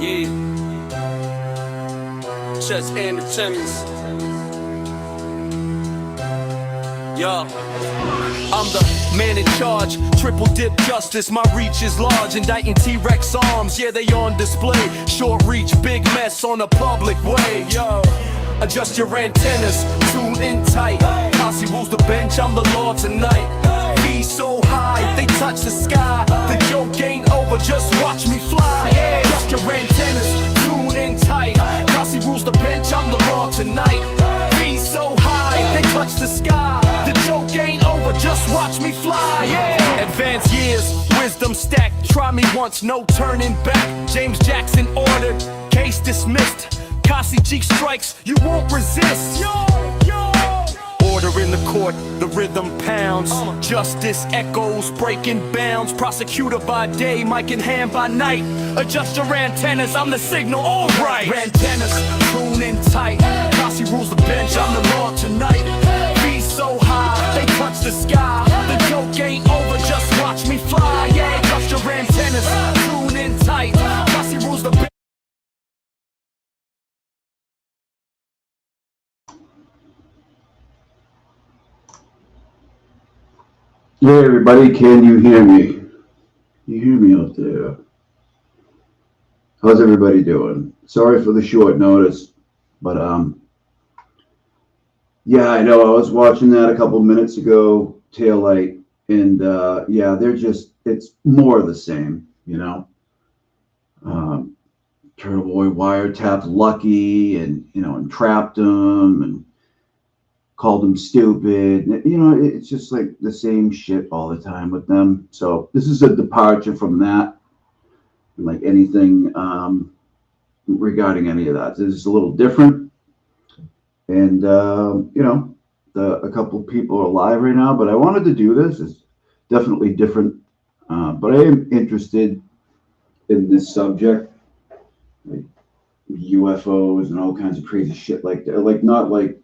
Yeah. Just entertainments. Yo. I'm the man in charge, triple dip justice. My reach is large, indicting T-Rex arms. Yeah, they on display. Short reach, big mess on a public way. Yo. Adjust your antennas, tune in tight. Posse rules the bench, I'm the law tonight. Be so high, they touch the sky. The joke ain't over, just watch me fly. Adjust your antennas, tune in tight. Posse rules the bench, I'm the law tonight. Be so high, they touch the sky. The joke ain't over, just watch me fly. Advanced years, wisdom stacked. Try me once, no turning back. James Jackson ordered, case dismissed. Cos-Mic cheek strikes, you won't resist. Order in the court, the rhythm pounds. Justice echoes, breaking bounds. Prosecutor by day, mic in hand by night. Adjust your antennas, I'm the signal, alright. Antennas, tune in tight. Cos-Mic rules the bench, I'm the law tonight. Be so high, they touch the sky. The joke ain't over, just watch me fly. Yeah, adjust your antennas, tune in tight. Cos-Mic rules the bench. Hey everybody, can you hear me? You hear me out there? How's everybody doing? Sorry for the short notice, but yeah, I know I was watching that a couple minutes ago, Taillight, and yeah, it's more of the same, you know. Turtle Boy wiretapped Lucky and, you know, and trapped him and called him stupid. You know, it's just like the same shit all the time with them. So this is a departure from that, like anything regarding any of that. This is a little different. And, you know, a couple of people are alive right now, but I wanted to do this. It's definitely different. But I am interested in this subject, like UFOs and all kinds of crazy shit like that. Like, not like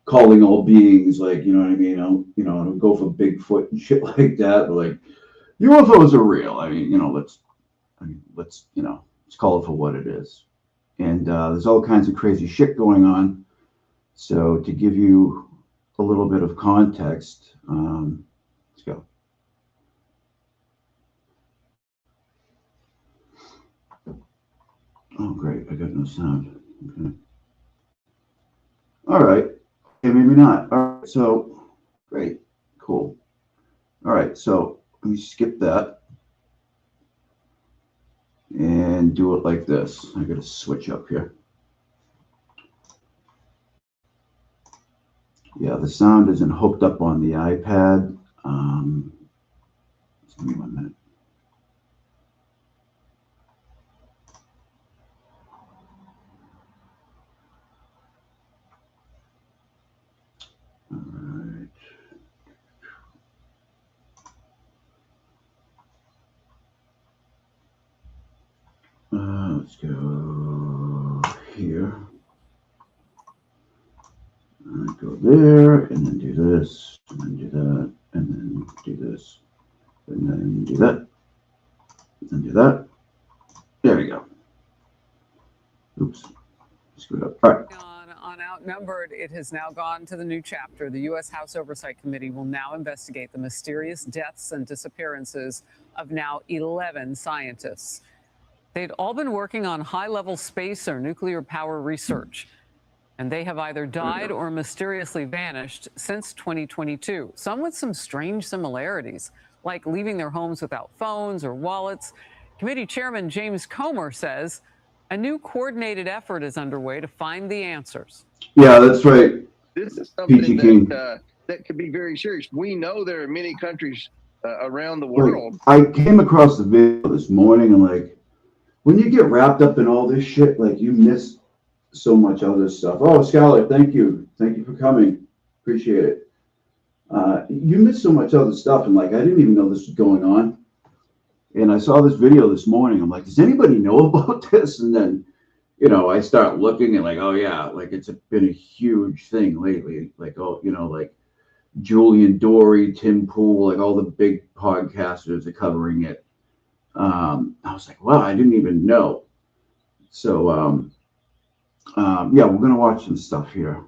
calling all beings, like, you know what I mean? I don't go for Bigfoot and shit like that, but like UFOs are real. I mean, you know, let's call it for what it is. And there's all kinds of crazy shit going on. So to give you a little bit of context, let's go. Oh, great. I got no sound. Okay. All right. Okay, maybe not. All right. So, great. Cool. All right. So let me skip that and do it like this. I got to switch up here. Yeah, the sound isn't hooked up on the iPad. Just give me 1 minute. All right. Let's go here. Go there, and then do this, and then do that, and then do this, and then do that, and then do that. There we go. Oops, screwed up. All right. On Outnumbered, it has now gone to the new chapter. The U.S. House Oversight Committee will now investigate the mysterious deaths and disappearances of now 11 scientists. They'd all been working on high-level space or nuclear power research, and they have either died or mysteriously vanished since 2022, some with some strange similarities, like leaving their homes without phones or wallets. Committee Chairman James Comer says a new coordinated effort is underway to find the answers. Yeah, that's right. This is something that could be very serious. We know there are many countries around the world. I came across the video this morning, and like, when you get wrapped up in all this shit, like, you miss so much other stuff. Oh, Scarlett, thank you for coming. Appreciate it. You miss so much other stuff, and like, I didn't even know this was going on. And I saw this video this morning. I'm like, does anybody know about this? And then, you know, I start looking and like, oh yeah, like it's been a huge thing lately. Like, oh, you know, like Julian Dory, Tim Pool, like all the big podcasters are covering it. I was like, wow, I didn't even know. So, yeah, we're going to watch some stuff here.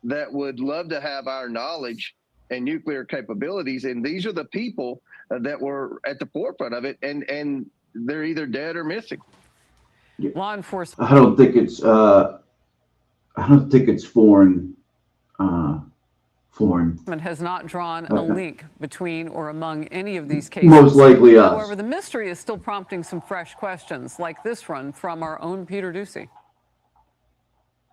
That would love to have our knowledge and nuclear capabilities, and these are the people that were at the forefront of it, and they're either dead or missing. Yeah. Law enforcement. I don't think it's foreign. Has not drawn a link between or among any of these cases. Most likely us. However, the mystery is still prompting some fresh questions, like this one from our own Peter Ducey.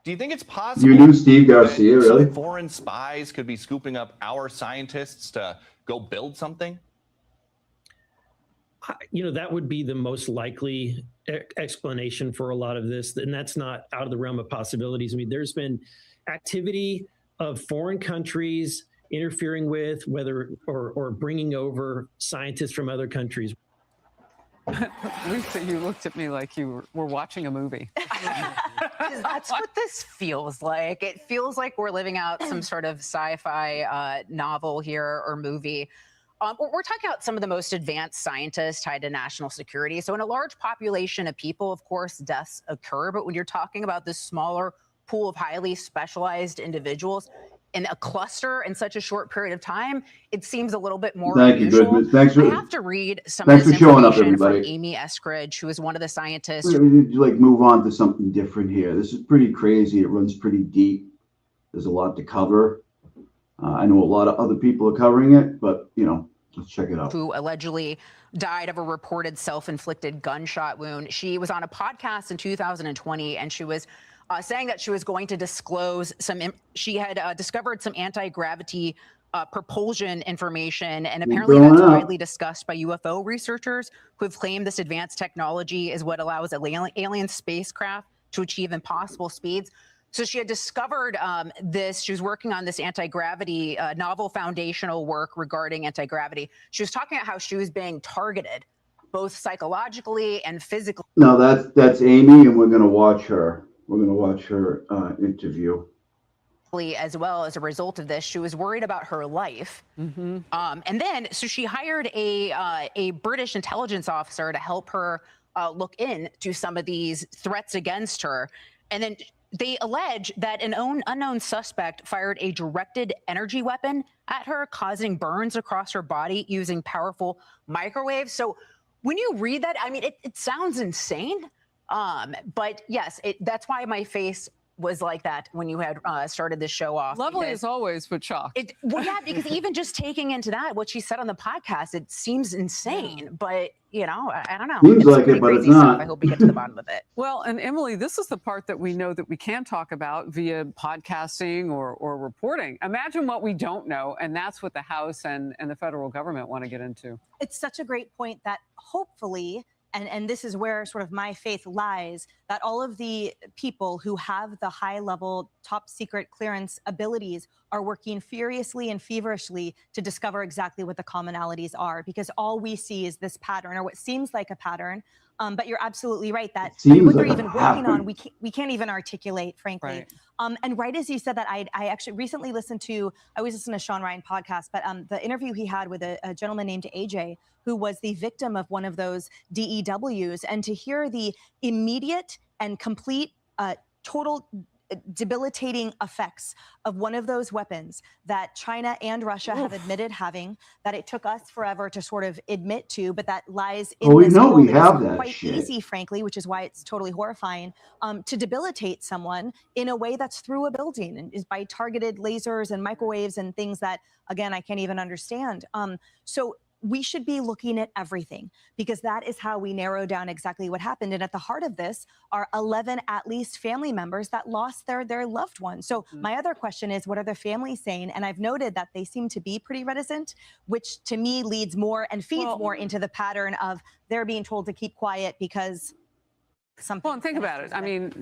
Do you think it's possible You knew Steve Garcia, that really? foreign spies could be scooping up our scientists to go build something? That would be the most likely explanation for a lot of this, and that's not out of the realm of possibilities. I mean, there's been activity of foreign countries interfering with or bringing over scientists from other countries. Lisa, you looked at me like you were watching a movie. That's what this feels like. It feels like we're living out some sort of sci-fi novel here or movie. We're talking about some of the most advanced scientists tied to national security. So in a large population of people, of course, deaths occur. But when you're talking about this smaller pool of highly specialized individuals in a cluster in such a short period of time, it seems a little bit more unusual. Goodman. Thanks for, I have to read some of this showing up, information from everybody. Amy Eskridge, who is one of the scientists. Like, move on to something different here. This is pretty crazy. It runs pretty deep. There's a lot to cover. I know a lot of other people are covering it, but let's check it out. Who allegedly died of a reported self-inflicted gunshot wound. She was on a podcast in 2020, and she was saying that she was going to disclose she had discovered some anti-gravity propulsion information, and apparently that's widely discussed by UFO researchers who have claimed this advanced technology is what allows alien spacecraft to achieve impossible speeds. So she had discovered this. She was working on this anti-gravity, novel foundational work regarding anti-gravity. She was talking about how she was being targeted, both psychologically and physically. No, that's Amy, and we're going to watch her. We're going to watch her interview. As well as a result of this, she was worried about her life. And then, so she hired a British intelligence officer to help her look into some of these threats against her. And then they allege that an unknown suspect fired a directed energy weapon at her, causing burns across her body using powerful microwaves. So when you read that, I mean, it sounds insane. But yes, that's why my face was like that when you had started this show off. Lovely as always, but shocked. Well, yeah, because even just taking into that, what she said on the podcast, it seems insane. But, I don't know. Seems like it, but it's not. I hope we get to the bottom of it. Well, and Emily, this is the part that we know that we can talk about via podcasting or reporting. Imagine what we don't know, and that's what the House and the federal government want to get into. It's such a great point that hopefully, and this is where sort of my faith lies, that all of the people who have the high-level, top-secret clearance abilities are working furiously and feverishly to discover exactly what the commonalities are, because all we see is this pattern, or what seems like a pattern. But you're absolutely right that what they're even working on, we can't even articulate, frankly. Right. And right as you said that, I actually recently listened to, I always listen to Sean Ryan podcast, but the interview he had with a gentleman named AJ, who was the victim of one of those DEWs, and to hear the immediate and complete, total debilitating effects of one of those weapons that China and Russia have admitted having, that it took us forever to sort of admit to, but that lies in this world. We have that quite easy, frankly, which is why it's totally horrifying, to debilitate someone in a way that's through a building, and is by targeted lasers and microwaves and things that, again, I can't even understand. So we should be looking at everything, because that is how we narrow down exactly what happened. And at the heart of this are 11 at least family members that lost their loved ones. So my other question is, what are the families saying? And I've noted that they seem to be pretty reticent, which to me leads more and feeds more into the pattern of they're being told to keep quiet because something. Well, and think about it. I mean,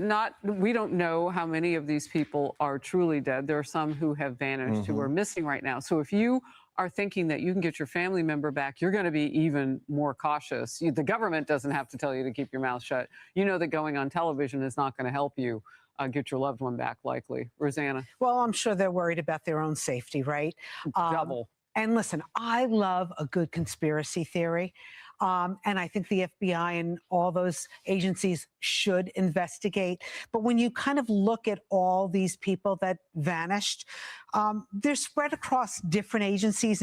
we don't know how many of these people are truly dead. There are some who have vanished, who are missing right now. So if you are thinking that you can get your family member back, you're going to be even more cautious. The government doesn't have to tell you to keep your mouth shut. You know that going on television is not going to help you get your loved one back, likely. Rosanna? Well, I'm sure they're worried about their own safety, right? Double. And listen, I love a good conspiracy theory. And I think the FBI and all those agencies should investigate. But when you kind of look at all these people that vanished, they're spread across different agencies.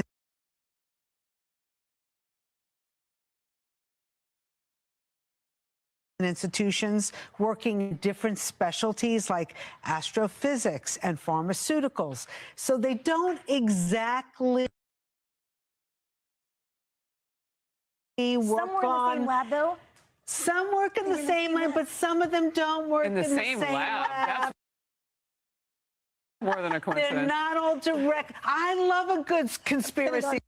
And institutions working in different specialties like astrophysics and pharmaceuticals. So they don't exactly work on in the same lab, though. Some work in the same lab, but some of them don't work In the same lab. That's more than a They're coincidence. not all direct. I love a good conspiracy.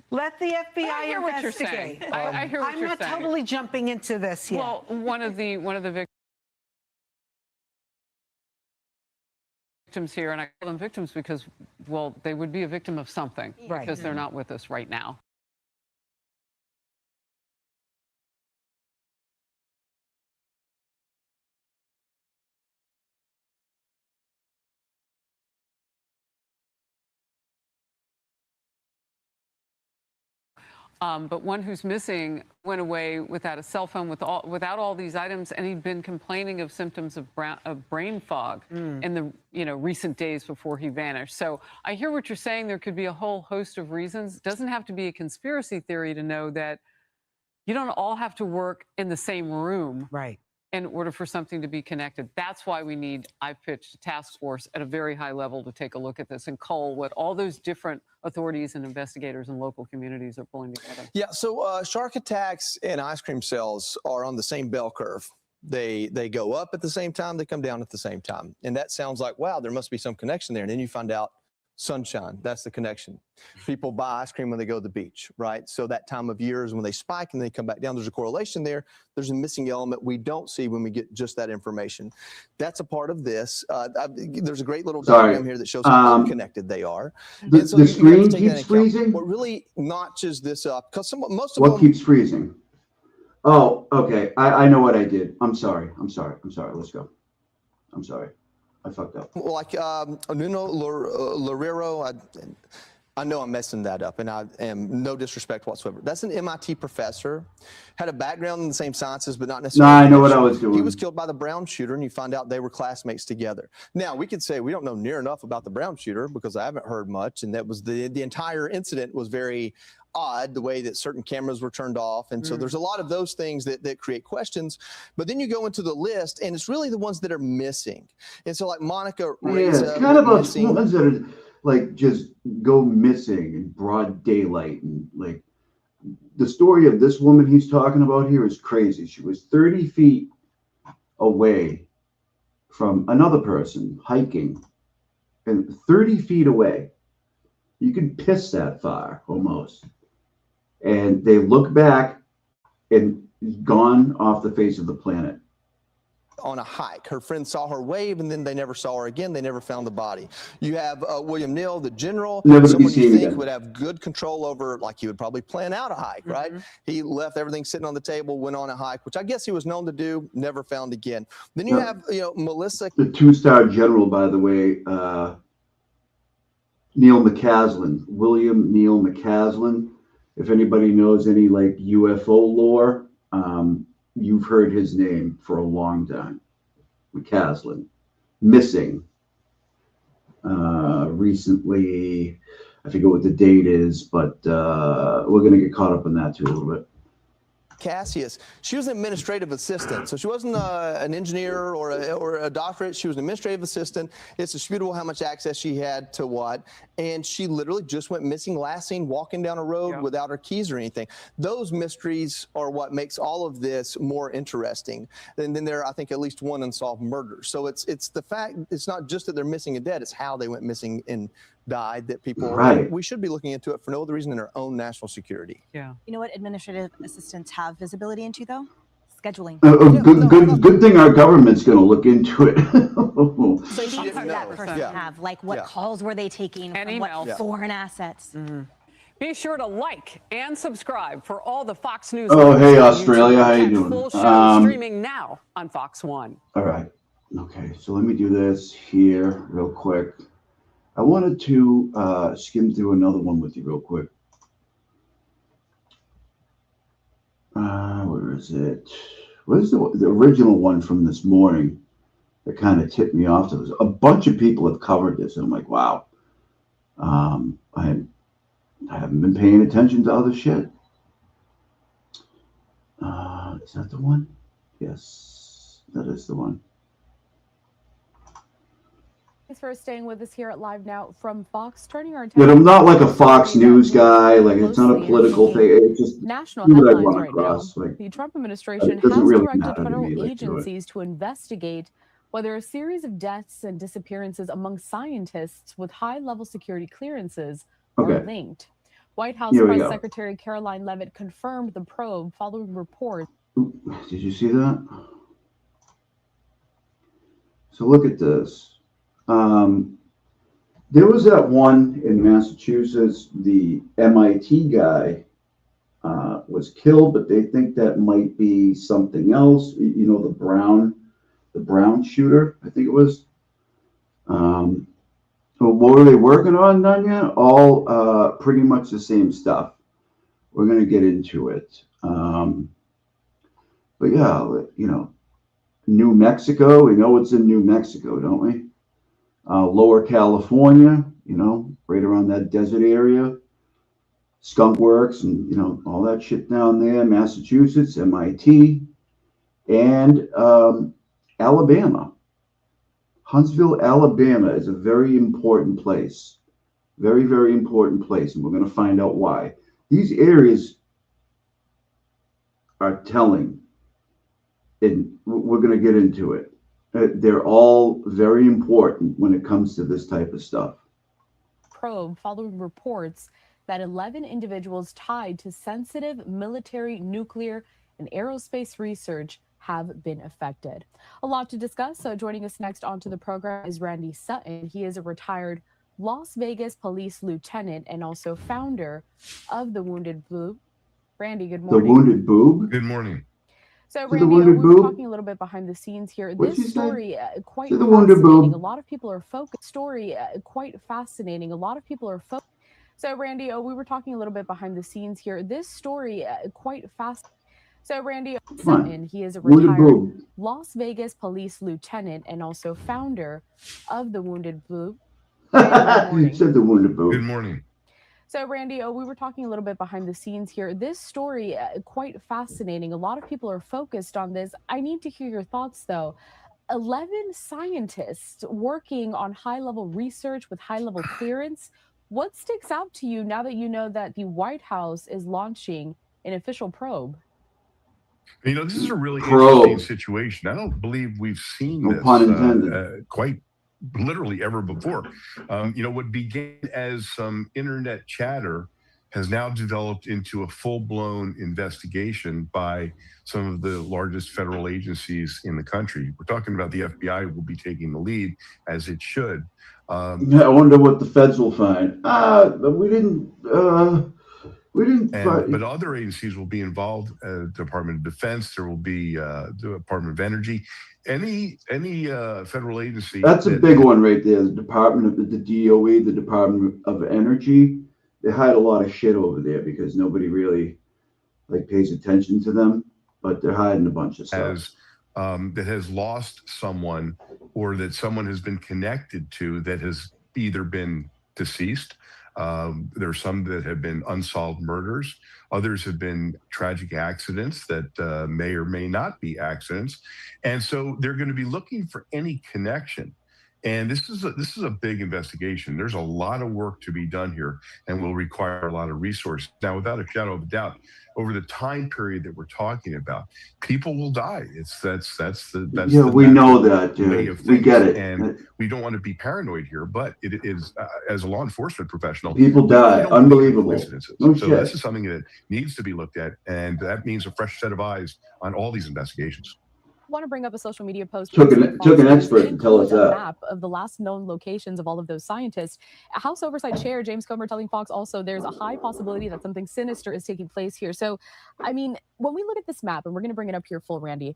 Let the FBI I hear what you're saying. investigate. I hear what I'm you're not saying. totally jumping into this yet. Well, one of the victims here, and I call them victims because, well, they would be a victim of something, Right. because they're not with us right now. But one who's missing went away without a cell phone, without all these items, and he'd been complaining of symptoms of brain fog in the recent days before he vanished. So I hear what you're saying. There could be a whole host of reasons. It doesn't have to be a conspiracy theory to know that you don't all have to work in the same room. Right. In order for something to be connected. That's why I've pitched a task force at a very high level to take a look at this and cull what all those different authorities and investigators and local communities are pulling together. Yeah, so shark attacks and ice cream sales are on the same bell curve. They go up at the same time, they come down at the same time. And that sounds like, wow, there must be some connection there. And then you find out sunshine, that's the connection. People buy ice cream when they go to the beach, right? So that time of year is when they spike and they come back down. There's a correlation there. There's a missing element we don't see when we get just that information. That's a part of this. There's a great little diagram here that shows how unconnected they are. The screen keeps freezing? What really notches this up, because most of What them... keeps freezing? Oh, okay. I know what I did. I'm sorry. Let's go. I'm sorry. I fucked up. Like Nuno Loureiro, I know I'm messing that up, and I am no disrespect whatsoever. That's an MIT professor, had a background in the same sciences, but not necessarily. No, I know what I was doing. He was killed by the Brown shooter, and you find out they were classmates together. Now, we could say we don't know near enough about the Brown shooter because I haven't heard much, and that was the entire incident was very odd, the way that certain cameras were turned off. And so there's a lot of those things that create questions. But then you go into the list, and it's really the ones that are missing. And so like Monica Reza, it's kind of those ones that are like just go missing in broad daylight. And like the story of this woman he's talking about here is crazy. She was 30 feet away from another person hiking, and 30 feet away. You can piss that far almost. And they look back and gone off the face of the planet. On a hike. Her friends saw her wave, and then they never saw her again. They never found the body. You have William Neal, the general, someone you think would have good control over, like he would probably plan out a hike, right? He left everything sitting on the table, went on a hike, which I guess he was known to do, never found again. Then you have, Melissa. The 2-star general, by the way, Neil McCaslin, William Neil McCaslin. If anybody knows any like UFO lore, you've heard his name for a long time. McCaslin, missing recently. I forget what the date is, but we're going to get caught up in that too a little bit. Cassius, she was an administrative assistant, so she wasn't an engineer or a doctorate. She was an administrative assistant. It's disputable how much access she had to what, and she literally just went missing, last seen walking down a road without her keys or anything. Those mysteries are what makes all of this more interesting. And then there are, I think, at least one unsolved murder. So it's the fact, it's not just that they're missing and dead, it's how they went missing and died that people, we should be looking into it for no other reason than our own national security. Yeah. You know what administrative assistants have visibility into, though? scheduling. Good thing our government's going to look into it. So things did that person have? Like what calls were they taking And from what emails. foreign assets? Be sure to like and subscribe for all the Fox News. Oh, hey, on Australia, YouTube. how you Catch doing? Full show streaming now on Fox 1. All right. Okay, so let me do this here real quick. I wanted to skim through another one with you real quick. Where is it? Where's the original one from this morning that kind of tipped me off? There was a bunch of people have covered this, and I'm like, wow. I haven't been paying attention to other shit. Is that the one? Yes, that is the one. Thanks for staying with us here at Live Now from Fox. Turning our But attention. I'm not like a Fox News guy. Like, it's not a political thing. It's just national what I headlines run right across. now. Like, The Trump administration it doesn't has really directed matter to federal me, like, agencies to investigate whether a series of deaths and disappearances among scientists with high-level security clearances are linked. White House Press Secretary Caroline Leavitt confirmed the probe following reports. Did you see that? So look at this. There was that one in Massachusetts. The MIT guy was killed, but they think that might be something else. You know, the Brown shooter, I think it was. So what are they working on, Danya? All pretty much the same stuff. We're going to get into it. But yeah, you know, New Mexico, we know it's in New Mexico, don't we? Lower California, you know, right around that desert area. Skunk Works and, you know, all that shit down there. Massachusetts, MIT, and Alabama. Huntsville, Alabama is a very important place. Very, very important place. And we're going to find out why. These areas are telling. And we're going to get into it. They're all very important when it comes to this type of stuff. Probe following reports that 11 individuals tied to sensitive military, nuclear, and aerospace research have been affected. A lot to discuss. So joining us next onto the program is Randy Sutton. He is a retired Las Vegas police lieutenant and also founder of the Wounded Boob. Randy, good morning. The Wounded Boob? Good morning. So, Randy, we were talking a little bit behind the scenes here. This story quite fascinating. A lot of people are focused. Quite fascinating. A lot of people are focused. So, Randy, we were talking a little bit behind the scenes here. This story quite fast. So, Randy Sutton, he is a retired Las Vegas police lieutenant and also founder of the Wounded Boob. You said the Wounded Boob. Good morning. So, Randy, we were talking a little bit behind the scenes here. This story quite fascinating. A lot of people are focused on this. I need to hear your thoughts, though. 11 scientists working on high-level research with high-level clearance. What sticks out to you now that you know that the White House is launching an official probe? You know, this is a really interesting situation. I don't believe we've seen this quite literally ever before. You know, what began as some internet chatter has now developed into a full-blown investigation by some of the largest federal agencies in the country. We're talking about the FBI will be taking the lead, as it should. I wonder what the feds will find. We didn't but other agencies will be involved. Department of Defense, there will be the Department of Energy. Any federal agency. That's a big one right there. The Department of the DOE, the Department of Energy. They hide a lot of shit over there because nobody really pays attention to them, but they're hiding a bunch of stuff. That has lost someone or that someone has been connected to that has either been deceased. There are some that have been unsolved murders. Others have been tragic accidents that may or may not be accidents. And so they're going to be looking for any connection. And this is a big investigation. There's a lot of work to be done here, and will require a lot of resources. Now, without a shadow of a doubt, over the time period that we're talking about, people will die. That's yeah, we know that, dude. We get it, and we don't want to be paranoid here. But it is, as a law enforcement professional, people die. Unbelievable. No so shit. this is something that needs to be looked at, and that means a fresh set of eyes on all these investigations. Want to bring up a social media post. Took an expert to tell us that. A map of the last known locations of all of those scientists. House Oversight Chair James Comer telling Fox also there's a high possibility that something sinister is taking place here. So, I mean, when we look at this map, and we're going to bring it up here full, Randy,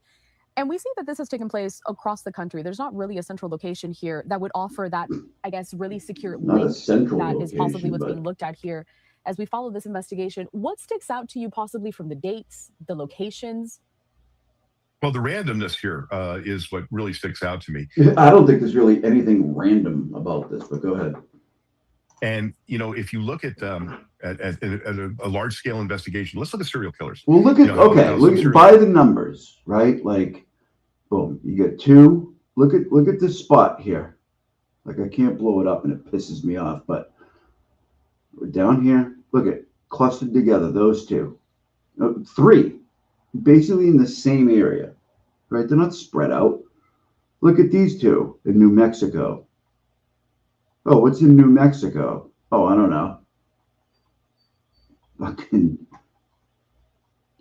and we see that this has taken place across the country. There's not really a central location here that would offer that, I guess, really secure link that is possibly what's being looked at here as we follow this investigation. What sticks out to you possibly from the dates, the locations? Well, the randomness here is what really sticks out to me. I don't think there's really anything random about this, but go ahead. And, you know, if you look at a large-scale investigation, let's look at serial killers. Well, look at, look by the numbers, right? Like, boom, you get 2. Look at this spot here. Like, I can't blow it up and it pisses me off, but we're down here. Look at clustered together, those 2. 3. Basically in the same area, right? They're not spread out. Look at these 2 in New Mexico. Oh, what's in New Mexico? Oh, I don't know. Fucking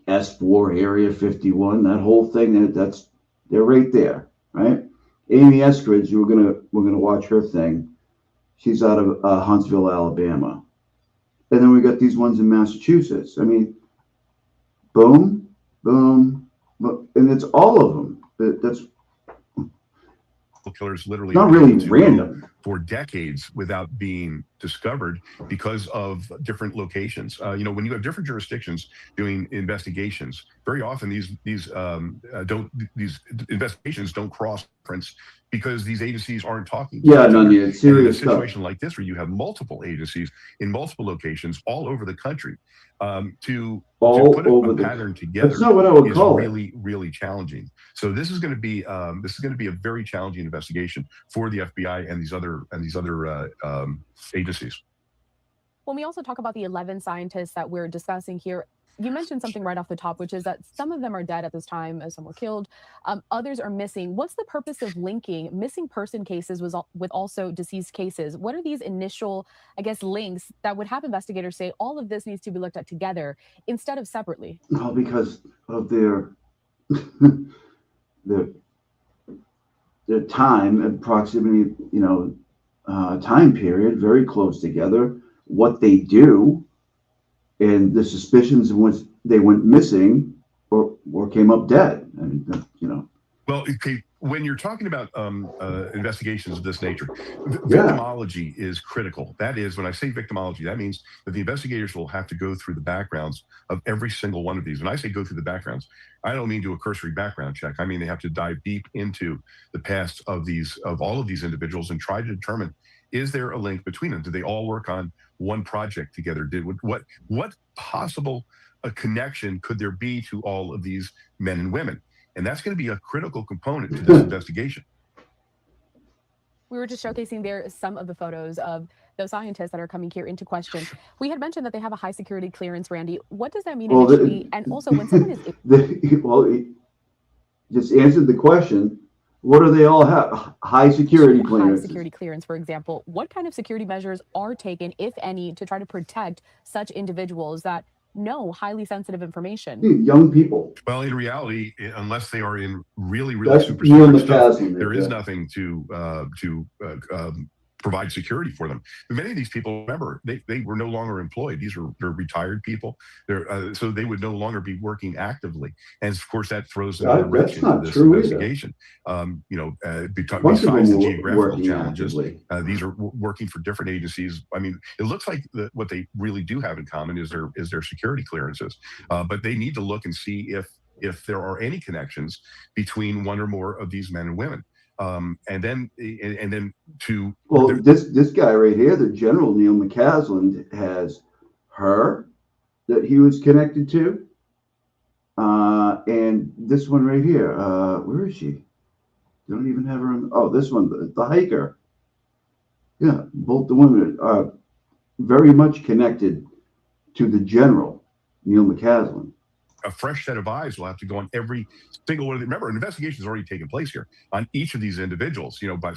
S4 Area 51, that whole thing. They're right there, right? Amy Eskridge, we're gonna watch her thing. She's out of Huntsville, Alabama, and then we got these ones in Massachusetts. I mean, boom. Boom, and it's all of them. That's killers literally not really random for decades without being discovered because of different locations. You know, when you have different jurisdictions doing investigations, very often these investigations don't cross reference because these agencies aren't talking. Yeah, no, it's serious in a situation like this, where you have multiple agencies in multiple locations all over the country, to put a pattern together. That's not what I would call it. Really challenging. So this is going to be a very challenging investigation for the FBI and these other agencies. When we also talk about the 11 scientists that we're discussing here, you mentioned something right off the top, which is that some of them are dead at this time, some were killed, others are missing. What's the purpose of linking missing person cases with also deceased cases? What are these initial, I guess, links that would have investigators say all of this needs to be looked at together instead of separately? Well, because of their time and proximity, time period, very close together, what they do, and the suspicions of once they went missing or came up dead. Well, okay, when you're talking about investigations of this nature, victimology is critical. That is, when I say victimology, that means that the investigators will have to go through the backgrounds of every single one of these. When I say go through the backgrounds, I don't mean do a cursory background check. I mean they have to dive deep into the past of all of these individuals and try to determine, is there a link between them? Did they all work on one project together? What possible connection could there be to all of these men and women? And that's going to be a critical component to this investigation. We were just showcasing there some of the photos of those scientists that are coming here into question. We had mentioned that they have a high security clearance, Randy. What does that mean initially? And also when someone is... Just answered the question. What do they all have? High security clearance. High security clearance, for example. What kind of security measures are taken, if any, to try to protect such individuals that know highly sensitive information? Young people. Well, in reality, unless they are in really super stuff, there is nothing to provide security for them. Many of these people, remember, they were no longer employed. They're retired people. So they would no longer be working actively. And of course, that throws another wrench into this investigation. Besides the geographical challenges, these are working for different agencies. I mean, it looks like what they really do have in common is their security clearances. But they need to look and see if there are any connections between one or more of these men and women. This guy right here, the General Neil McCaslin, has her that he was connected to, and this one right here, where is she? They don't even have her on. Oh, this one, the hiker. Yeah, both the women are very much connected to the general, Neil McCaslin. A fresh set of eyes will have to go on every single one of them. Remember, an investigation has already taken place here on each of these individuals, you know, by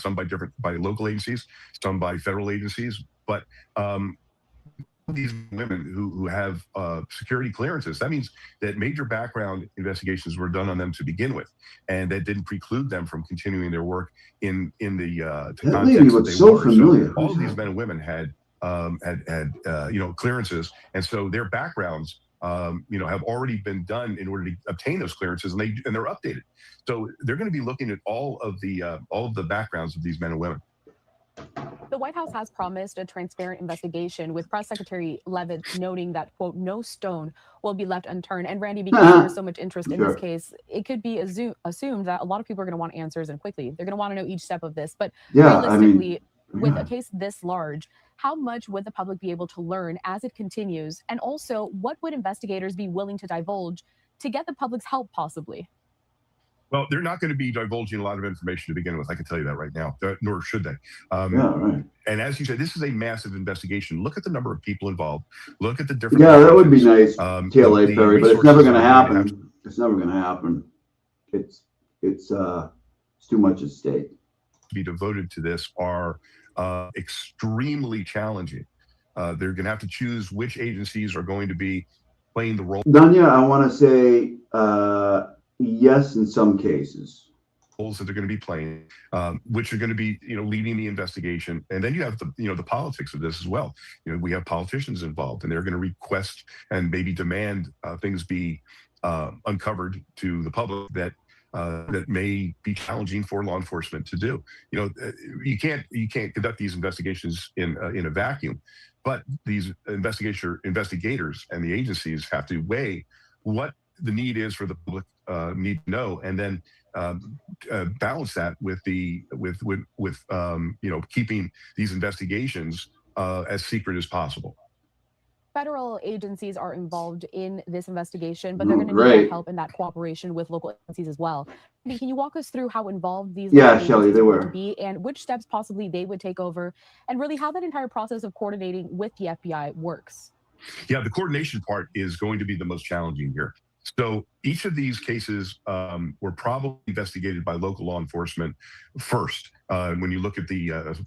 local agencies, some by federal agencies. But these women who have security clearances, that means that major background investigations were done on them to begin with, and that didn't preclude them from continuing their work in the that lady looks so familiar. So all of these men and women had clearances, and so their backgrounds have already been done in order to obtain those clearances, and they're updated. So they're going to be looking at all of the backgrounds of these men and women. The White House has promised a transparent investigation, with Press Secretary Leavitt noting that, quote, no stone will be left unturned. And Randy, because there's so much interest in this case, it could be assumed that a lot of people are going to want answers and quickly. They're going to want to know each step of this. But realistically, with a case this large, how much would the public be able to learn as it continues? And also, what would investigators be willing to divulge to get the public's help, possibly? Well, they're not going to be divulging a lot of information to begin with. I can tell you that right now, nor should they. Right. And as you said, this is a massive investigation. Look at the number of people involved. Look at the different. Yeah, that would be nice, TLA Perry, but it's never going to happen. It's never going to happen. It's too much at stake. To be devoted to this are extremely challenging. They're going to have to choose which agencies are going to be playing the role. Danya, I want to say yes in some cases. Roles that they're going to be playing, which are going to be, leading the investigation, and then you have the politics of this as well. We have politicians involved, and they're going to request and maybe demand things be uncovered to the public that may be challenging for law enforcement to do. You can't conduct these investigations in a vacuum, but these investigators and the agencies have to weigh what the need is for the public need to know, and then balance that with keeping these investigations as secret as possible. Federal agencies are involved in this investigation, but they're going to need that help and that cooperation with local agencies as well. Can you walk us through how involved these Shelley, they were to be, and which steps possibly they would take over, and really how that entire process of coordinating with the FBI works? Yeah, the coordination part is going to be the most challenging here. So each of these cases were probably investigated by local law enforcement first. When you look at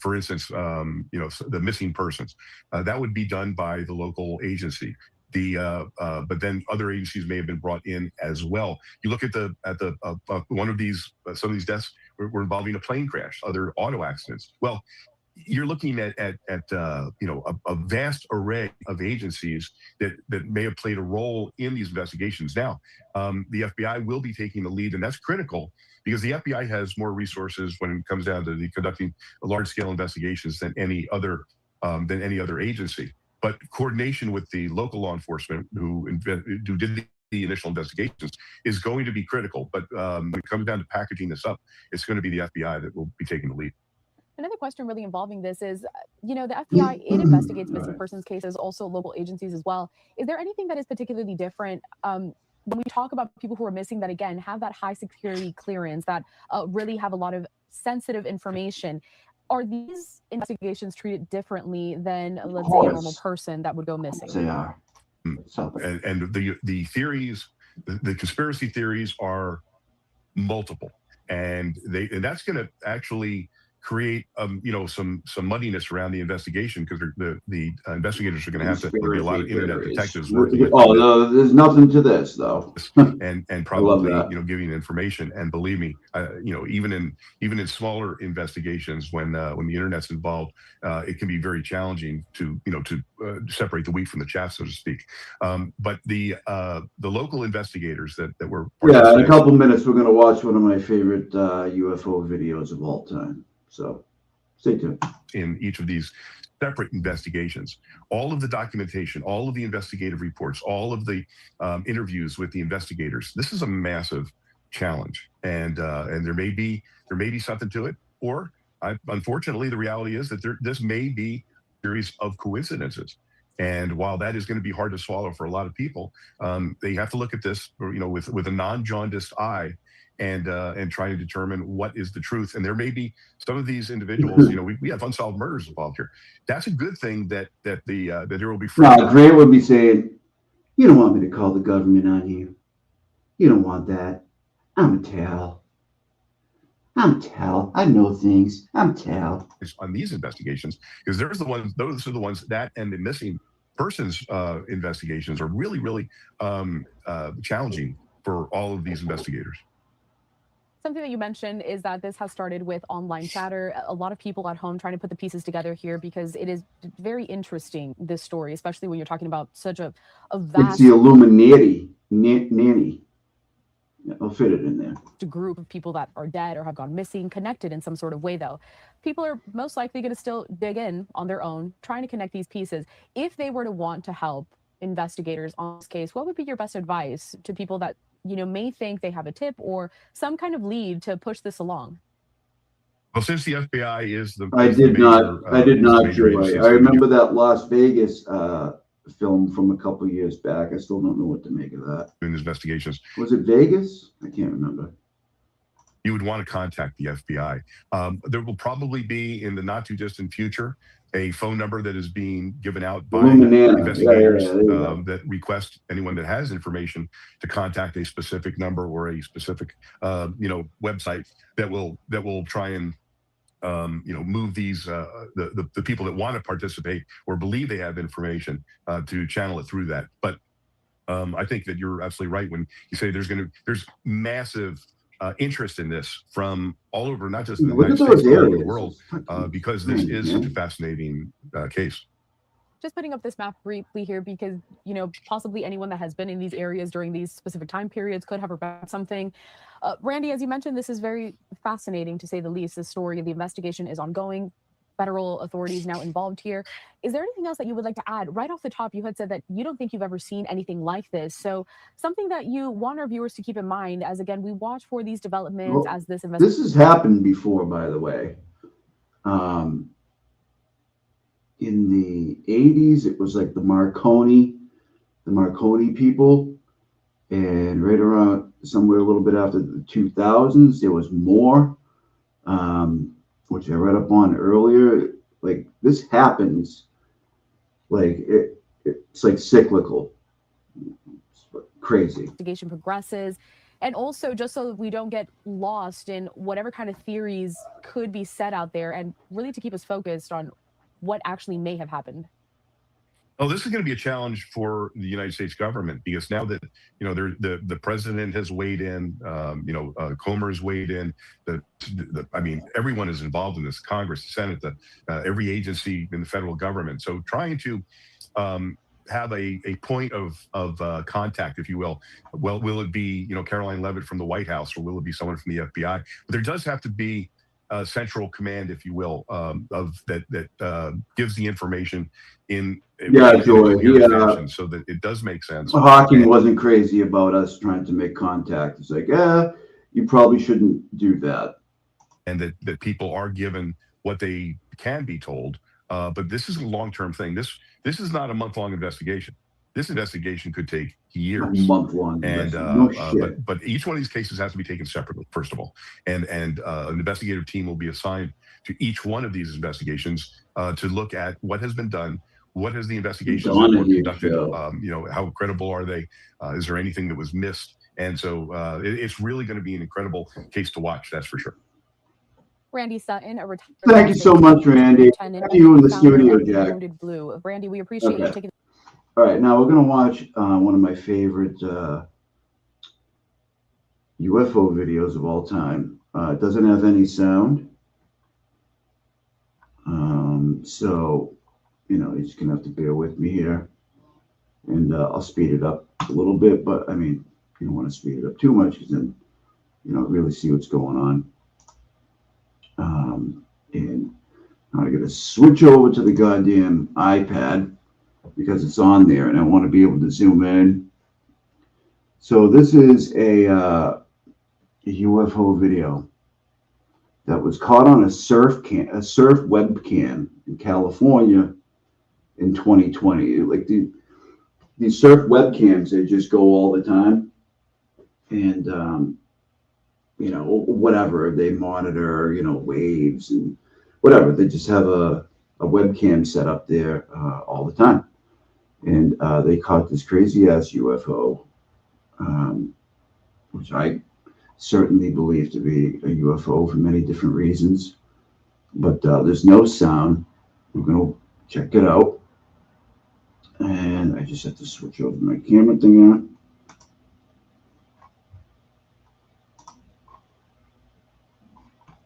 for instance, the missing persons, that would be done by the local agency. But then other agencies may have been brought in as well. You look at one of these, some of these deaths were involving a plane crash, other auto accidents. Well, you're looking at a vast array of agencies that may have played a role in these investigations. Now, the FBI will be taking the lead, and that's critical because the FBI has more resources when it comes down to conducting large-scale investigations than any other agency. But coordination with the local law enforcement who did the initial investigations is going to be critical. But when it comes down to packaging this up, it's going to be the FBI that will be taking the lead. Another question really involving this is, the FBI, it investigates missing persons cases, also local agencies as well. Is there anything that is particularly different when we talk about people who are missing that, again, have that high security clearance, that really have a lot of sensitive information? Are these investigations treated differently than, let's say, a normal person that would go missing? They are. And the theories, the conspiracy theories are multiple, and that's going to actually create some muddiness around the investigation, because the investigators are going to have to be a lot of internet detectives working. Oh no, there's nothing to this though. and probably giving information. And believe me, even in smaller investigations, when the internet's involved, it can be very challenging to separate the wheat from the chaff, so to speak. But the local investigators that were in a couple minutes we're going to watch one of my favorite UFO videos of all time. So stay tuned. In each of these separate investigations, all of the documentation, all of the investigative reports, all of the interviews with the investigators, this is a massive challenge, and there may be something to it, or unfortunately the reality is that this may be a series of coincidences. And while that is going to be hard to swallow for a lot of people, they have to look at this with a non-jaundiced eye and try to determine what is the truth. And there may be some of these individuals, we have unsolved murders involved here. That's a good thing that there will be. No, Grant would be saying, "You don't want me to call the government on you. You don't want that. I'm Tal. I know things. I'm Tal." On these investigations, because those are the ones that, and the missing persons investigations are really, really challenging for all of these investigators. Something that you mentioned is that this has started with online chatter. A lot of people at home trying to put the pieces together here, because it is very interesting, this story, especially when you're talking about such a vast... It's the Illuminati nanny. I'll fit it in there. A group of people that are dead or have gone missing, connected in some sort of way, though. People are most likely going to still dig in on their own, trying to connect these pieces. If they were to want to help investigators on this case, what would be your best advice to people that may think they have a tip or some kind of lead to push this along? Well, since the FBI is the I did not, Joy. I remember that Las Vegas film from a couple of years back. I still don't know what to make of that. In investigations. Was it Vegas? I can't remember. You would want to contact the FBI. There will probably be, in the not too distant future, a phone number that is being given out by investigators that request anyone that has information to contact a specific number or a specific website that will try and move these the people that want to participate or believe they have information to channel it through that. But I think that you're absolutely right when you say there's massive interest in this from all over, not just in the United States, but all over the world, because this is such a fascinating case. Just putting up this map briefly here because, possibly anyone that has been in these areas during these specific time periods could have heard something. Randy, as you mentioned, this is very fascinating to say the least. This story, the investigation is ongoing. Federal authorities now involved here. Is there anything else that you would like to add? Right off the top, you had said that you don't think you've ever seen anything like this. So something that you want our viewers to keep in mind as, again, we watch for these developments as this investigation. This has happened before, by the way. In the 80s, it was like the Marconi people. And right around somewhere a little bit after the 2000s, there was more, which I read up on earlier. Like this happens, like it's like cyclical. It's crazy. Investigation progresses. And also just so that we don't get lost in whatever kind of theories could be set out there, and really to keep us focused on what actually may have happened. Oh, this is going to be a challenge for the United States government, because now that the president has weighed in, Comer's weighed in. I mean, everyone is involved in this: Congress, the Senate, every agency in the federal government. So trying to have a point of contact, if you will. Well, will it be Caroline Leavitt from the White House, or will it be someone from the FBI? But there does have to be central command, if you will, of that gives the information in fashion, so that it does make sense. Hawking wasn't crazy about us trying to make contact. It's like, you probably shouldn't do that. And that people are given what they can be told. But this is a long-term thing. This is not a month-long investigation. This investigation could take years. A month-long. And but each one of these cases has to be taken separately, first of all. And an investigative team will be assigned to each one of these investigations to look at what has been done, what has the investigations that were conducted, how credible are they? Is there anything that was missed? And so it's really going to be an incredible case to watch, that's for sure. Randy Sutton, a retired. Thank you so much, Randy. Thank you in the studio, Jack. Blue. Randy, we appreciate you taking. All right, now we're going to watch one of my favorite UFO videos of all time. It doesn't have any sound. So, you're just going to have to bear with me here. And I'll speed it up a little bit, but I mean, you don't want to speed it up too much because then you don't really see what's going on. And I'm going to switch over to the goddamn iPad because it's on there and I want to be able to zoom in. So this is a UFO video that was caught on a surf webcam in California in 2020. Like these surf webcams, they just go all the time. And you know, whatever. They monitor, you know, waves and whatever. They just have a webcam set up there all the time. And they caught this crazy ass UFO, which I certainly believe to be a UFO for many different reasons. But there's no sound. We're going to check it out. And I just have to switch over my camera thing on.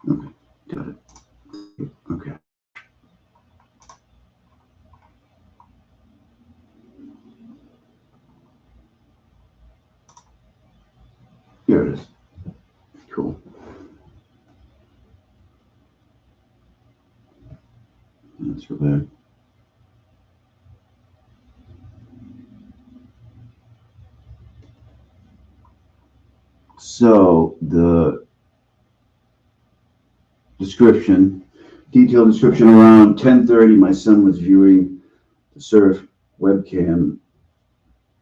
Okay, got it. Okay. Here it is. Cool. Let's go back. So the description, detailed description, around 10:30, my son was viewing the surf webcam.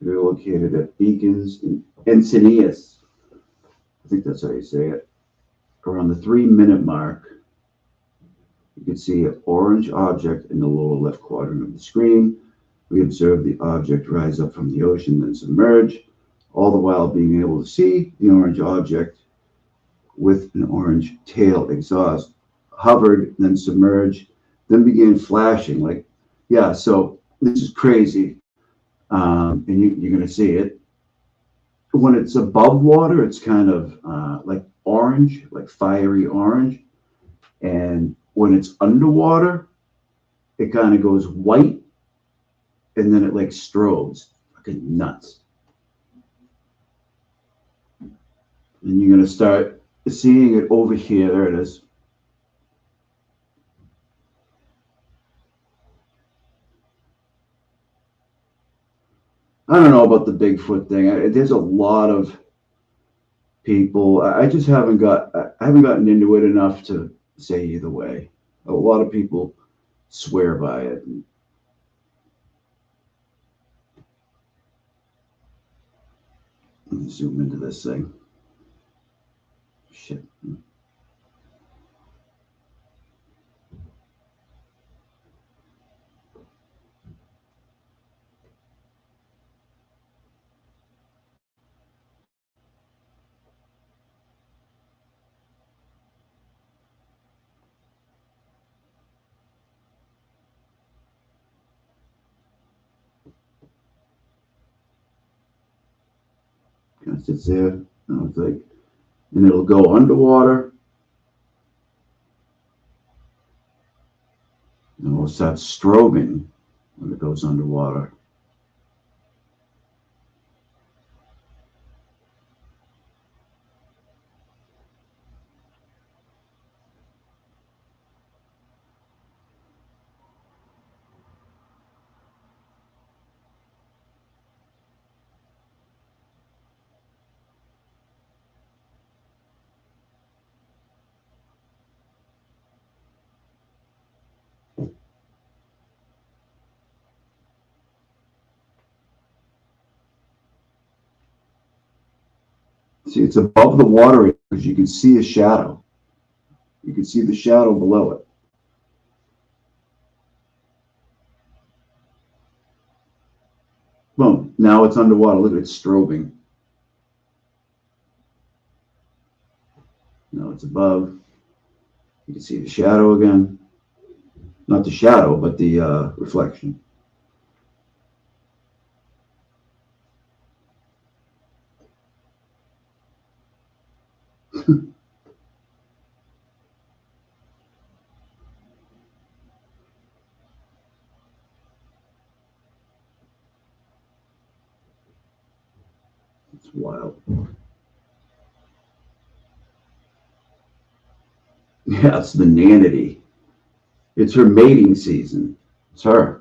We were located at Beacons in Encinitas. I think that's how you say it. Around the 3-minute mark, you could see an orange object in the lower left quadrant of the screen. We observed the object rise up from the ocean, then submerge, all the while being able to see the orange object with an orange tail exhaust hovered, then submerged, then began flashing. Like, yeah, so this is crazy. And you're going to see it. When it's above water, it's kind of like orange, like fiery orange. And when it's underwater, it kind of goes white, and then it like strobes. Fucking nuts. And you're going to start seeing it over here. There it is. I don't know about the Bigfoot thing. There's a lot of people. I just haven't gotten into it enough to say either way. A lot of people swear by it. Let me zoom into this thing. Shit. Kind of sits there. And it's like, and it'll go underwater. And it'll start strobing when it goes underwater. See, it's above the water because you can see a shadow. You can see the shadow below it. Boom. Now it's underwater. Look at it strobing. Now it's above. You can see the shadow again. Not the shadow, but the reflection. It's wild. Yeah, it's the nanity. It's her mating season. It's her.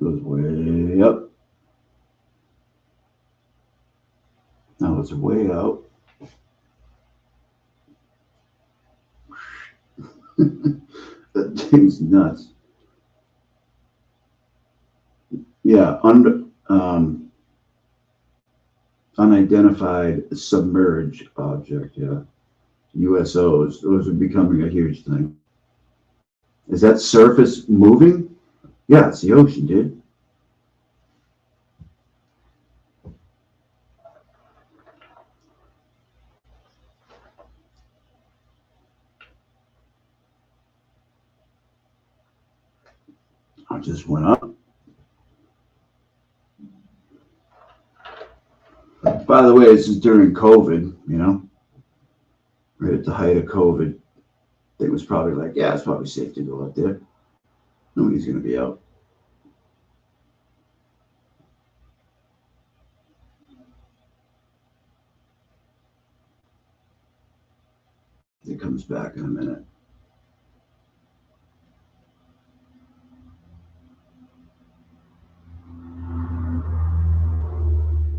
Goes way up. Now it's way out. That thing's nuts. Yeah, unidentified submerged object. Yeah, USOs. Those are becoming a huge thing. Is that surface moving? Yeah, it's the ocean, dude. I just went up. By the way, this is during COVID, you know, right at the height of COVID. They was probably like, yeah, it's probably safe to go out there. Nobody's going to be out. It comes back in a minute.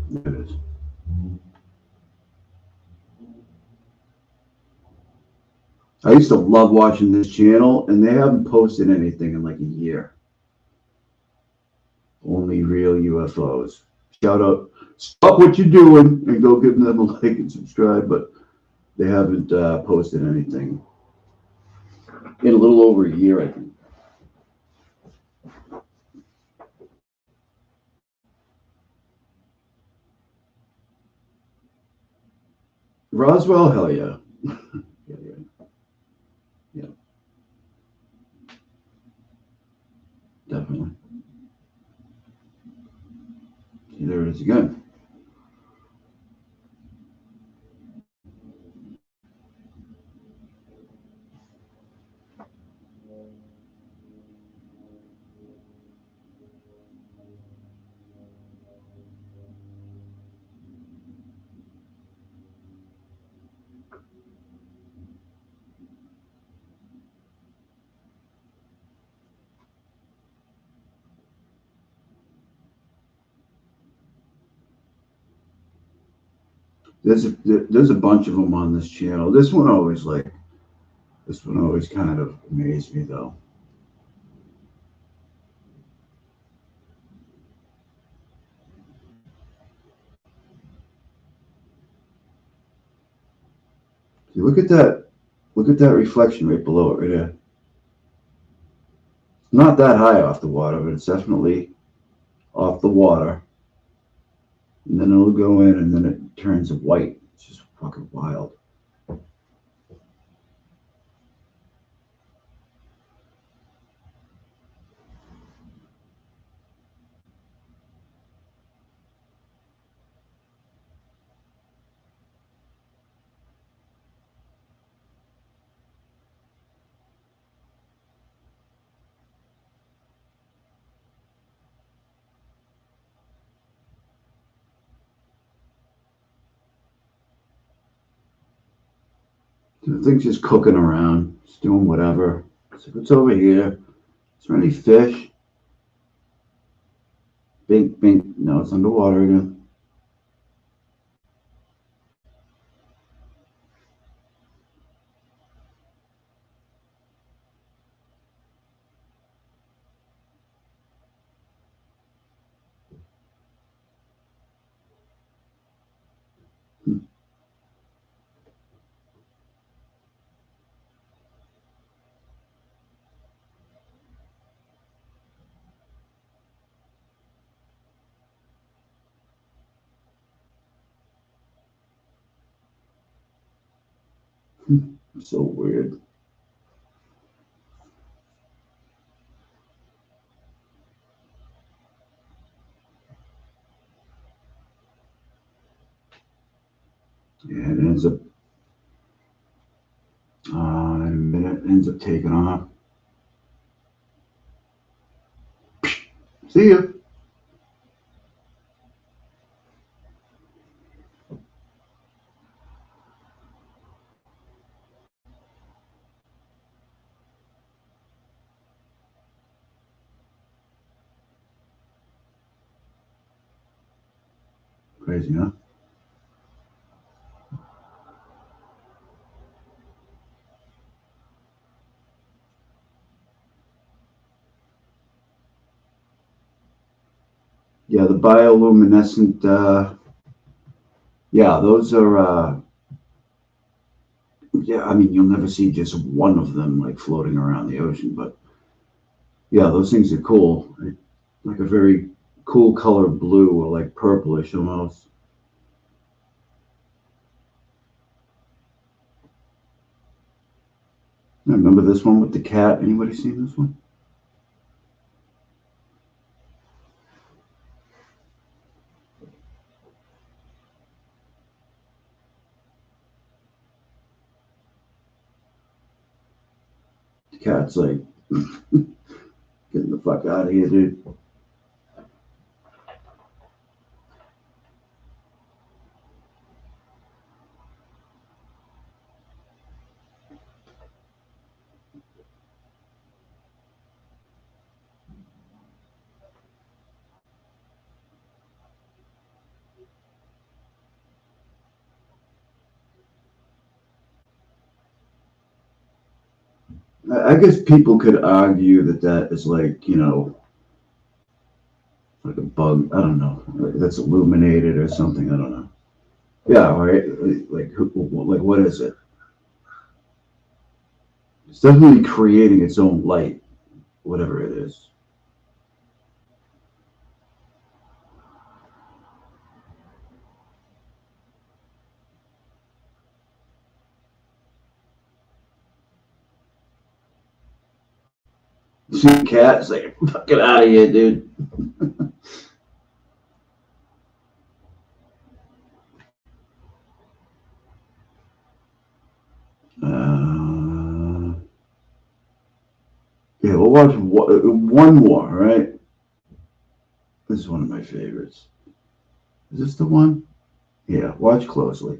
There it is. I used to love watching this channel, and they haven't posted anything in like a year. Only real UFOs. Shout out, stop what you're doing and go give them a like and subscribe, but they haven't posted anything in a little over a year, I think. Roswell, hell yeah. Yeah, definitely. See, there it is again. There's a bunch of them on this channel. This one always kind of amazed me though. See, look at that reflection right below it, right there. Not that high off the water, but it's definitely off the water. And then it'll go in and then it turns white. It's just fucking wild. The thing's just cooking around. It's doing whatever. So if it's over here, is there any fish? Bink, bink. No, it's underwater again. So weird. Yeah, it ends up in a minute, it ends up taking off. See ya. Crazy, huh? Yeah, the bioluminescent, yeah, those are, yeah, I mean, you'll never see just one of them like floating around the ocean, but yeah, those things are cool. Like a very cool color blue or like purplish almost. I remember this one with the cat. Anybody seen this one? The cat's like, getting the fuck out of here, dude. I guess people could argue that that is like, you know, like a bug. I don't know. That's illuminated or something. I don't know. Yeah, right. Like, like what is it? It's definitely creating its own light, whatever it is. See the cat? It's like, fucking out of here, dude. Yeah, we'll watch one more, right? This is one of my favorites. Is this the one? Yeah, watch closely.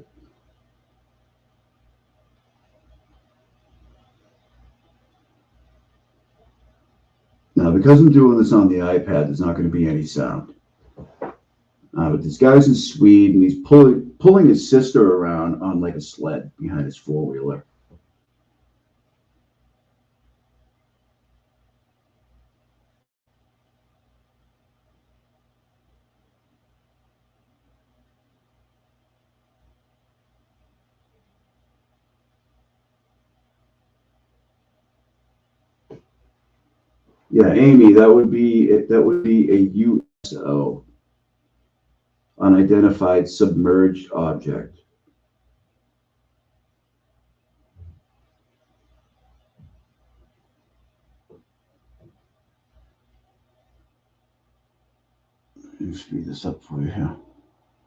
Now, because I'm doing this on the iPad, there's not going to be any sound. But this guy's in Sweden, and he's pulling his sister around on like a sled behind his four-wheeler. Yeah, Amy, that would be a USO, unidentified submerged object. Let me speed this up for you here.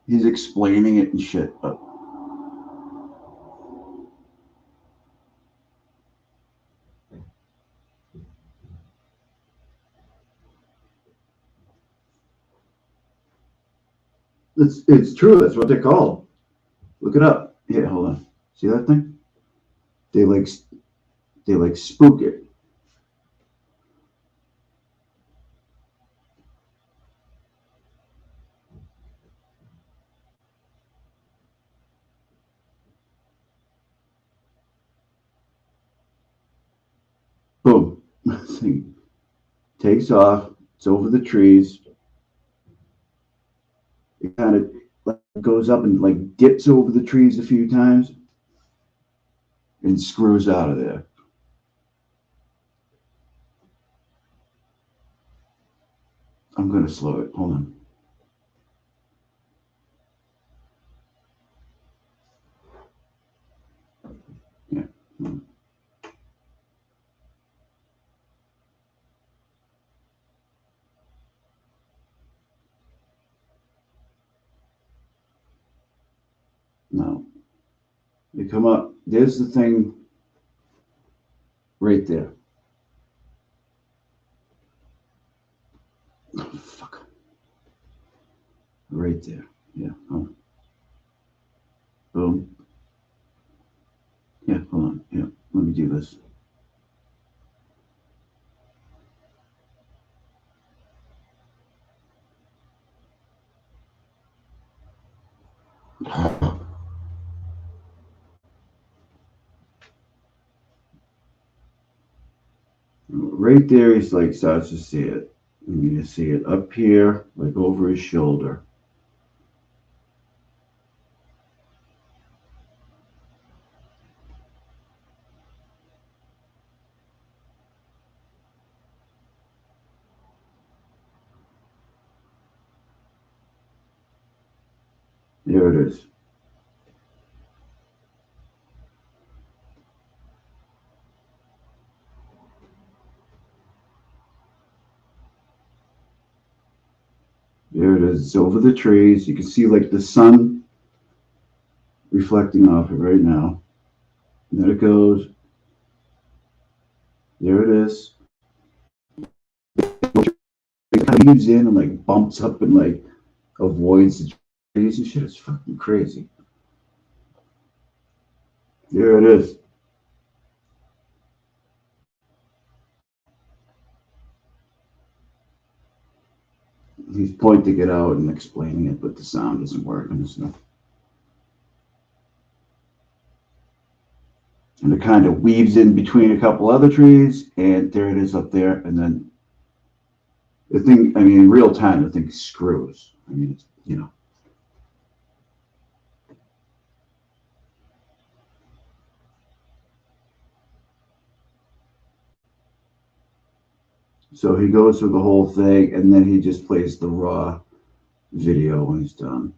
He's explaining it and shit, but it's true. That's what they're called. Look it up. Yeah, hold on. See that thing? They like spook it. Boom. Thing takes off. It's over the trees. It kind of like goes up and like dips over the trees a few times and screws out of there. I'm going to slow it. Hold on. Yeah. No. They come up. There's the thing right there. Oh, fuck. Right there. Yeah. Oh. Boom. Yeah, hold on. Yeah, let me do this. Right there, he's like starts to see it. You see it up here, like over his shoulder. There it is. There it is. It's over the trees. You can see like the sun reflecting off it right now. And there it goes. There it is. It kind of moves in and like bumps up and like avoids the trees and shit. It's fucking crazy. There it is. He's pointing it out and explaining it, but the sound isn't working. So. And it kind of weaves in between a couple other trees, and there it is up there. And then the thing, I mean, in real time, the thing screws. I mean, it's, you know. So he goes through the whole thing, and then he just plays the raw video when he's done.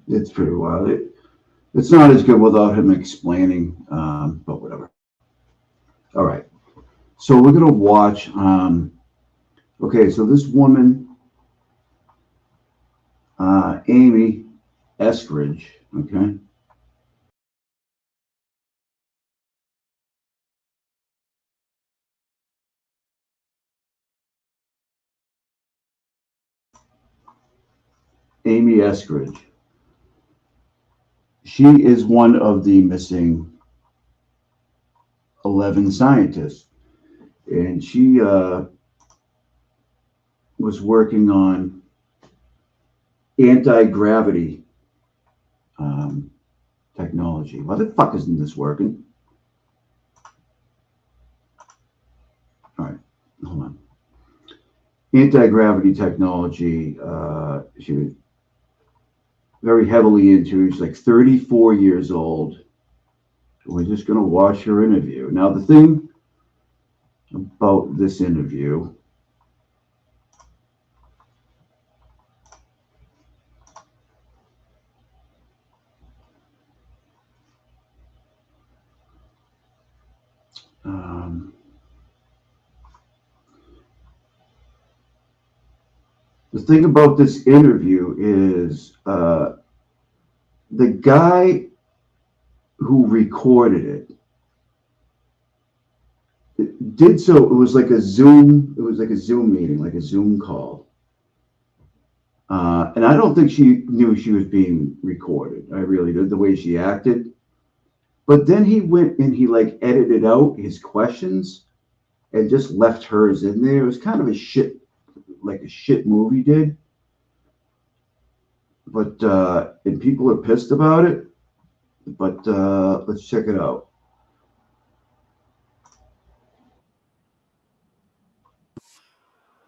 It's pretty wild. It's not as good without him explaining, but whatever. All right. So we're going to watch. Okay, so this woman, Amy Eskridge, okay? Amy Eskridge. She is one of the missing 11 scientists. And she was working on anti-gravity technology. Why the fuck isn't this working? All right, hold on. Anti-gravity technology, she was very heavily into. She's like 34 years old. We're just going to watch her interview. Now, the thing about this interview, the thing about this interview is the guy who recorded it did so. It was like a Zoom. It was like a Zoom meeting, like a Zoom call. And I don't think she knew she was being recorded. I really did, the way she acted. But then he went and he like edited out his questions and just left hers in there. It was kind of a shit, like a shit move he did. But and people are pissed about it. But let's check it out.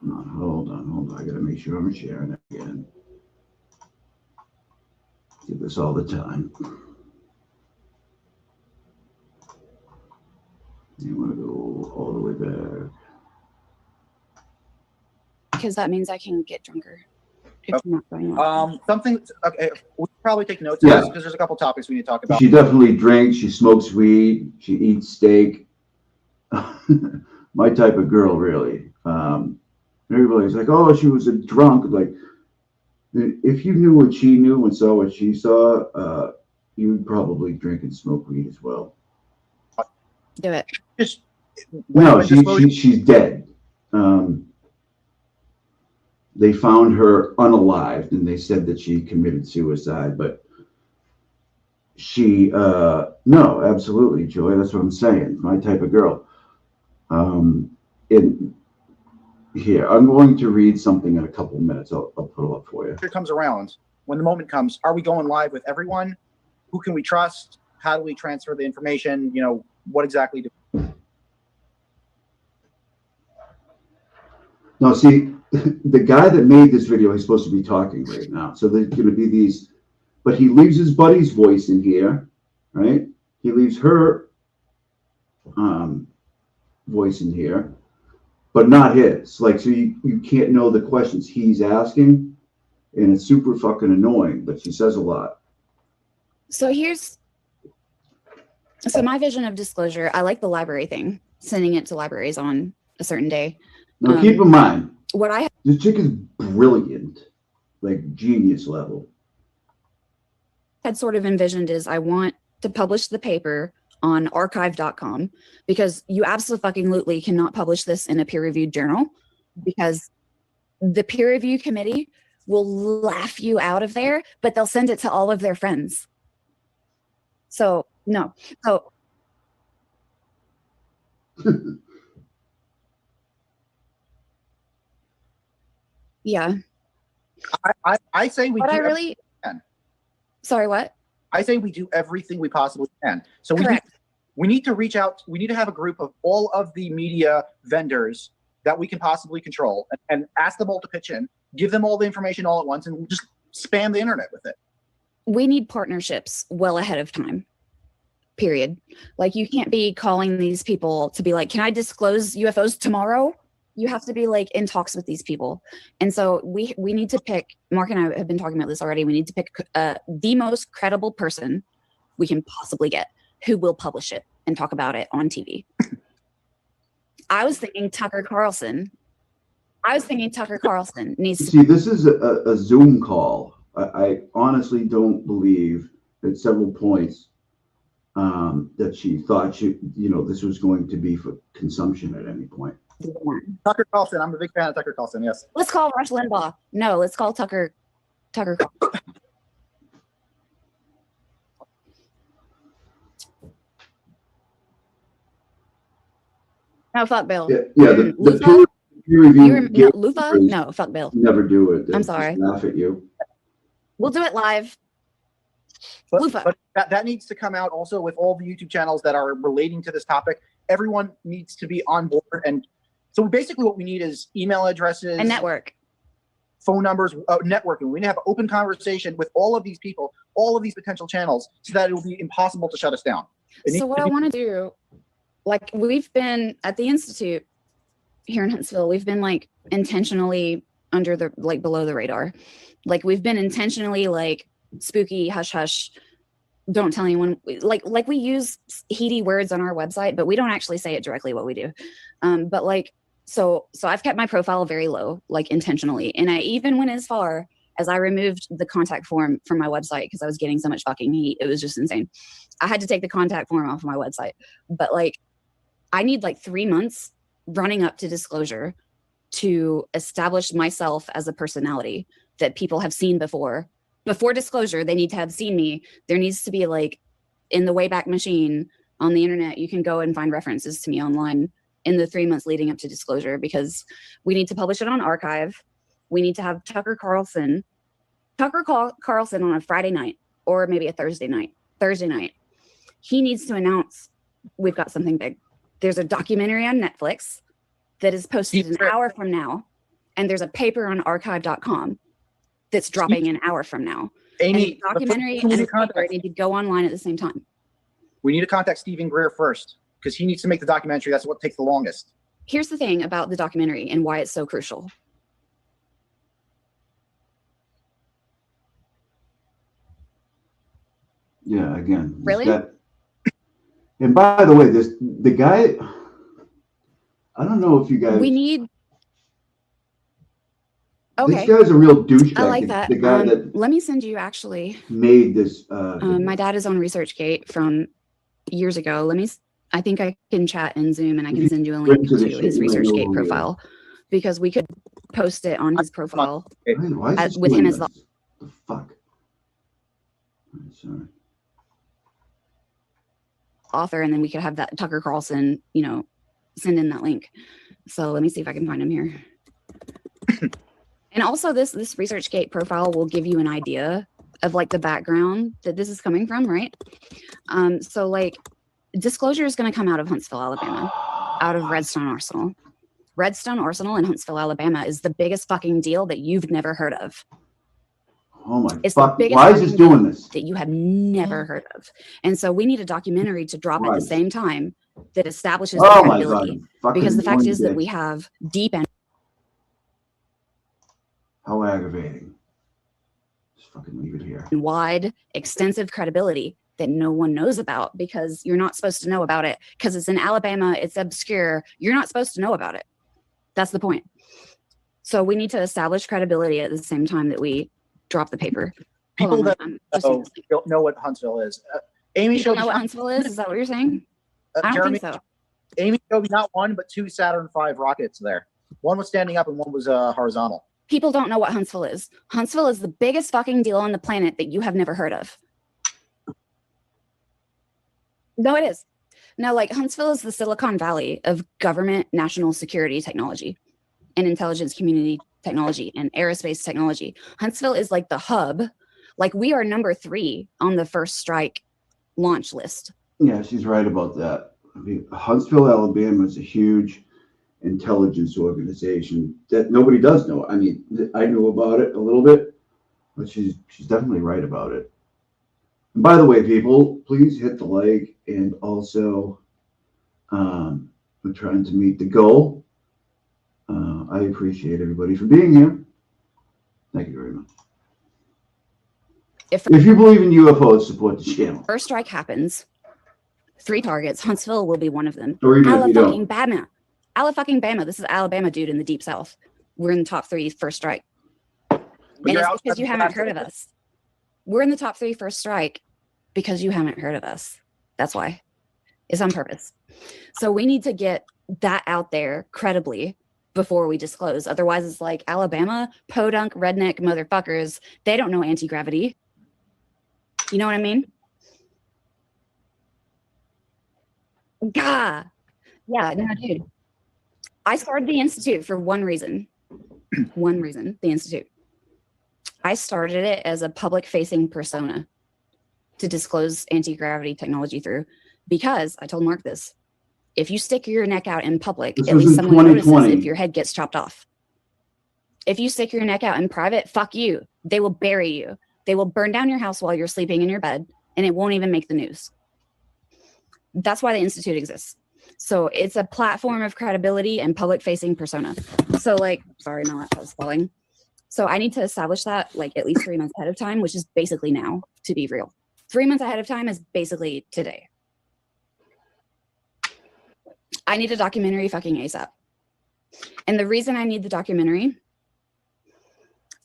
Hold on. I gotta make sure I'm sharing it again. Do this all the time. You want to go all the way back. Because that means I can get drunker. If I'm not going on. Something. Okay, we'll probably take notes because there's a couple topics we need to talk about. She definitely drinks. She smokes weed. She eats steak. My type of girl, really. Everybody's like, "Oh, she was a drunk." Like, if you knew what she knew and saw what she saw, you'd probably drink and smoke weed as well. Do it. Just no, she's dead. They found her unalived, and they said that she committed suicide. But she, no, absolutely, Joy. That's what I'm saying. My type of girl. in here, I'm going to read something in a couple of minutes. I'll put it up for you. Here comes around. When the moment comes, are we going live with everyone? Who can we trust? How do we transfer the information? You know, what exactly do? No, see, the guy that made this video is supposed to be talking right now. So there's going to be these, but he leaves his buddy's voice in here, right? He leaves her voice in here, but not his. Like, so you can't know the questions he's asking, and it's super fucking annoying, but she says a lot. So so my vision of disclosure, I like the library thing, sending it to libraries on a certain day. Now, keep in mind, what I this chick is brilliant, like genius level. had sort of envisioned is I want to publish the paper on archive.com because you absolutely cannot publish this in a peer-reviewed journal because the peer review committee will laugh you out of there, but they'll send it to all of their friends. So no. So yeah. I say we But do I really can. Sorry, what? I say we do everything we possibly can. So Correct. we need to reach out. We need to have a group of all of the media vendors that we can possibly control and ask them all to pitch in, give them all the information all at once, and just spam the internet with it. We need partnerships well ahead of time. Period. Like you can't be calling these people to be like, can I disclose UFOs tomorrow? You have to be like in talks with these people. And so we need to pick, Mark and I have been talking about this already. We need to pick the most credible person we can possibly get who will publish it and talk about it on TV. I was thinking Tucker Carlson. Needs to see. This is a Zoom call. I honestly don't believe at several points that she thought this was going to be for consumption at any point. Tucker Carlson. I'm a big fan of Tucker Carlson. Yes. Let's call Rush Limbaugh. No, let's call Tucker Carlson. No, fuck Bill. Yeah, the peer review. Lufa? No, fuck Bill. Never do it. I'm sorry. Just laugh at you. We'll do it live. But that needs to come out also with all the YouTube channels that are relating to this topic. Everyone needs to be on board. And so basically what we need is email addresses. And network. Phone numbers, networking. We need to have an open conversation with all of these people, all of these potential channels, so that it will be impossible to shut us down. So what I want to do, like we've been at the Institute here in Huntsville, we've been like intentionally under the, like below the radar. Like we've been intentionally like spooky, hush, hush. Don't tell anyone. Like we use heady words on our website, but we don't actually say it directly what we do. But like, so I've kept my profile very low, like intentionally. And I even went as far as I removed the contact form from my website because I was getting so much fucking heat. It was just insane. I had to take the contact form off of my website. But like, I need like 3 months running up to disclosure to establish myself as a personality that people have seen before. Before disclosure, they need to have seen me. There needs to be like in the Wayback Machine on the internet, you can go and find references to me online in the 3 months leading up to disclosure, because we need to publish it on archive. We need to have Tucker Carlson on a Friday night or maybe a Thursday night. He needs to announce we've got something big. There's a documentary on Netflix that is posted an hour from now. And there's a paper on archive.com that's dropping an hour from now. Amy, and the documentary and the paper need to go online at the same time. We need to contact Stephen Greer first, because he needs to make the documentary. That's what takes the longest. Here's the thing about the documentary and why it's so crucial. Yeah, again. Really? And by the way, the guy, I don't know if you guys. We need. Okay. This guy's a real douchebag. I like that. The guy that let me send you actually. Made this. My dad is on ResearchGate from years ago. I think I can chat in Zoom and I can send you a link to his ResearchGate profile, because we could post it on his profile with him as the fuck. Sorry. author, and then we could have that Tucker Carlson, send in that link. So let me see if I can find him here. And also this ResearchGate profile will give you an idea of like the background that this is coming from, right? So like Disclosure is going to come out of Huntsville, Alabama, out of Redstone Arsenal. Redstone Arsenal in Huntsville, Alabama is the biggest fucking deal that you've never heard of. Oh my It's fuck. the biggest Why is this doing this? that you have never heard of. And so we need a documentary to drop at the same time that establishes the Oh my credibility. God. Because the fact is that Fucking we have deep and how aggravating. Just fucking leave it here. wide, extensive credibility that no one knows about because you're not supposed to know about it because it's in Alabama, it's obscure. You're not supposed to know about it. That's the point. So we need to establish credibility at the same time that we drop the paper. People that don't know what Huntsville is. Amy People showed know what Huntsville is? Is that what you're saying? I don't Jeremy, think so. Amy showed me not one, but 2 Saturn V rockets there. One was standing up and one was horizontal. People don't know what Huntsville is. Huntsville is the biggest fucking deal on the planet that you have never heard of. No, it is. Now, like Huntsville is the Silicon Valley of government national security technology and intelligence community technology and aerospace technology. Huntsville is like the hub. Like we are number 3 on the first strike launch list. Yeah, she's right about that. I mean, Huntsville, Alabama is a huge intelligence organization that nobody does know. I mean, I knew about it a little bit, but she's definitely right about it. And by the way, people, please hit the like, and also we're trying to meet the goal. I appreciate everybody for being here. Thank you very much. If you believe in UFOs, support the channel. First strike happens. 3 targets. Huntsville will be one of them. Or even if you don't. Alabama. Alabama. This is Alabama, dude, in the deep south. We're in the top 3 first strike. And it's because you haven't heard of us. We're in the top 3 first strike because you haven't heard of us. That's why. It's on purpose. So we need to get that out there credibly before we disclose. Otherwise, it's like Alabama, podunk, redneck motherfuckers. They don't know anti-gravity. You know what I mean? Gah. Yeah, no, dude. I started the Institute for one reason. One reason, the Institute. I started it as a public-facing persona to disclose anti-gravity technology through, because I told Mark this. If you stick your neck out in public, at least someone notices if your head gets chopped off. If you stick your neck out in private, fuck you. They will bury you. They will burn down your house while you're sleeping in your bed, and it won't even make the news. That's why the Institute exists. So it's a platform of credibility and public-facing persona. So like, sorry, my laptop's falling. So I need to establish that like at least 3 months ahead of time, which is basically now, to be real. 3 months ahead of time is basically today. I need a documentary fucking ASAP. And the reason I need the documentary,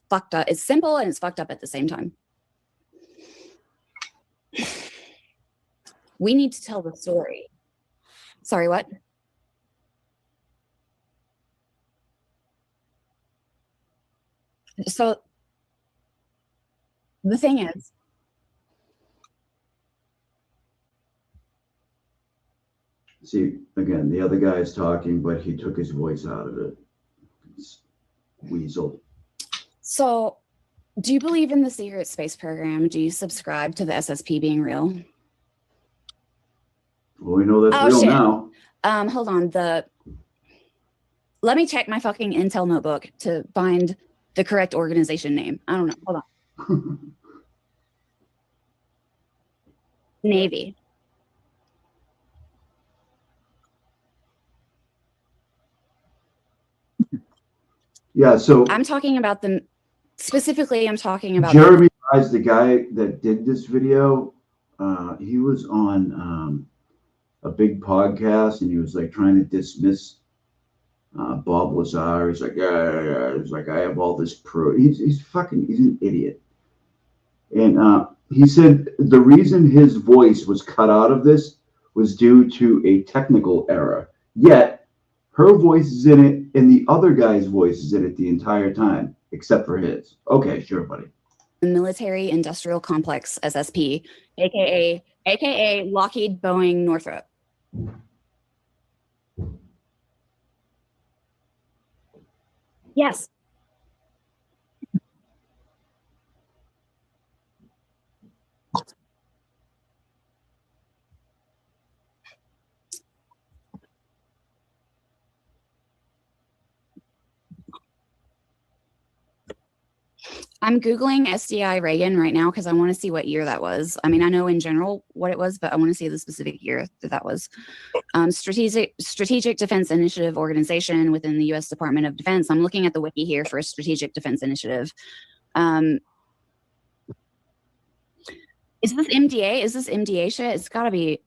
fucked up. It's simple and it's fucked up at the same time. We need to tell the story. Sorry, what? So the thing is, see, again, the other guy's talking, but he took his voice out of it. It's weasel. So do you believe in the secret space program? Do you subscribe to the SSP being real? Well, we know that's real shit. now. Hold on. Let me check my fucking Intel notebook to find the correct organization name. I don't know. Hold on. Navy. Yeah, so I'm talking about them specifically. I'm talking about Jeremy Wise, the guy that did this video. He was on a big podcast, and he was like trying to dismiss Bob Lazar. He's like, yeah. He's like, I have all this proof. He's an idiot. And he said the reason his voice was cut out of this was due to a technical error. Yet her voice is in it, and the other guy's voice is in it the entire time, except for his. Okay, sure, buddy. Military Industrial Complex, SSP, aka Lockheed Boeing Northrop. Yes. I'm Googling SDI Reagan right now because I want to see what year that was. I mean, I know in general what it was, but I want to see the specific year that was. Strategic Defense Initiative organization within the U.S. Department of Defense. I'm looking at the wiki here for a Strategic Defense Initiative. Is this MDA? Is this MDA shit? It's got to be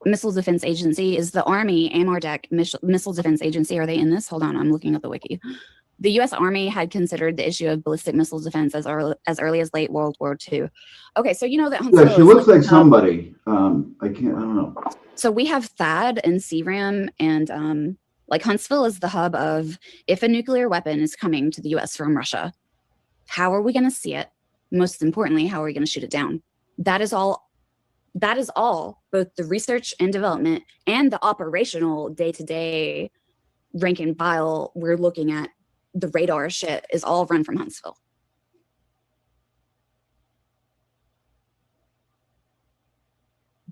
Missile Defense Agency. Is the Army, AMRDEC, Missile Defense Agency, are they in this? Hold on, I'm looking at the wiki. The U.S. Army had considered the issue of ballistic missile defense as early as late World War II. Okay, so you know that Huntsville. Yeah, she looks like somebody. I don't know. So we have THAAD and CRAM, and like Huntsville is the hub of if a nuclear weapon is coming to the U.S. from Russia, how are we going to see it? Most importantly, how are we going to shoot it down? That is all, both the research and development and the operational day-to-day rank and file we're looking at. The radar shit is all run from Huntsville.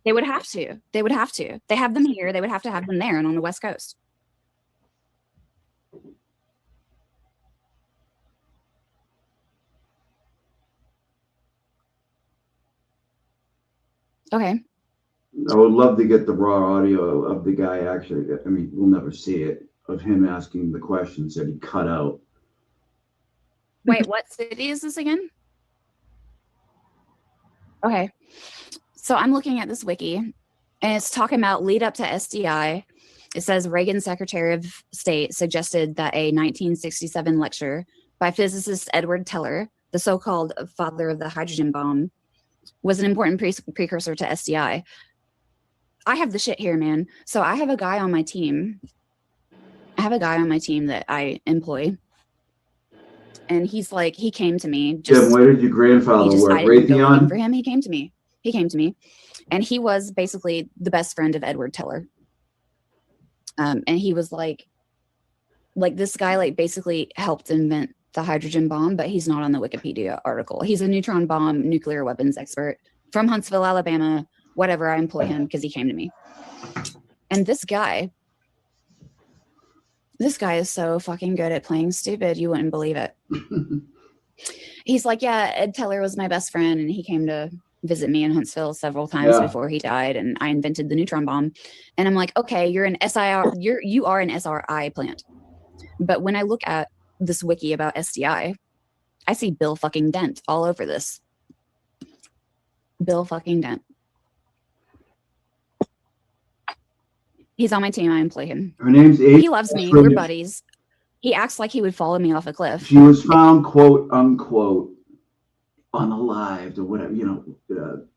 They would have to. They would have to. They have them here. They would have to have them there and on the West Coast. Okay. I would love to get the raw audio of the guy actually. I mean, we'll never see it, of him asking the questions that he cut out. Wait, what city is this again? Okay. So I'm looking at this wiki, and it's talking about lead up to SDI. It says Reagan Secretary of State suggested that a 1967 lecture by physicist Edward Teller, the so-called father of the hydrogen bomb, was an important precursor to SDI. I have the shit here, man. So I have a guy on my team. That I employ. And he's like, he came to me. Jim, where did your grandfather work? I didn't go looking Raytheon? for him. He came to me. And he was basically the best friend of Edward Teller. And he was like this guy like basically helped invent the hydrogen bomb, but he's not on the Wikipedia article. He's a neutron bomb nuclear weapons expert from Huntsville, Alabama, whatever. I employ him because he came to me. And this guy is so fucking good at playing stupid. You wouldn't believe it. He's like, yeah, Ed Teller was my best friend, and he came to visit me in Huntsville several times before he died, and I invented the neutron bomb. And I'm like, okay, you are an SRI plant. But when I look at this wiki about SDI, I see Bill fucking Dent all over this. Bill fucking Dent. He's on my team. I employ him. Her name's Amy. He loves me. We're buddies. He acts like he would follow me off a cliff. She was found, quote unquote, unalived or whatever,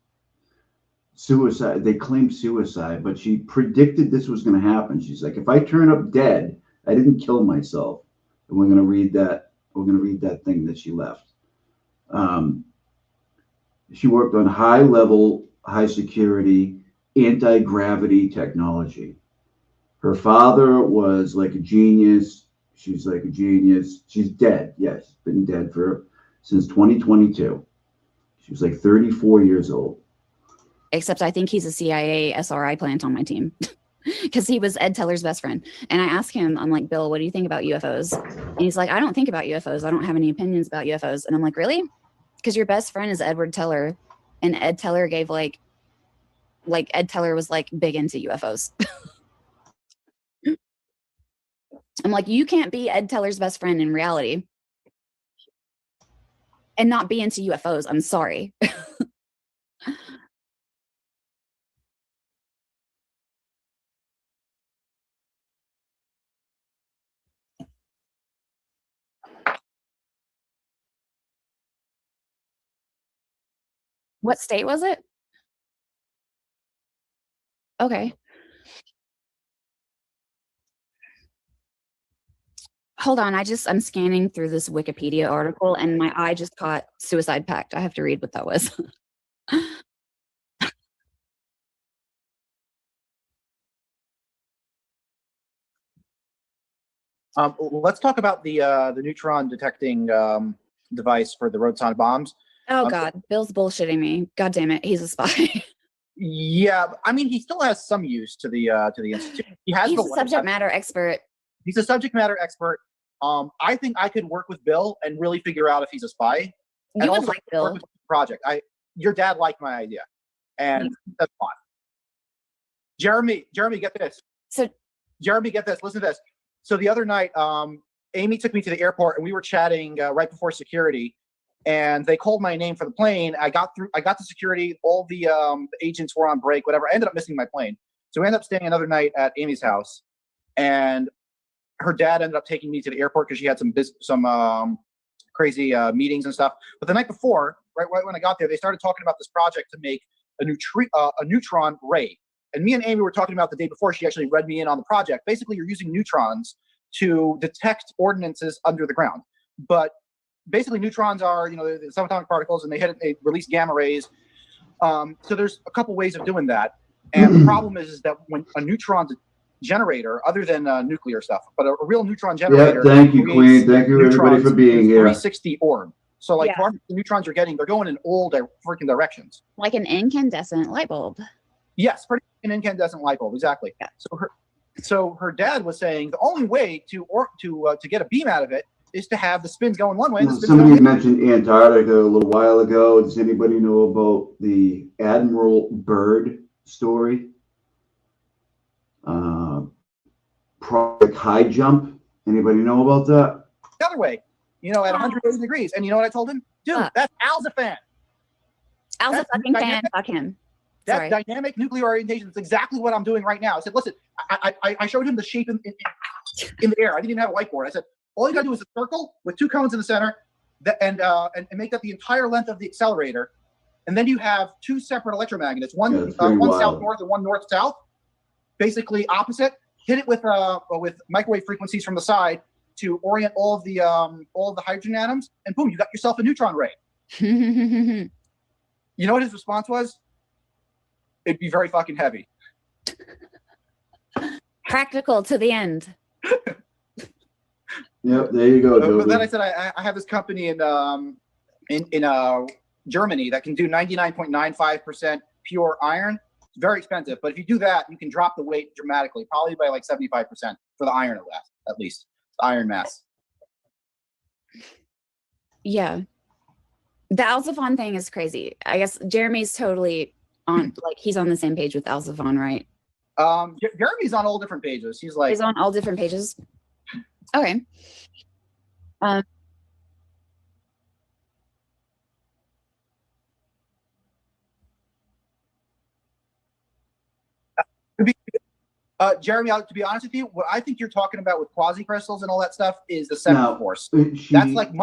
suicide. They claimed suicide, but she predicted this was going to happen. She's like, if I turn up dead, I didn't kill myself. And we're going to read that. We're going to read that thing that she left. She worked on high-level, high-security, anti-gravity technology. Her father was like a genius. She's like a genius. She's dead. Yes, been dead since 2022. She was like 34 years old. Except I think he's a CIA SRI plant on my team because he was Ed Teller's best friend. And I asked him, I'm like, Bill, what do you think about UFOs? And he's like, I don't think about UFOs. I don't have any opinions about UFOs. And I'm like, really? Because your best friend is Edward Teller, and Ed Teller gave like Ed Teller was like big into UFOs. I'm like, you can't be Ed Teller's best friend in reality and not be into UFOs. I'm sorry. What state was it? Okay. Hold on, I'm scanning through this Wikipedia article and my eye just caught suicide pact. I have to read what that was. Let's talk about the neutron detecting device for the roadside bombs. Oh God, Bill's bullshitting me. God damn it, he's a spy. Yeah, I mean, he still has some use to the institute. He's a subject matter expert. He's a subject matter expert. I think I could work with Bill and really figure out if he's a spy. You would like Bill. Work with the project. Your dad liked my idea, and that's fine. Jeremy, get this. So, Jeremy, get this. Listen to this. So the other night, Amy took me to the airport, and we were chatting right before security. And they called my name for the plane. I got to security. All the agents were on break, whatever. I ended up missing my plane. So we ended up staying another night at Amy's house. And her dad ended up taking me to the airport because she had some crazy meetings and stuff. But the night before, right when I got there, they started talking about this project to make a neutron ray. And me and Amy were talking about the day before. She actually read me in on the project. Basically, you're using neutrons to detect ordinances under the ground. But basically, neutrons are, the subatomic particles, and they release gamma rays. So there's a couple ways of doing that. And the problem is that when a neutron generator, other than nuclear stuff, but a real neutron generator. Yeah, thank you, Queen. Thank you, everybody, for being here. 360 orb. So, like, the neutrons you're getting, they're going in all freaking directions. Like an incandescent light bulb. Yes, pretty an incandescent light bulb, exactly. Yeah. So her dad was saying the only way to get a beam out of it is to have the spins going one way. And the spins somebody going mentioned Antarctica a little while ago. Does anybody know about the Admiral Byrd story? Project High Jump. Anybody know about that? The other way, at 180 degrees. And you know what I told him? Dude, that's Al's a fan. Al's a fucking fan. Fuck him. That's dynamic nuclear orientation. It's exactly what I'm doing right now. I said, listen, I showed him the shape in the air. I didn't even have a whiteboard. I said, all you gotta do is a circle with two cones in the center, and make that the entire length of the accelerator, and then you have two separate electromagnets, one south north and one north south, basically opposite. Hit it with microwave frequencies from the side to orient all of the hydrogen atoms, and boom, you got yourself a neutron ray. You know what his response was? It'd be very fucking heavy. Practical to the end. Yep, there you go. But then I said I have this company in Germany that can do 99.95% pure iron. It's very expensive, but if you do that, you can drop the weight dramatically, probably by like 75% for the iron at least. The iron mass. Yeah. The Alzafon thing is crazy. I guess Jeremy's totally on, like, he's on the same page with Alzafon, right? Jeremy's on all different pages. He's on all different pages. Okay. Jeremy, to be honest with you, what I think you're talking about with quasi-crystals and all that stuff is the seventh force. That's like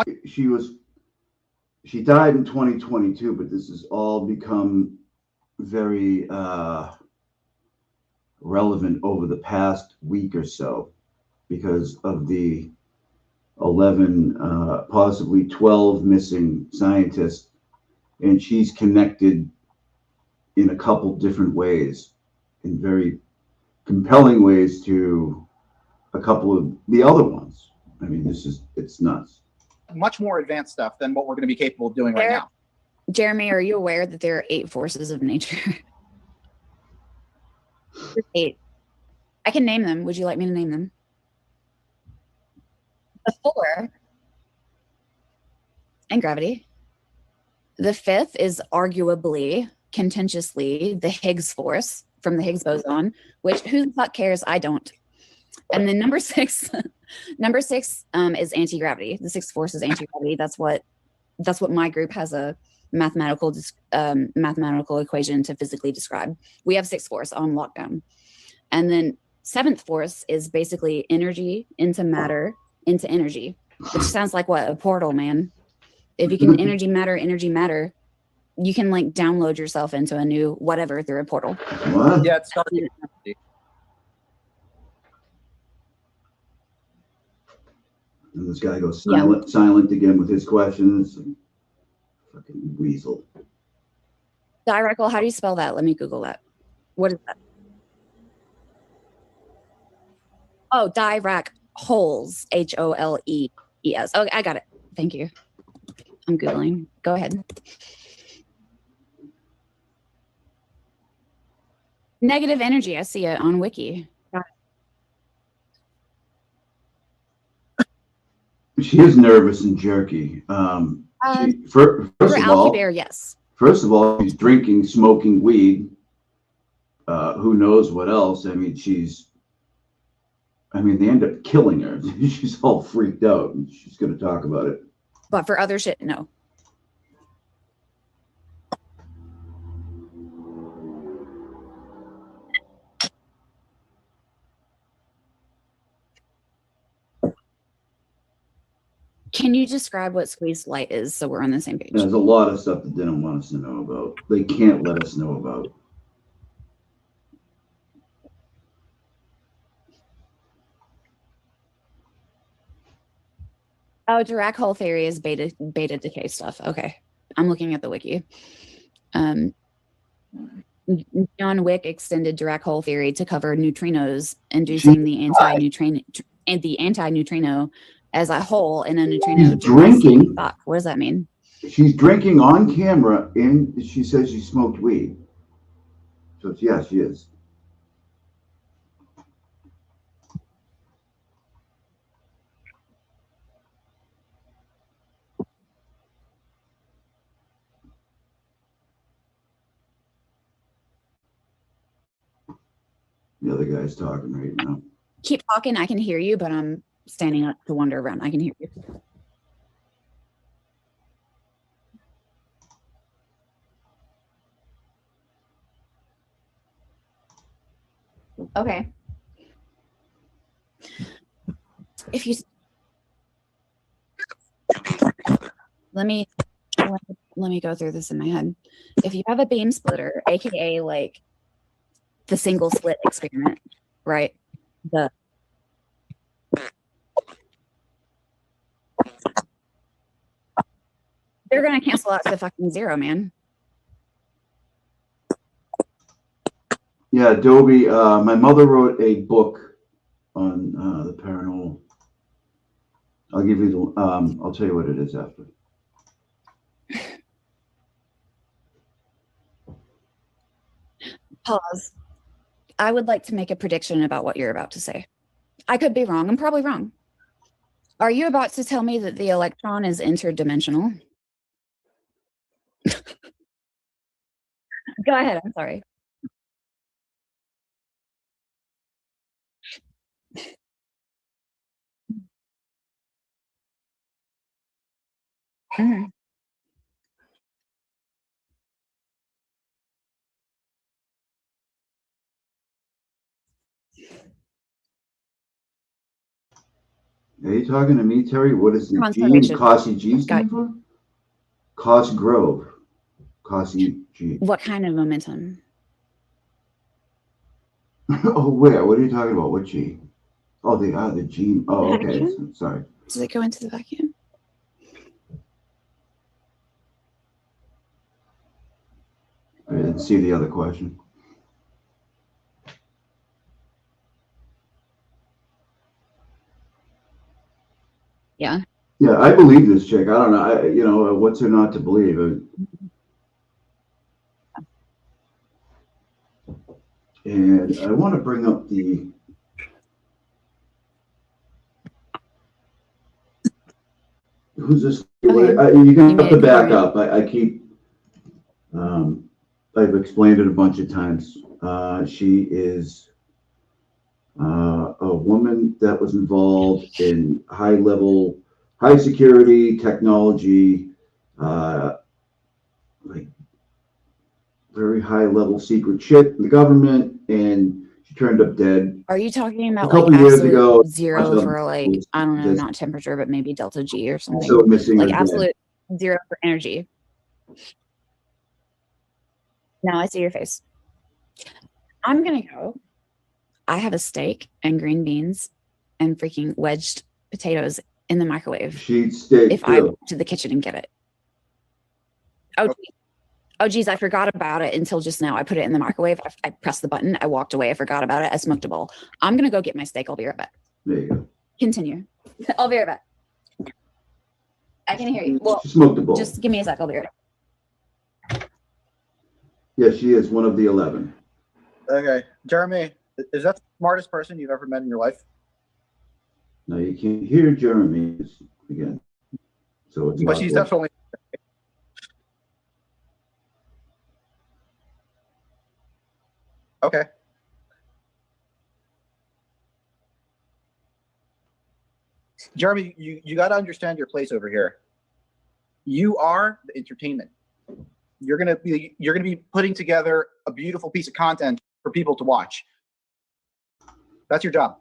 she died in 2022, but this has all become very relevant over the past week or so because of the 11, possibly 12 missing scientists, and she's connected in a couple different ways, in very compelling ways, to a couple of the other ones. I mean, it's nuts. Much more advanced stuff than what we're going to be capable of doing right now. Jeremy, are you aware that there are 8 forces of nature? 8. I can name them. Would you like me to name them? The 4 and gravity. The 5th is arguably, contentiously, the Higgs force from the Higgs boson, which who the fuck cares? I don't. And then number 6 is anti-gravity. The 6th force is anti-gravity. That's what my group has a mathematical equation to physically describe. We have 6th force on lockdown. And then 7th force is basically energy into matter into energy, which sounds like what? A portal, man. If you can energy matter, you can like download yourself into a new whatever through a portal. What? Yeah, it's starting. And this guy goes silent again with his questions. Fucking weasel. Diracle, how do you spell that? Let me Google that. What is that? Oh, Dirac. holes, Holes. Okay, I got it. Thank you. I'm Googling. Go ahead. Negative energy. I see it on Wiki. She is nervous and jerky. First of all, Bear, yes. First of all, she's drinking, smoking weed. Who knows what else? I mean, they end up killing her. She's all freaked out, and she's going to talk about it. But for other shit, no. Can you describe what squeezed light is so we're on the same page? There's a lot of stuff that they don't want us to know about. They can't let us know about. Oh, Dirac hole theory is beta decay stuff. Okay. I'm looking at the wiki. John Wick extended Dirac hole theory to cover neutrinos, inducing the anti-neutrino as a hole in a neutrino. She's drinking. Fuck, what does that mean? She's drinking on camera, and she says she smoked weed. So yeah, she is. The other guy's talking right now. Keep talking. I can hear you, but I'm standing up to wander around. I can hear you. Okay. If you let me go through this in my head. If you have a beam splitter, aka like the single slit experiment, right? They're gonna cancel out to fucking zero, man. Yeah, Adobe. My mother wrote a book on the paranormal. I'll give you the. I'll tell you what it is after. Pause. I would like to make a prediction about what you're about to say. I could be wrong. I'm probably wrong. Are you about to tell me that the electron is interdimensional? Go ahead. I'm sorry. Mm-hmm. Are you talking to me, Terry? What is the G in Cos-G stand for? Cosgrove. Cos-G. What kind of momentum? Oh, where? What are you talking about? What G? Oh, the G. Oh, okay. Sorry. Does it go into the vacuum? I didn't see the other question. Yeah. Yeah, I believe this chick. I don't know. What's there not to believe? And I want to bring up the. Who's this? Okay. You're going to have to back up. I keep. I've explained it a bunch of times. She is a woman that was involved in high security technology, like very high level secret shit in the government, and she turned up dead. Are you talking about a couple like years ago? Zero for like, I don't know, not temperature, but maybe delta G or something. So missing like absolute zero for energy. Now I see your face. I'm gonna go. I have a steak and green beans and freaking wedged potatoes in the microwave. She'd steak if I went to the kitchen and get it. Oh geez, I forgot about it until just now. I put it in the microwave. I pressed the button. I walked away. I forgot about it. I smoked a bowl. I'm gonna go get my steak. I'll be right back. There you go. Continue. I'll be right back. I can hear you. Well, She smoked the bowl. just give me a sec. I'll be right back. Yeah, she is one of the 11. Okay, Jeremy, is that the smartest person you've ever met in your life? Now you can't hear Jeremy again. So it's But she's definitely. Okay. Jeremy, you got to understand your place over here. You are the entertainment. You're gonna be putting together a beautiful piece of content for people to watch. That's your job.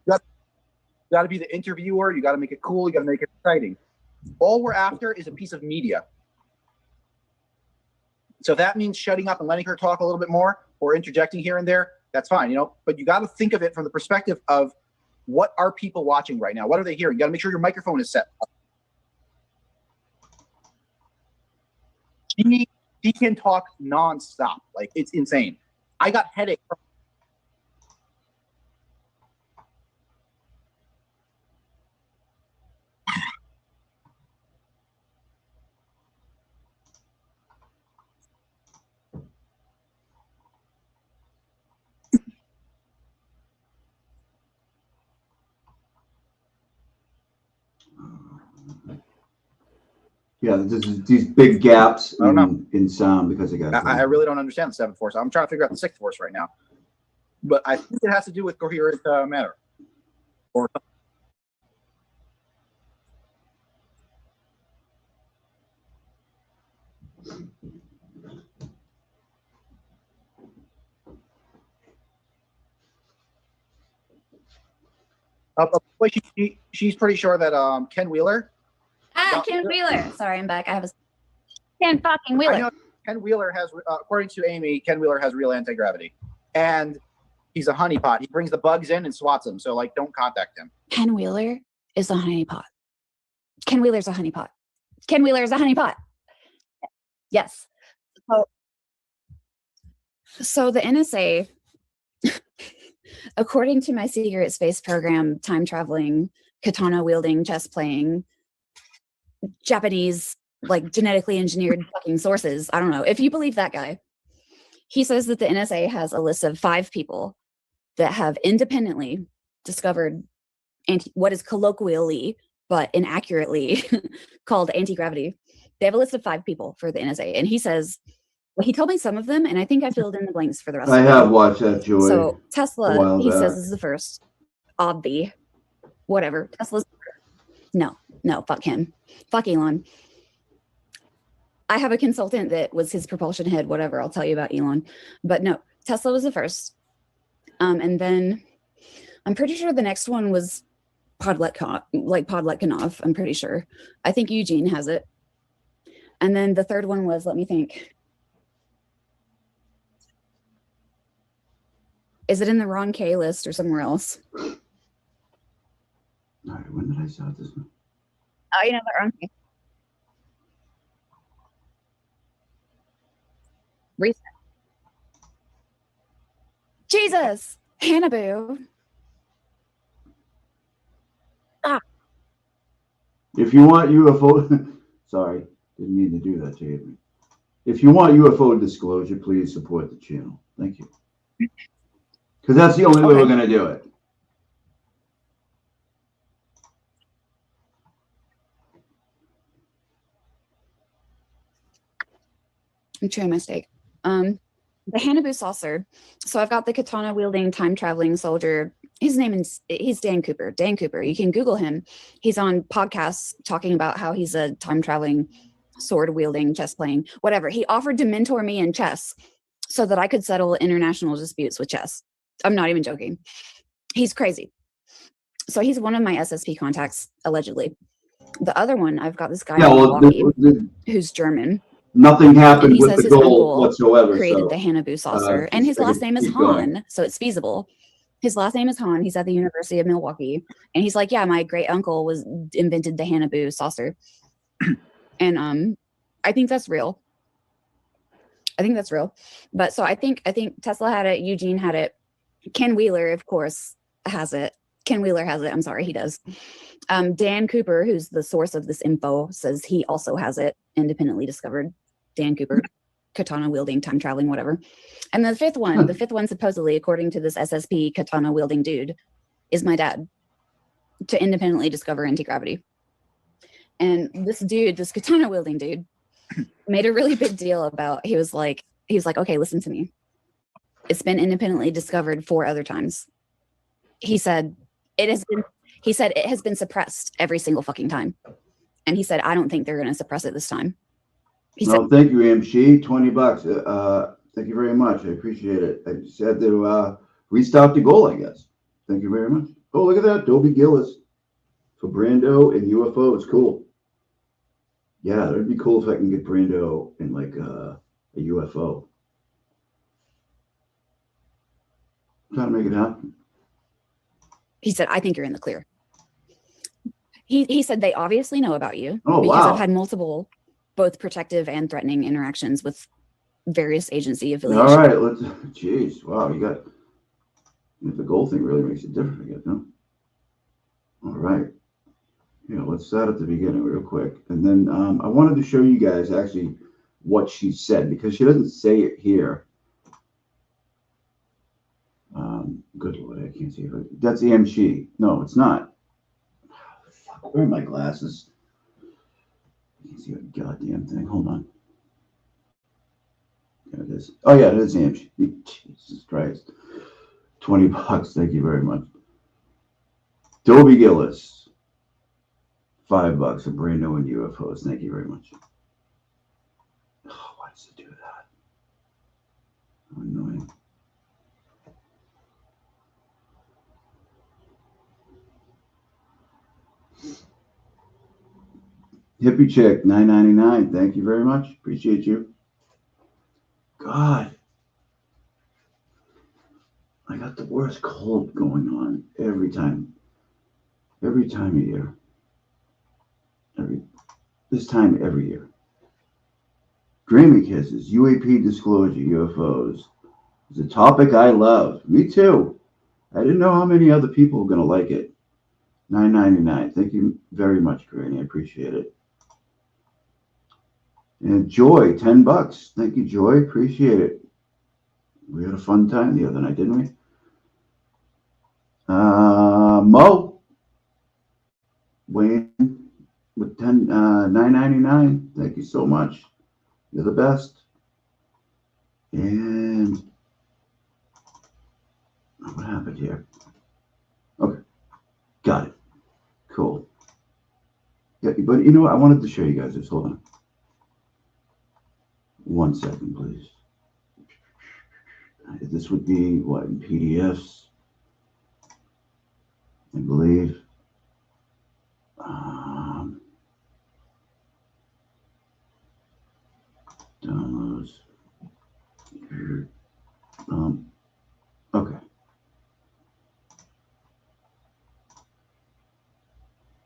You got to be the interviewer. You got to make it cool. You got to make it exciting. All we're after is a piece of media. So if that means shutting up and letting her talk a little bit more or interjecting here and there, that's fine, you know. But you got to think of it from the perspective of what are people watching right now? What are they hearing? You got to make sure your microphone is set. She can talk nonstop. Like, it's insane. I got headache from Yeah, these big gaps in sound because of guys. I really don't understand the seventh force. I'm trying to figure out the sixth force right now. But I think it has to do with coherent matter. Or she's pretty sure that Ken Wheeler. Ken Wheeler. Sorry, I'm back. I have a Ken fucking Wheeler. I know Ken Wheeler has, according to Amy, Ken Wheeler has real anti-gravity, and he's a honeypot. He brings the bugs in and swats them. So, like, don't contact him. Ken Wheeler is a honeypot. Ken Wheeler's a honeypot. Ken Wheeler is a honeypot. Yes. So the NSA, according to my secret space program, time traveling, katana wielding, chess playing, Japanese, like genetically engineered fucking sources. I don't know. If you believe that guy, he says that the NSA has a list of 5 people that have independently discovered what is colloquially but inaccurately called anti-gravity. They have a list of 5 people for the NSA, and he says, well, he told me some of them, and I think I filled in the blanks for the rest. I of them. have watched that, Joy. So Tesla, he says, is the first. Obvi, whatever. Tesla's no, fuck him, fuck Elon. I have a consultant that was his propulsion head. Whatever, I'll tell you about Elon, but no, Tesla was the first, and then I'm pretty sure the next one was Podletkanov. I'm pretty sure. I think Eugene has it, and then the third one was, let me think. Is it in the Ron K list or somewhere else? All right, when did I start this one? Oh, you know that Ron K. Recent. Jesus, Hannibal. Ah. If you want UFO, sorry, didn't mean to do that to you. If you want UFO disclosure, please support the channel. Thank you. Because that's the only way we're going to do it. I'm chewing my steak. The Hannibal saucer. So I've got the katana wielding time traveling soldier. His name is, he's Dan Cooper. Dan Cooper. You can Google him. He's on podcasts talking about how he's a time traveling, sword wielding, chess playing, whatever. He offered to mentor me in chess so that I could settle international disputes with chess. I'm not even joking. He's crazy. So he's one of my SSP contacts, allegedly. The other one, I've got this guy in Milwaukee who's German. Nothing happened with the goal whatsoever. Created the Hannibal saucer, and his last name is Han, so it's feasible. His last name is Han. He's at the University of Milwaukee, and he's like, yeah, my great uncle invented the Hannibal saucer, and I think that's real. I think that's real. But so I think Tesla had it, Eugene had it, Ken Wheeler, of course, has it. Ken Wheeler has it. I'm sorry, he does. Dan Cooper, who's the source of this info, says he also has it, independently discovered. Dan Cooper, katana wielding, time traveling, whatever. And the fifth one supposedly, according to this SSP katana wielding dude, is my dad, to independently discover anti-gravity. And this dude, this katana wielding dude, made a really big deal about, he was like, okay, listen to me. It's been independently discovered 4 other times. He said it has been suppressed every single fucking time. And he said, I don't think they're going to suppress it this time. He said, thank you, AMC. $20. Thank you very much. I appreciate it. I just had to restart the goal, I guess. Thank you very much. Oh, look at that. Dobie Gillis for Brando and UFOs. Cool. Yeah, that'd be cool if I can get Brando in like a UFO. I'm trying to make it happen. He said, I think you're in the clear. He said they obviously know about you because I've had multiple, both protective and threatening interactions with various agency affiliations. All right, jeez, wow, you got, the goal thing really makes it different again, no? All right. Let's start at the beginning real quick. And then I wanted to show you guys actually what she said, because she doesn't say it here. Good Lord, I can't see it. That's AMG. No, it's not. Fuck, where are my glasses? I can't see a goddamn thing. Hold on. There it is. Oh, yeah, it is AMG. Jesus Christ. $20. Thank you very much. Dobie Gillis. $5 for Brando and UFOs. Thank you very much. Oh, why does it do that? How annoying. Hippie Chick, $9.99. Thank you very much. Appreciate you. God. I got the worst cold going on every time. Every time of year. This time every year. Dreamy Kisses, UAP Disclosure, UFOs. It's a topic I love. Me too. I didn't know how many other people were going to like it. $9.99. Thank you very much, Granny. I appreciate it. And Joy, $10. Thank you, Joy. Appreciate it. We had a fun time the other night, didn't we? Mo, Wayne, with $9.99. Thank you so much. You're the best. And what happened here? Okay, got it. Cool. Yeah, but you know what? I wanted to show you guys this. Hold on. 1 second, please. This would be what, in PDFs, I believe. Downloads. Okay.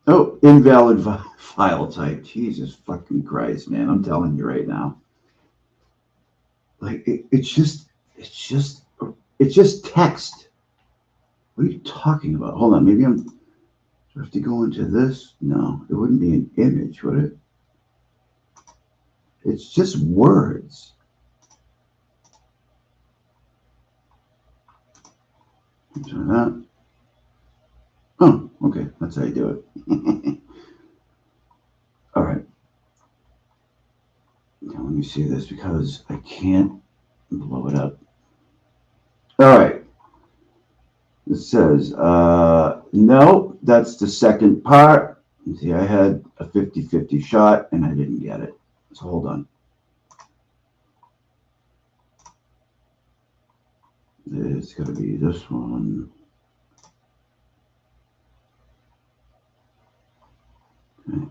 Oh, invalid file type. Jesus fucking Christ, man. I'm telling you right now. Like it's just text. What are you talking about? Hold on, maybe do I have to go into this? No, it wouldn't be an image, would it? It's just words. Turn that. Oh, okay, that's how you do it. All right. Now let me see this because I can't blow it up. All right. It says, no, that's the second part. See, I had a 50-50 shot and I didn't get it. So hold on. It's got to be this one. Okay.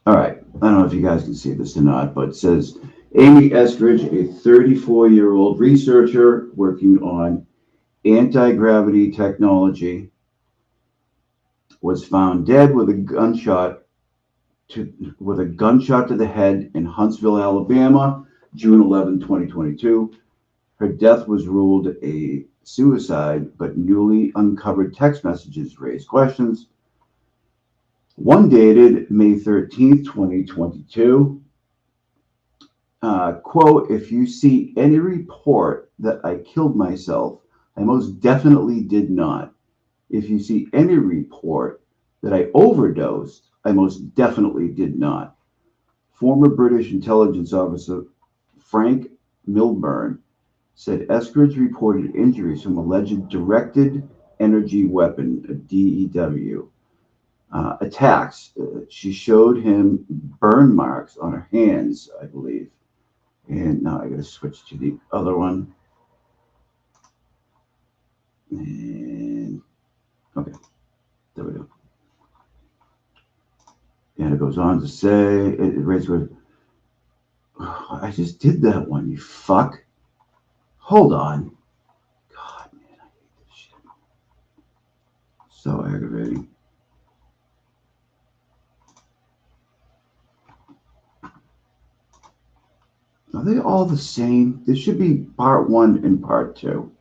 All right. I don't know if you guys can see this or not, but it says Amy Eskridge, a 34-year-old researcher working on anti-gravity technology, was found dead with a gunshot to the head in Huntsville, Alabama, June 11, 2022. Her death was ruled a suicide, but newly uncovered text messages raise questions. One dated May 13th, 2022. Quote, if you see any report that I killed myself, I most definitely did not. If you see any report that I overdosed, I most definitely did not. Former British intelligence officer Frank Milburn said Eskridge reported injuries from alleged directed energy weapon, a DEW, attacks. She showed him burn marks on her hands, I believe. And now I got to switch to the other one. And okay, there we go. And it goes on to say, it raised with, oh, I just did that one, you fuck. Hold on. God, man, I hate this shit. So aggravating. Are they all the same? There should be part 1 and part 2.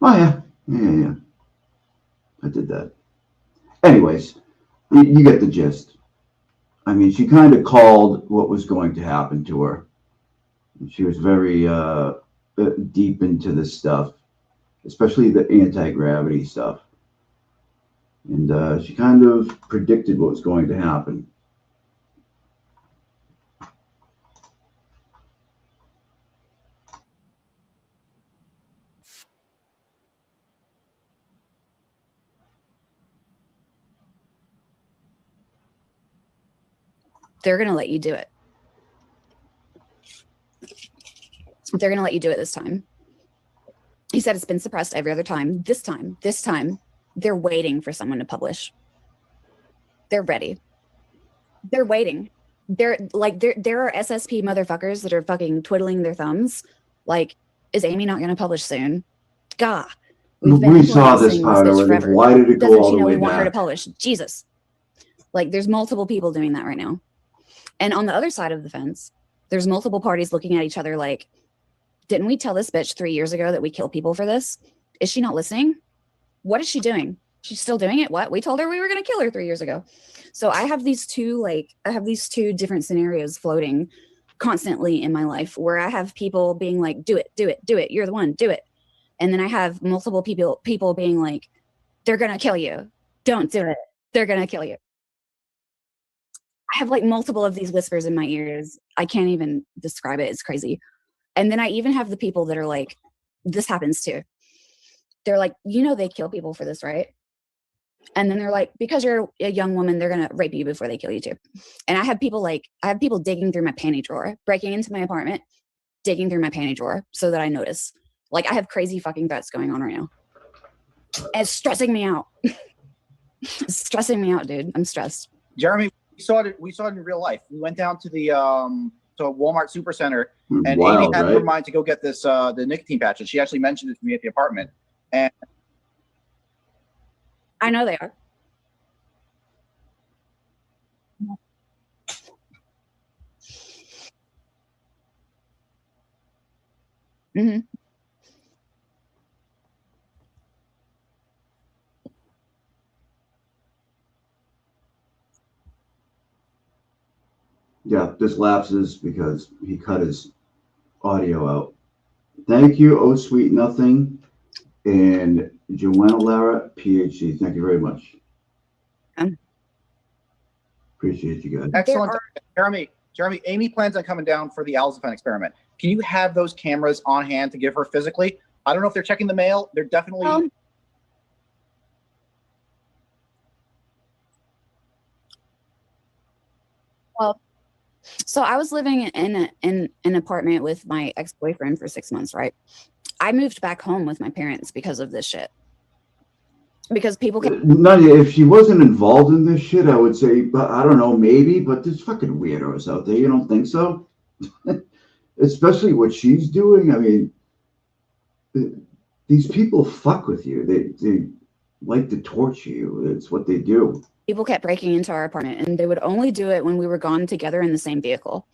Oh, yeah. Yeah. I did that. Anyways, you get the gist. I mean, she kind of called what was going to happen to her. She was very deep into this stuff, especially the anti-gravity stuff. And she kind of predicted what was going to happen. They're going to let you do it. They're going to let you do it this time. He said it's been suppressed every other time. This time, they're waiting for someone to publish. They're ready. They're waiting. There are SSP motherfuckers that are fucking twiddling their thumbs. Like, is Amy not going to publish soon? Gah. We saw this part already. Why did it go all the way we want her to back? publish? Jesus. Like, there's multiple people doing that right now. And on the other side of the fence, there's multiple parties looking at each other like, didn't we tell this bitch 3 years ago that we kill people for this? Is she not listening? What is she doing? She's still doing it? What? We told her we were going to kill her 3 years ago. So I have these two different scenarios floating constantly in my life where I have people being like, do it, do it, do it. You're the one, do it. And then I have multiple people being like, they're going to kill you. Don't do it. They're going to kill you. I have like multiple of these whispers in my ears. I can't even describe it. It's crazy. And then I even have the people that are like, this happens too. They're like, you know, they kill people for this, right? And then they're like, because you're a young woman, they're going to rape you before they kill you too. And I have people digging through my panty drawer, breaking into my apartment, digging through my panty drawer so that I notice. Like, I have crazy fucking threats going on right now. And it's stressing me out. It's stressing me out, dude. I'm stressed. Jeremy, we saw it in real life. We went down to the to Walmart Supercenter, and Wild, Amy had in her right? mind to go get this the nicotine patches. She actually mentioned it to me at the apartment. And I know they are. Mm-hmm. Yeah, this lapses because he cut his audio out. Thank you, Oh Sweet Nothing, and Joanna Lara, PhD. Thank you very much. Appreciate you guys. excellent. Jeremy, Amy plans on coming down for the Alzaphen experiment. Can you have those cameras on hand to give her physically? I don't know if they're checking the mail. They're definitely. Well, so I was living in an apartment with my ex-boyfriend for 6 months, right? I moved back home with my parents because of this shit. Because people can. Nadia, if she wasn't involved in this shit, I would say, but I don't know, maybe. But there's fucking weirdos out there. You don't think so? Especially what she's doing. I mean, these people fuck with you. They like to torture you. It's what they do. People kept breaking into our apartment, and they would only do it when we were gone together in the same vehicle.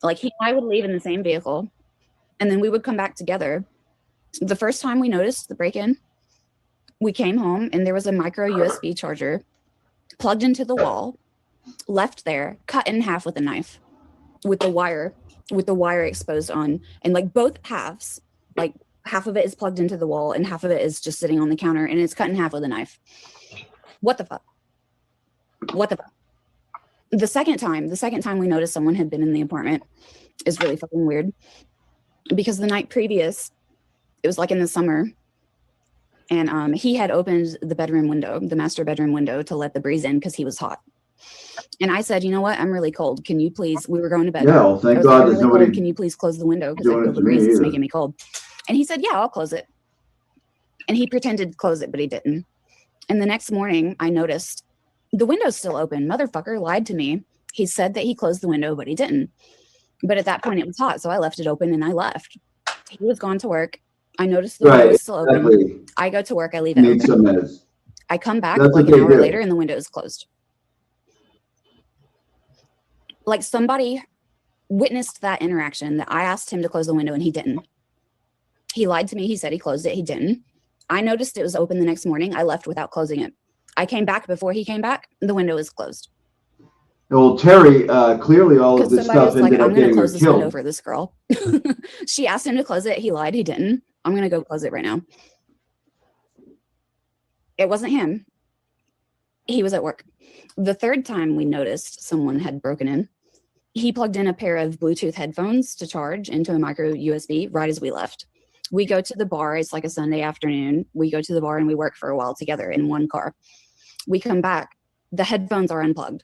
Like, he and I would leave in the same vehicle, and then we would come back together. The first time we noticed the break-in, we came home and there was a micro USB charger plugged into the wall, left there, cut in half with a knife, with the wire exposed on, and like both halves, like half of it is plugged into the wall and half of it is just sitting on the counter, and it's cut in half with a knife. What the fuck? What the fuck? The second time we noticed someone had been in the apartment is really fucking weird, because the night previous, it was like in the summer, and he had opened the bedroom window, the master bedroom window, to let the breeze in because he was hot. And I said, you know what? I'm really cold. Can you please? We were going to bed. Yeah, well, thank God there's nobody. Cold. Can you please close the window because I feel the breeze is making me cold? And he said, yeah, I'll close it. And he pretended to close it, but he didn't. And the next morning, I noticed the window's still open. Motherfucker lied to me. He said that he closed the window, but he didn't. But at that point, it was hot, so I left it open and I left. He was gone to work. I noticed the window was still open. Exactly. I go to work. I leave it open. I come back like an hour later and the window is closed. Like somebody witnessed that interaction, that I asked him to close the window and he didn't. He lied to me. He said he closed it. He didn't. I noticed it was open the next morning. I left without closing it. I came back before he came back. The window was closed. Well, Terry, clearly all of this stuff ended up getting her killed. I'm going to close this window for this girl. She asked him to close it. He lied. He didn't. I'm going to go close it right now. It wasn't him. He was at work. The third time we noticed someone had broken in, he plugged in a pair of Bluetooth headphones to charge into a micro USB right as we left. We go to the bar. It's like a Sunday afternoon. We go to the bar and we work for a while together in one car. We come back. The headphones are unplugged.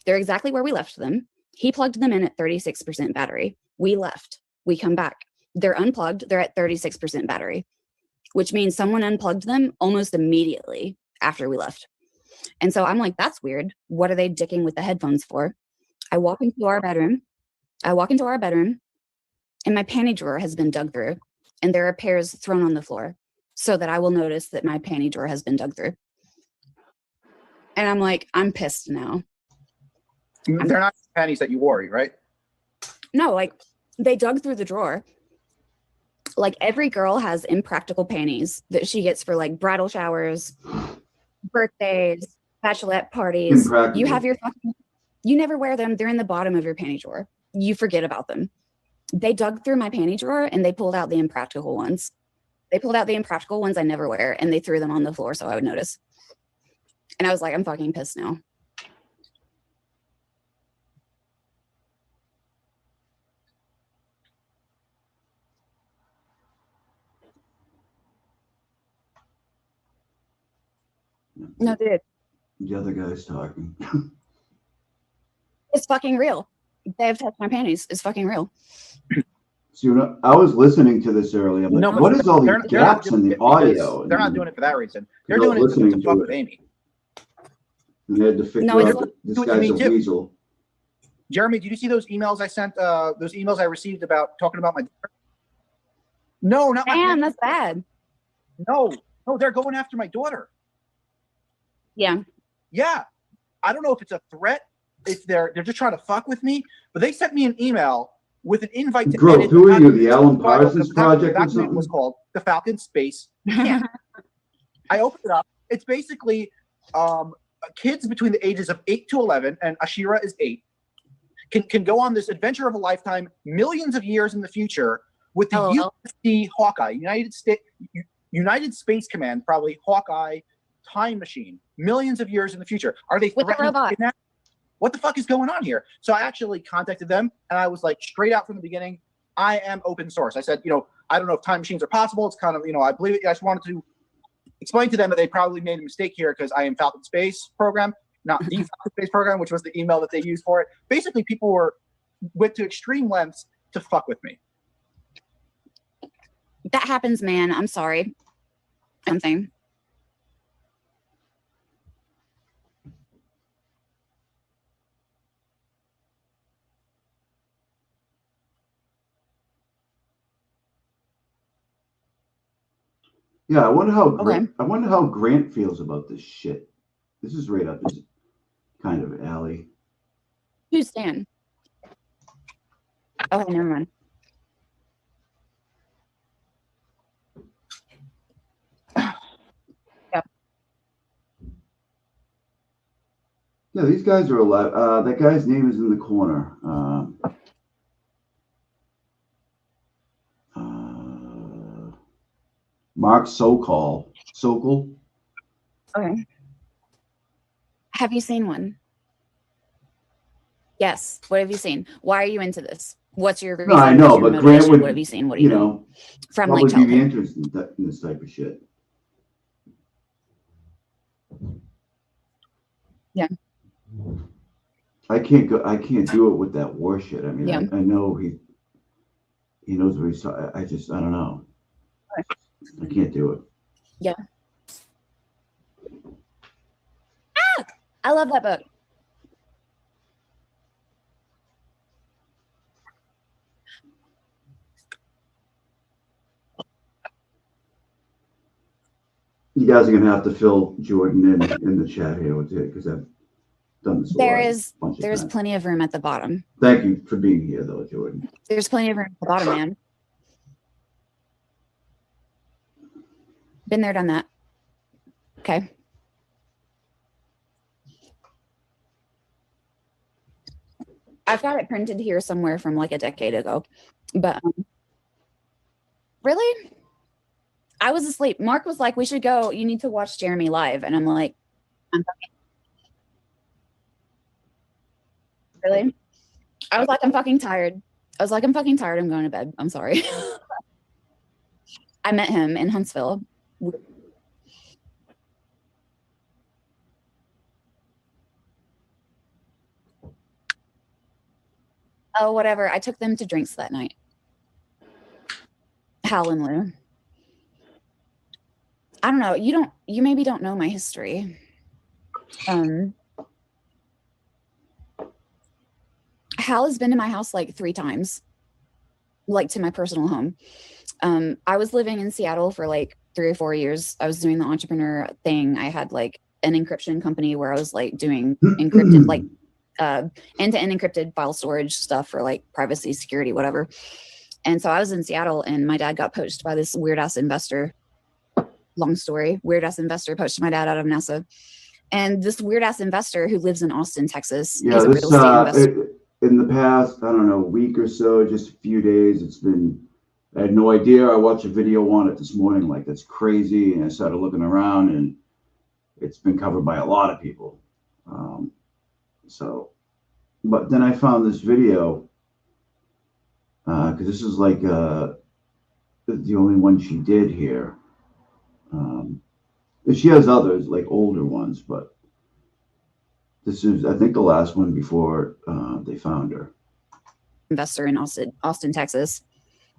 They're exactly where we left them. He plugged them in at 36% battery. We left. We come back. They're unplugged. They're at 36% battery, which means someone unplugged them almost immediately after we left. And so I'm like, that's weird. What are they dicking with the headphones for? I walk into our bedroom. And my panty drawer has been dug through. And there are pairs thrown on the floor so that I will notice that my panty drawer has been dug through. And I'm like, I'm pissed now. They're not panties that you wore, right? No, like they dug through the drawer. Like every girl has impractical panties that she gets for like bridal showers, birthdays, bachelorette parties. You have your fucking, you never wear them. They're in the bottom of your panty drawer. You forget about them. They dug through my panty drawer and they pulled out the impractical ones. They pulled out the impractical ones I never wear and they threw them on the floor so I would notice. And I was like, I'm fucking pissed now. No, dude. The other guy's talking. It's fucking real. They have touched my panties. It's fucking real. So, you know, I was listening to this earlier. I'm like, what is all these gaps in the audio? They're not doing it for that reason. They're doing it to fuck with Amy. And they had to figure out that this guy's a weasel. Jeremy, did you see those emails I sent? Those emails I received about talking about my daughter? No, not my. Damn, that's bad. No, they're going after my daughter. Yeah. Yeah. I don't know if it's a threat, if they're just trying to fuck with me, but they sent me an email with an invite to edit. Who are you, the Alan Parsons Project or something? It was called the Falcon Space Camp. I opened it up. It's basically kids between the ages of 8 to 11, and Ashira is 8, can go on this adventure of a lifetime, millions of years in the future, with the USC Hawkeye, United Space Command, probably Hawkeye time machine, millions of years in the future. Are they threatening to kidnap? What the fuck is going on here? So I actually contacted them and I was like, straight out from the beginning, I am open source. I said, I don't know if time machines are possible. It's kind of, I believe it. I just wanted to explain to them that they probably made a mistake here because I am Falcon Space Program, not the Falcon Space Program, which was the email that they used for it. Basically, people went to extreme lengths to fuck with me. That happens, man. I'm sorry. Something. Yeah, I wonder how Grant feels about this shit. This is right up his kind of alley. Who's Stan? Oh, never mind. Yeah, these guys are alive. That guy's name is in the corner. Mark Sokol. Okay. Have you seen one? Yes. What have you seen? Why are you into this? What's your reason? No, I know, but Grant would, what have you seen? What do you know? From probably like be interested in this type of shit. Yeah. I can't do it with that war shit. I mean, yeah. I know he knows what he's. I don't know. I can't do it. Yeah. Ah! I love that book. You guys are gonna have to fill Jordan in the chat here with it because I've done this. There's plenty of room at the bottom. Thank you for being here, though, Jordan. There's plenty of room at the bottom, man. Been there, done that. Okay. I've got it printed here somewhere from like a decade ago, but really, I was asleep. Mark was like, "We should go. You need to watch Jeremy live," and I'm like, "Really?" I was like, "I'm fucking tired." I'm going to bed. I'm sorry. I met him in Huntsville. Oh, whatever. I took them to drinks that night. Hal and Lou. I don't know. You maybe don't know my history. Hal has been to my house like 3 times, like to my personal home. I was living in Seattle for like 3 or 4 years. I was doing the entrepreneur thing. I had like an encryption company where I was like doing encrypted, like end-to-end encrypted file storage stuff for like privacy, security, whatever. And so I was in Seattle and my dad got poached by this weird ass investor. Long story, weird ass investor poached my dad out of NASA. And this weird ass investor who lives in Austin, Texas, yeah, is a real estate investor. In the past, I don't know, week or so, just a few days, I had no idea. I watched a video on it this morning, like that's crazy. And I started looking around and it's been covered by a lot of people. But then I found this video, because this is like the only one she did here. She has others, like older ones, but this is, I think, the last one before they found her. Investor in Austin, Texas,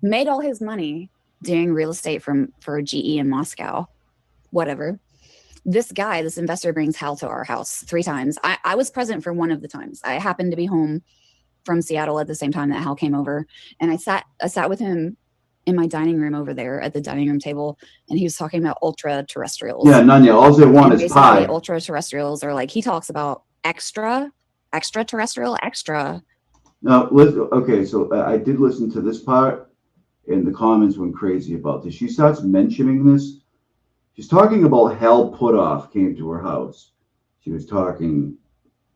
made all his money doing real estate for GE in Moscow, whatever. This investor brings Hal to our house 3 times. I was present for one of the times. I happened to be home from Seattle at the same time that Hal came over, and I sat with him in my dining room over there at the dining room table, and he was talking about ultra-terrestrials. Yeah, Nanya, all they want is pie. Ultra-terrestrials are like, he talks about extraterrestrial. Now, okay, so I did listen to this part, and the comments went crazy about this. She starts mentioning this. She's talking about Hal Puthoff came to her house. She was talking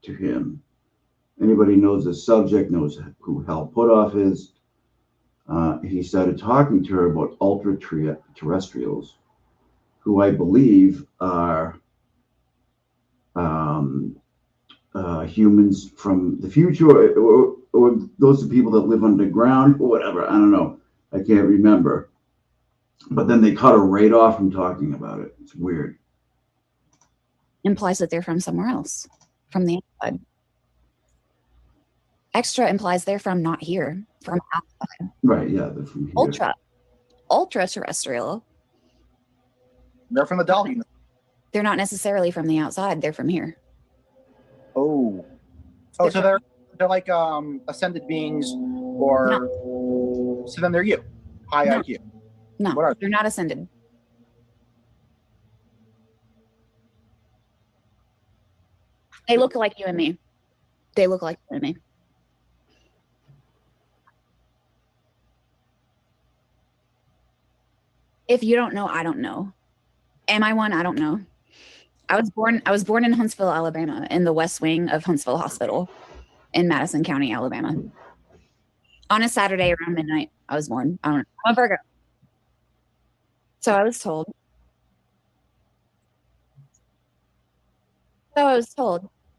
to him. Anybody knows the subject knows who Hal Puthoff is. He started talking to her about ultra-terrestrials, who I believe are humans from the future, or those are people that live underground, or whatever. I don't know. I can't remember. But then they cut her right off from talking about it. It's weird. Implies that they're from somewhere else, from the outside. Extra implies they're from not here, from outside. Right, yeah, they're from here. Ultra-terrestrial. They're from the doll unit. They're not necessarily from the outside. They're from here. Oh, so they're like ascended beings, or so then they're you, high IQ. No, they're not ascended. They look like you and me. If you don't know, I don't know. Am I one? I don't know. I was born in Huntsville, Alabama, in the West Wing of Huntsville Hospital in Madison County, Alabama. On a Saturday around midnight, I was born. I don't know. I'm a Virgo. So I was told.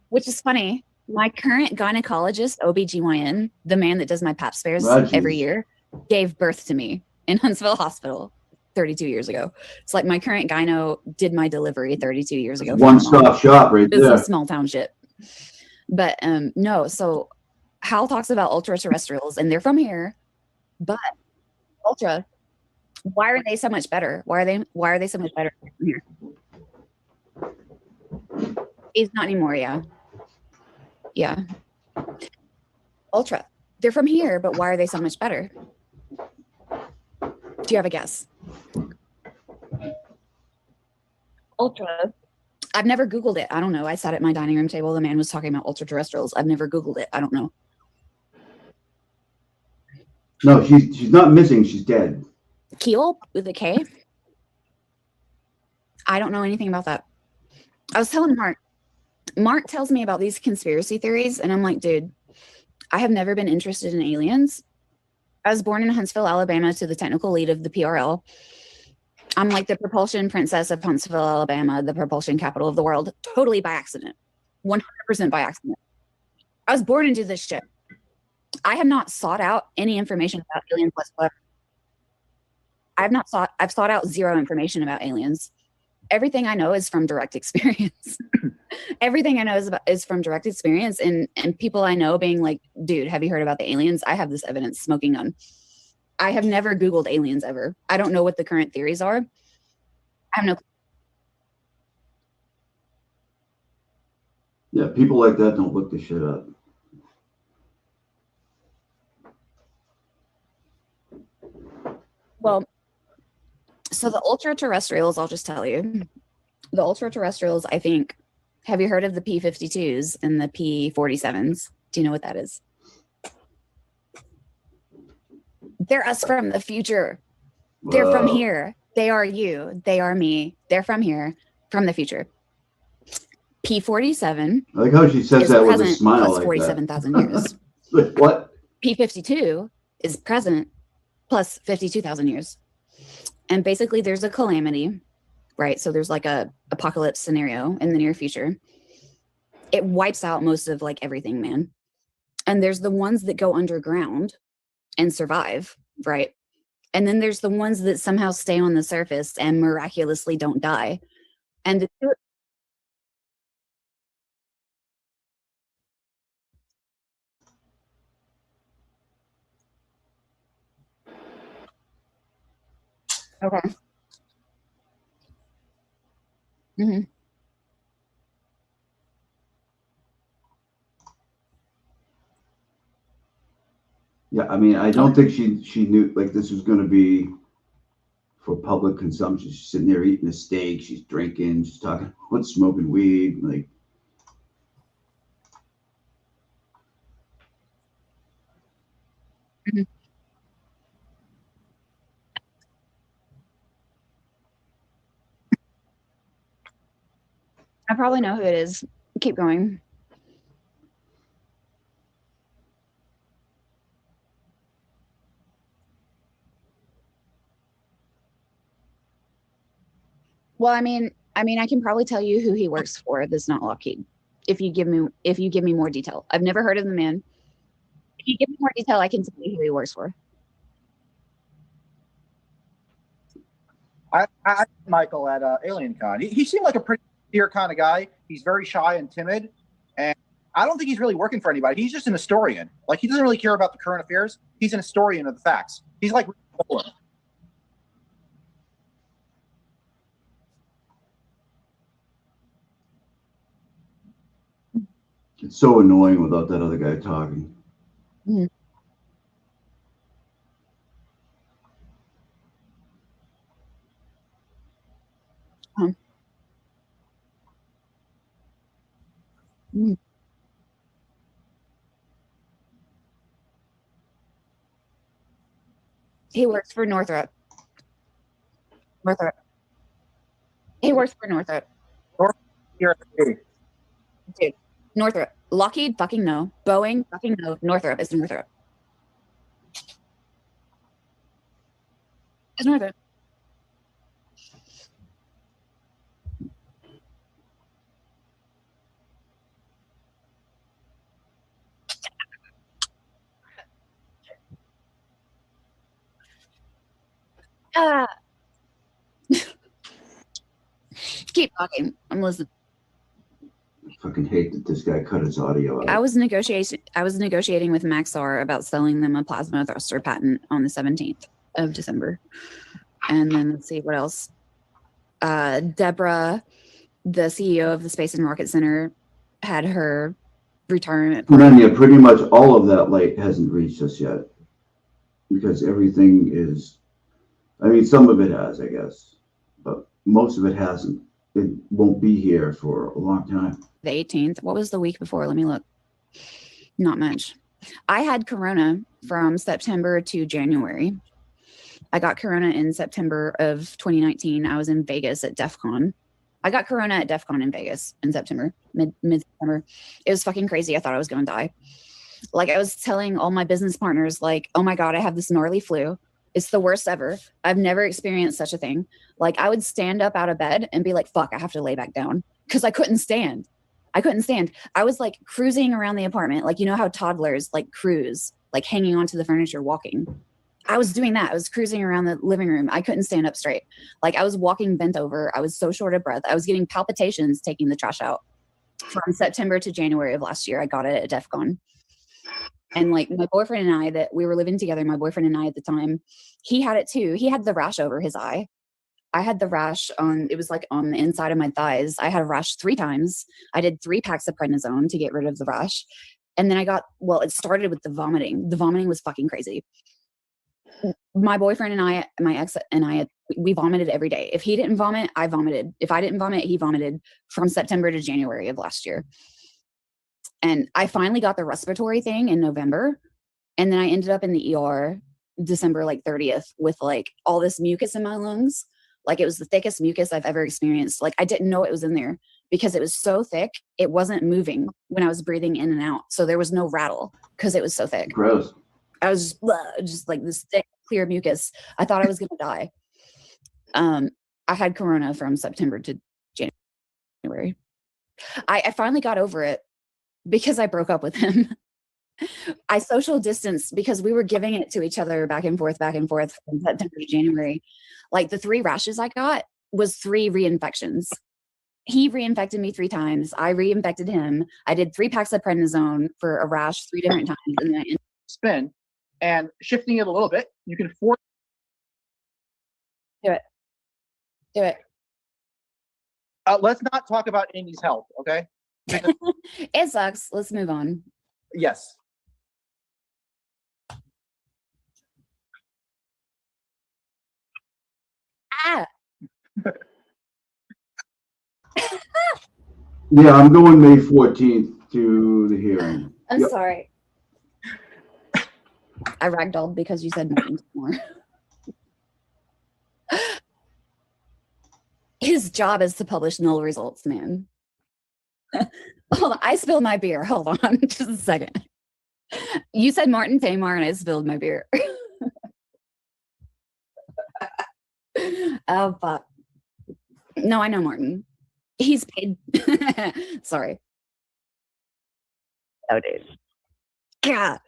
Which is funny. My current gynecologist, OBGYN, the man that does my pap smears every year, gave birth to me in Huntsville Hospital 32 years ago. It's like my current gyno did my delivery 32 years ago. One-stop shop right there. It's a small town shit. But no, so Hal talks about ultra-terrestrials, and they're from here, but ultra, why are they so much better? Why are they so much better from here? He's not anymore, yeah. Yeah. Ultra, they're from here, but why are they so much better? Do you have a guess? Ultra, I've never Googled it. I don't know. I sat at my dining room table. The man was talking about ultra-terrestrials. I've never Googled it. I don't know. No, she's not missing. She's dead. Keel with a K? I don't know anything about that. I was telling Mark. Mark tells me about these conspiracy theories, and I'm like, dude, I have never been interested in aliens. I was born in Huntsville, Alabama, to the technical lead of the PRL. I'm like the propulsion princess of Huntsville, Alabama, the propulsion capital of the world, totally by accident, 100% by accident. I was born into this shit. I have not sought out any information about aliens whatsoever. I've sought out zero information about aliens. Everything I know is from direct experience. Everything I know is from direct experience, and people I know being like, dude, have you heard about the aliens? I have this evidence, smoking gun. I have never Googled aliens ever. I don't know what the current theories are. I have no. Yeah, people like that don't look the shit up. Well, so the ultra-terrestrials, I'll just tell you. The ultra-terrestrials, I think, have you heard of the P-52s and the P-47s? Do you know what that is? They're us from the future. They're from here. They are you. They are me. They're from here, from the future. P-47. I like how she says that with a smile plus like 47,000 years. What? P-52 is present plus 52,000 years. And basically there's a calamity, right? So there's like a apocalypse scenario in the near future. It wipes out most of like everything, man. And there's the ones that go underground and survive, right? And then there's the ones that somehow stay on the surface and miraculously don't die. And the two. Okay. Mm-hmm. Yeah, I mean, I don't think she knew like this was going to be for public consumption. She's sitting there eating a steak. She's drinking. She's talking about smoking weed. Like, Mm-hmm. I probably know who it is. Keep going. Well, I mean, I can probably tell you who he works for. That's not Lockheed. If you give me more detail. I've never heard of the man. If you give me more detail, I can tell you who he works for. I Michael at Alien Con. He seemed like a pretty sincere kind of guy. He's very shy and timid, and I don't think he's really working for anybody. He's just an historian. Like, he doesn't really care about the current affairs. He's an historian of the facts. He's like. it's so annoying without that other guy talking. Mm-hmm. Mm-hmm. He works for Northrop. He works for Northrop. here. Dude, Northrop. Lockheed, fucking no. Boeing, fucking no. Northrop is Northrop. It's Northrop. Keep talking. I'm listening. I fucking hate that this guy cut his audio out. I was negotiating with Maxar about selling them a plasma thruster patent on the 17th of December. And then let's see what else. Deborah, the CEO of the Space and Rocket Center, had her retirement. Yeah, pretty much all of that light hasn't reached us yet. Because everything is, I mean, some of it has, I guess, but most of it hasn't. It won't be here for a long time. The 18th. What was the week before? Let me look. Not much. I had Corona from September to January. I got Corona in September of 2019. I was in Vegas at DEF CON. I got Corona at DEF CON in Vegas in September, mid-September. It was fucking crazy. I thought I was going to die. Like, I was telling all my business partners, like, oh my God, I have this gnarly flu. It's the worst ever. I've never experienced such a thing. Like, I would stand up out of bed and be like, fuck, I have to lay back down, because I couldn't stand. I was like cruising around the apartment. Like, you know how toddlers like cruise, like hanging onto the furniture, walking. I was doing that. I was cruising around the living room. I couldn't stand up straight. Like, I was walking bent over. I was so short of breath. I was getting palpitations taking the trash out. From September to January of last year, I got it at DEF CON. And like my boyfriend and I, that we were living together, my boyfriend and I at the time, he had it too. He had the rash over his eye. I had the rash it was like on the inside of my thighs. I had a rash 3 times. I did 3 packs of prednisone to get rid of the rash. And then it started with the vomiting. The vomiting was fucking crazy. My boyfriend and I, my ex and I, we vomited every day. If he didn't vomit, I vomited. If I didn't vomit, he vomited from September to January of last year. And I finally got the respiratory thing in November. And then I ended up in the ER December like 30th with like all this mucus in my lungs. Like, it was the thickest mucus I've ever experienced. Like, I didn't know it was in there because it was so thick. It wasn't moving when I was breathing in and out. So there was no rattle because it was so thick. Gross. I was just like this thick, clear mucus. I thought I was going to die. I had Corona from September to January. I finally got over it because I broke up with him. I social distanced because we were giving it to each other back and forth from September to January. Like, the 3 rashes I got was 3 reinfections. He reinfected me 3 times. I reinfected him. I did 3 packs of prednisone for a rash 3 different times. And then spin and shifting it a little bit. You can force. Do it. Let's not talk about Amy's health, okay? It sucks. Let's move on. Yes. Yeah, I'm going May 14th to the hearing. I'm sorry. I ragdolled because you said nothing more. His job is to publish null results, man. Hold on, I spilled my beer. Hold on, just a second. You said Martin Tamar and I spilled my beer. Oh, fuck. No, I know Martin. He's paid. Sorry. Oh, dude. God.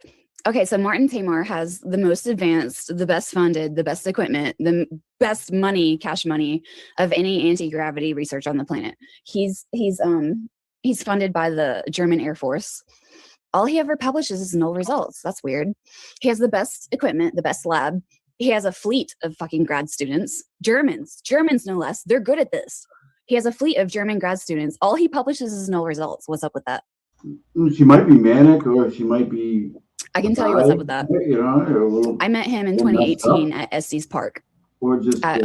Okay, so Martin Tamar has the most advanced, the best funded, the best equipment, the best money, cash money of any anti-gravity research on the planet. He's funded by the German Air Force. All he ever publishes is null results. That's weird. He has the best equipment, the best lab. He has a fleet of fucking grad students. Germans no less. They're good at this. He has a fleet of German grad students. All he publishes is null results. What's up with that? She might be manic, or she might be. I can tell you what's up with that. You know, I met him in 2018 at Estes Park. Or just at,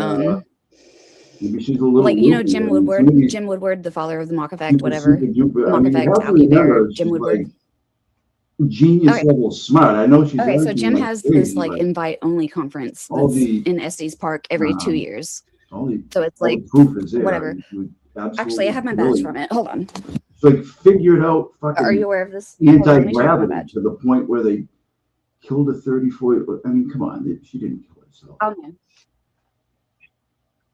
maybe she's a little like, you know, loopy. Jim Woodward, Jim Woodward, the father of the Mach effect, whatever. Mach effect, Alky Bear, Jim Woodward. Like genius level smart. I know she's. Okay, so Jim like has crazy, this like invite only conference that's in Estes Park every 2 years. So it's like proof is there. whatever. Actually, I have my badge from it. Hold on. It's like figured out fucking Are you aware of this? Hold on, let me show you my anti-gravity badge. to the point where they killed a 34. I mean, come on, she didn't kill herself. Oh man.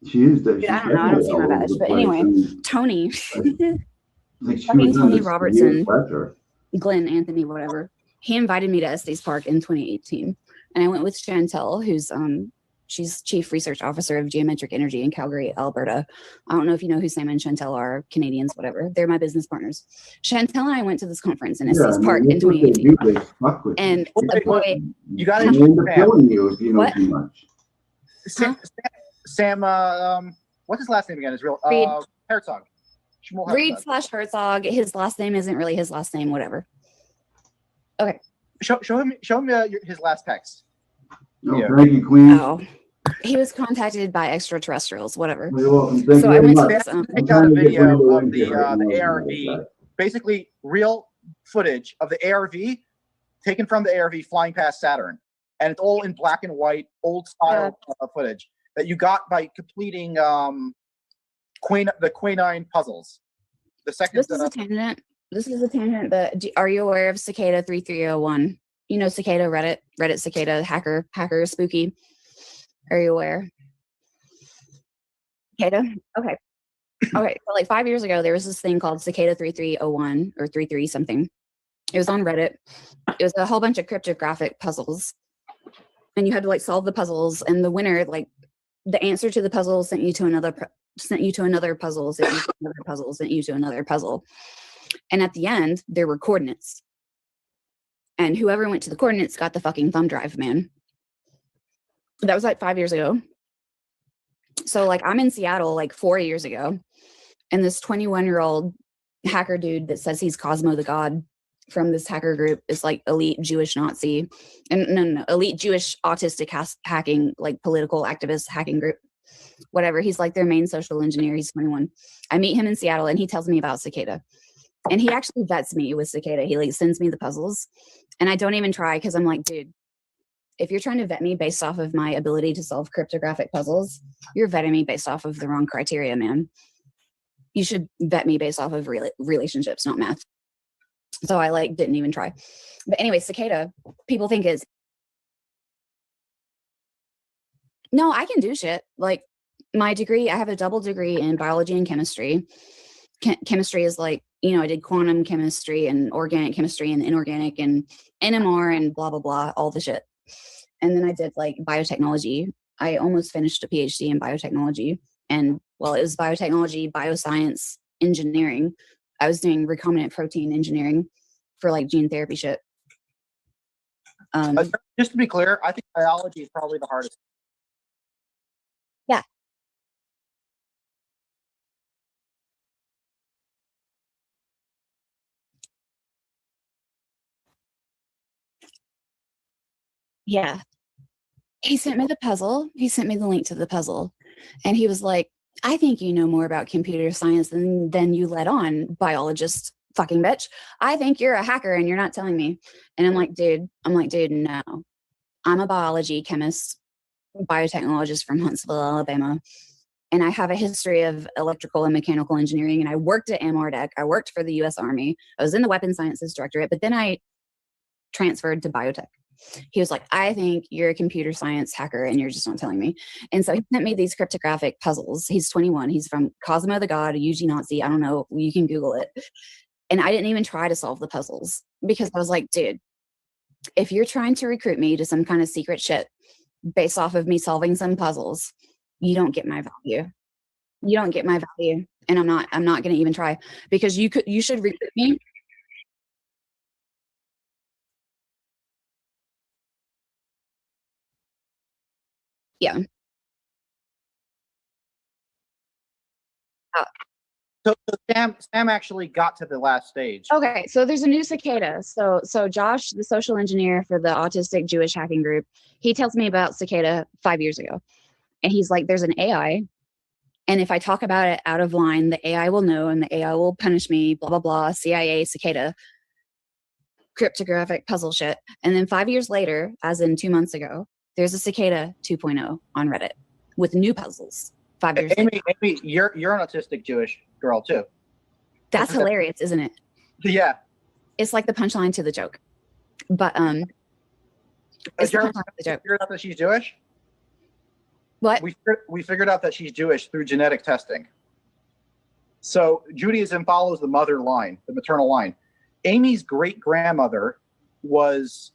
She is that. Yeah, I don't know. I don't see my badge, but anyway, Tony. Like she Fucking was Tony on Robertson, Fletcher. Glenn Anthony, whatever. He invited me to Estes Park in 2018, and I went with Chantel, who's she's chief research officer of geometric energy in Calgary, Alberta. I don't know if you know who Sam and Chantel are, Canadians, whatever. They're my business partners. Chantel and I went to this conference in Estes Park in 2018, and boy, you got to end up killing you if you know too much. Sam, what's his last name again? His real Herzog. Reed / Herzog. His last name isn't really his last name. Whatever. Okay. Show him his last text. No, thank you, Queen. Oh, he was contacted by extraterrestrials. Whatever. You're welcome. Thank so you I went very to much. this. I got a video of the ARV, basically real footage of the ARV taken from the ARV flying past Saturn, and it's all in black and white, old style footage that you got by completing the Quinine puzzles. The second. This is a tangent. This is a tangent. But are you aware of Cicada 3301? You know Cicada, Reddit Cicada, hacker, spooky. Are you aware? Cicada? Okay. Okay. So like 5 years ago, there was this thing called Cicada 3301 or 33 something. It was on Reddit. It was a whole bunch of cryptographic puzzles. And you had to like solve the puzzles, and the winner, like the answer to the puzzle sent you to another puzzle, sent you to another puzzle, sent you to another puzzle. And at the end, there were coordinates. And whoever went to the coordinates got the fucking thumb drive, man. That was like 5 years ago. So like I'm in Seattle like 4 years ago, and this 21-year-old hacker dude that says he's Cosmo the God from this hacker group is like elite Jewish Nazi, and no, elite Jewish autistic hacking, like political activist hacking group, whatever. He's like their main social engineer. He's 21. I meet him in Seattle, and he tells me about Cicada, and he actually vets me with Cicada. He like sends me the puzzles, and I don't even try because I'm like, dude, if you're trying to vet me based off of my ability to solve cryptographic puzzles, you're vetting me based off of the wrong criteria, man. You should vet me based off of relationships, not math. So I like didn't even try. But anyway, Cicada, people think is, no, I can do shit. Like my degree, I have a double degree in biology and chemistry. Chemistry is like, you know, I did quantum chemistry and organic chemistry and inorganic and NMR and blah, blah, blah, all the shit. And then I did like biotechnology. I almost finished a PhD in biotechnology. And well, it was biotechnology, bioscience, engineering. I was doing recombinant protein engineering for like gene therapy shit. Just to be clear, I think biology is probably the hardest. Yeah. Yeah. He sent me the puzzle. He sent me the link to the puzzle. And he was like, I think you know more about computer science than you let on, biologist fucking bitch. I think you're a hacker and you're not telling me. And I'm like, dude, no. I'm a biology chemist, biotechnologist from Huntsville, Alabama. And I have a history of electrical and mechanical engineering. And I worked at MRDEC. I worked for the US Army. I was in the Weapons Sciences Directorate, but then I transferred to biotech. He was like, I think you're a computer science hacker and you're just not telling me. And so he sent me these cryptographic puzzles. He's 21. He's from Cosmo the God, a UG Nazi. I don't know. You can Google it. And I didn't even try to solve the puzzles because I was like, dude, if you're trying to recruit me to some kind of secret shit based off of me solving some puzzles, you don't get my value. You don't get my value. And I'm not going to even try because you should recruit me. Yeah. So Sam actually got to the last stage. Okay, so there's a new Cicada. So Josh, the social engineer for the autistic Jewish hacking group, he tells me about Cicada 5 years ago. And he's like, there's an AI. And if I talk about it out of line, the AI will know and the AI will punish me, blah, blah, blah, CIA, Cicada, cryptographic puzzle shit. And then 5 years later, as in 2 months ago, there's a Cicada 2.0 on Reddit with new puzzles. 5 years Amy, you're an autistic Jewish girl too. That's hilarious, isn't it? Yeah. It's like the punchline to the joke. But it's the Jeremy, punchline to the joke. figured out that she's Jewish? What? We figured out that she's Jewish through genetic testing. So Judaism follows the mother line, the maternal line. Amy's great-grandmother was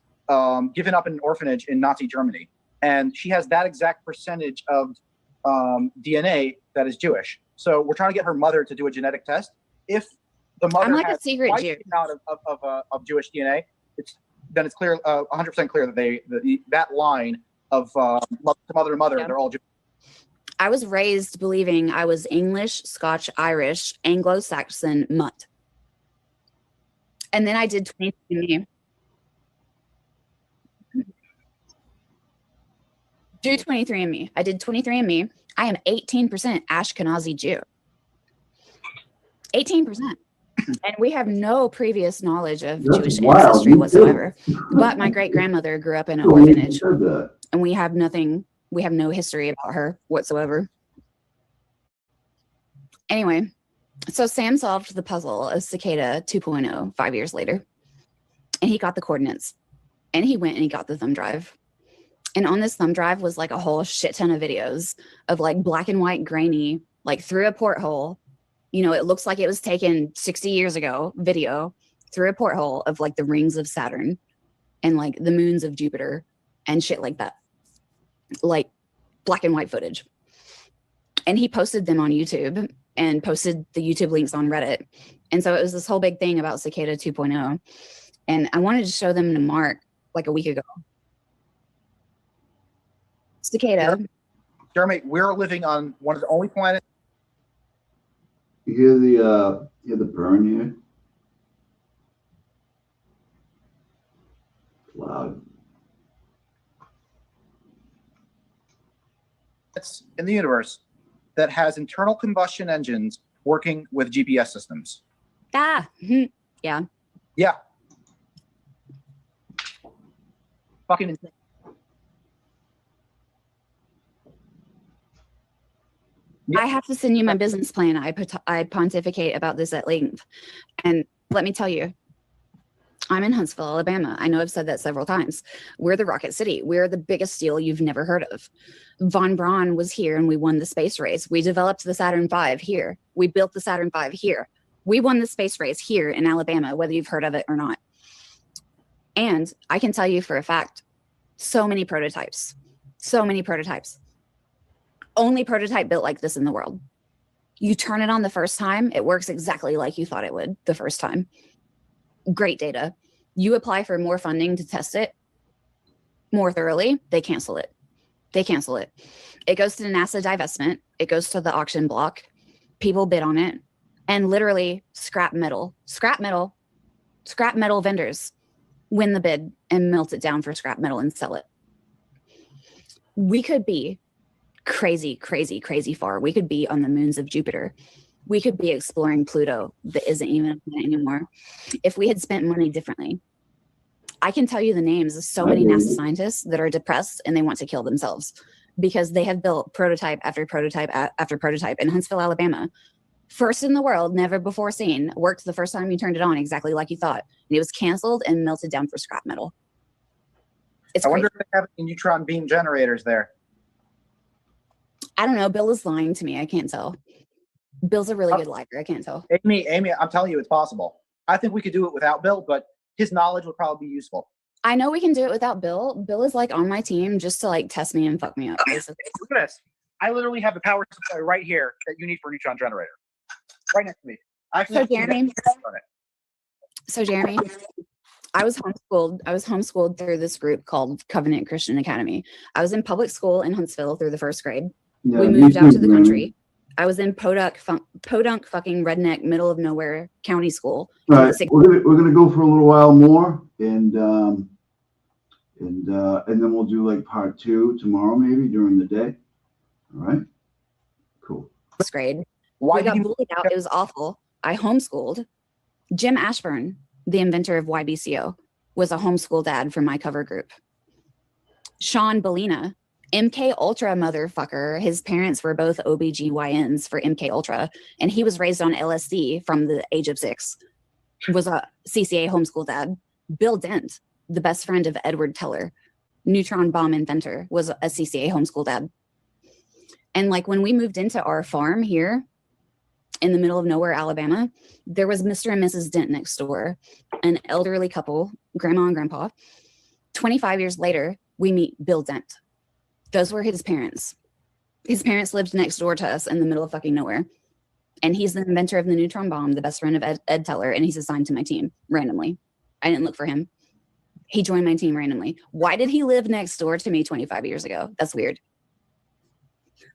given up in an orphanage in Nazi Germany. And she has that exact percentage of DNA that is Jewish. So we're trying to get her mother to do a genetic test. If the mother I'm like has a secret twice Jew. the amount of Jewish DNA, then it's clear, 100% clear that that line of mother to mother, they're all Jewish. I was raised believing I was English, Scotch, Irish, Anglo-Saxon, mutt. And then I did 23andMe. Do 23andMe. I did 23andMe. I am 18% Ashkenazi Jew. 18%. And we have no previous knowledge of Jewish ancestry whatsoever. But my great-grandmother grew up in an orphanage. And we have nothing, we have no history about her whatsoever. Anyway, so Sam solved the puzzle of Cicada 2.0 5 years later. And he got the coordinates. And he went and he got the thumb drive. And on this thumb drive was like a whole shit ton of videos of like black and white grainy, like through a porthole. You know, it looks like it was taken 60 years ago, video through a porthole of like the rings of Saturn and like the moons of Jupiter and shit like that. Like black and white footage. And he posted them on YouTube and posted the YouTube links on Reddit. And so it was this whole big thing about Cicada 2.0. And I wanted to show them to Mark like a week ago. Cicada. Jeremy, we're living on one of the only planets. You hear the burn here? Loud. It's in the universe that has internal combustion engines working with GPS systems. Ah, yeah. Yeah. Fucking insane. I have to send you my business plan. I pontificate about this at length. And let me tell you, I'm in Huntsville, Alabama. I know I've said that several times. We're the Rocket City. We're the biggest steel you've never heard of. Von Braun was here and we won the space race. We developed the Saturn V here. We built the Saturn V here. We won the space race here in Alabama, whether you've heard of it or not. And I can tell you for a fact, so many prototypes. Only prototype built like this in the world. You turn it on the first time, it works exactly like you thought it would the first time. Great data. You apply for more funding to test it more thoroughly, they cancel it. It goes to the NASA divestment. It goes to the auction block. People bid on it. And literally scrap metal vendors win the bid and melt it down for scrap metal and sell it. We could be crazy far. We could be on the moons of Jupiter. We could be exploring Pluto that isn't even a planet anymore if we had spent money differently. I can tell you the names of so many NASA scientists that are depressed and they want to kill themselves because they have built prototype after prototype after prototype in Huntsville, Alabama. First in the world, never before seen, worked the first time you turned it on exactly like you thought. And it was canceled and melted down for scrap metal. I wonder if they have any neutron beam generators there. I don't know. Bill is lying to me. I can't tell. Bill's a really good liar. I can't tell. Amy, I'm telling you, it's possible. I think we could do it without Bill, but his knowledge would probably be useful. I know we can do it without Bill. Bill is like on my team just to like test me and fuck me up. Basically. Look at this. I literally have the power supply right here that you need for a neutron generator. Right next to me. So Jeremy, I was homeschooled through this group called Covenant Christian Academy. I was in public school in Huntsville through the first grade. Yeah, we moved out to the country. I was in podunk fucking redneck middle of nowhere county school. All right, we're gonna go for a little while more, and then we'll do like part 2 tomorrow, maybe during the day. All right, cool. First grade. We got bullied out. It was awful. I homeschooled. Jim Ashburn, the inventor of YBCO, was a homeschool dad for my cover group. Sean Bellina MK Ultra motherfucker. His parents were both OBGYNs for MK Ultra, and he was raised on LSD from the age of 6. Was a CCA homeschool dad. Bill Dent, the best friend of Edward Teller, neutron bomb inventor, was a CCA homeschool dad. And like when we moved into our farm here in the middle of nowhere, Alabama, there was Mr. and Mrs. Dent next door, an elderly couple, grandma and grandpa. 25 years later, we meet Bill Dent. Those were his parents. His parents lived next door to us in the middle of fucking nowhere. And he's the inventor of the neutron bomb, the best friend of Ed Teller, and he's assigned to my team randomly. I didn't look for him. He joined my team randomly. Why did he live next door to me 25 years ago? That's weird.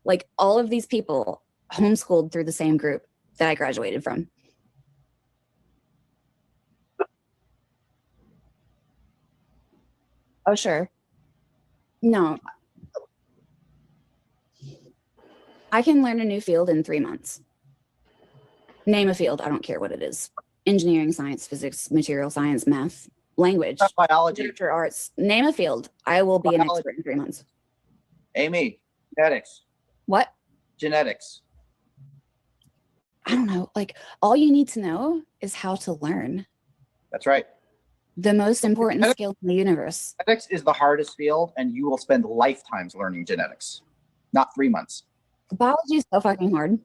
Like all of these people homeschooled through the same group that I graduated from. Oh, sure. No. I can learn a new field in 3 months. Name a field. I don't care what it is. Engineering, science, physics, material science, math, language, biology, literature, arts. Name a field. I will be an expert in 3 months. Amy, genetics. What? Genetics. I don't know. Like all you need to know is how to learn. That's right. The most important skill in the universe. Genetics is the hardest field, and you will spend lifetimes learning genetics, not 3 months. Biology is so fucking hard.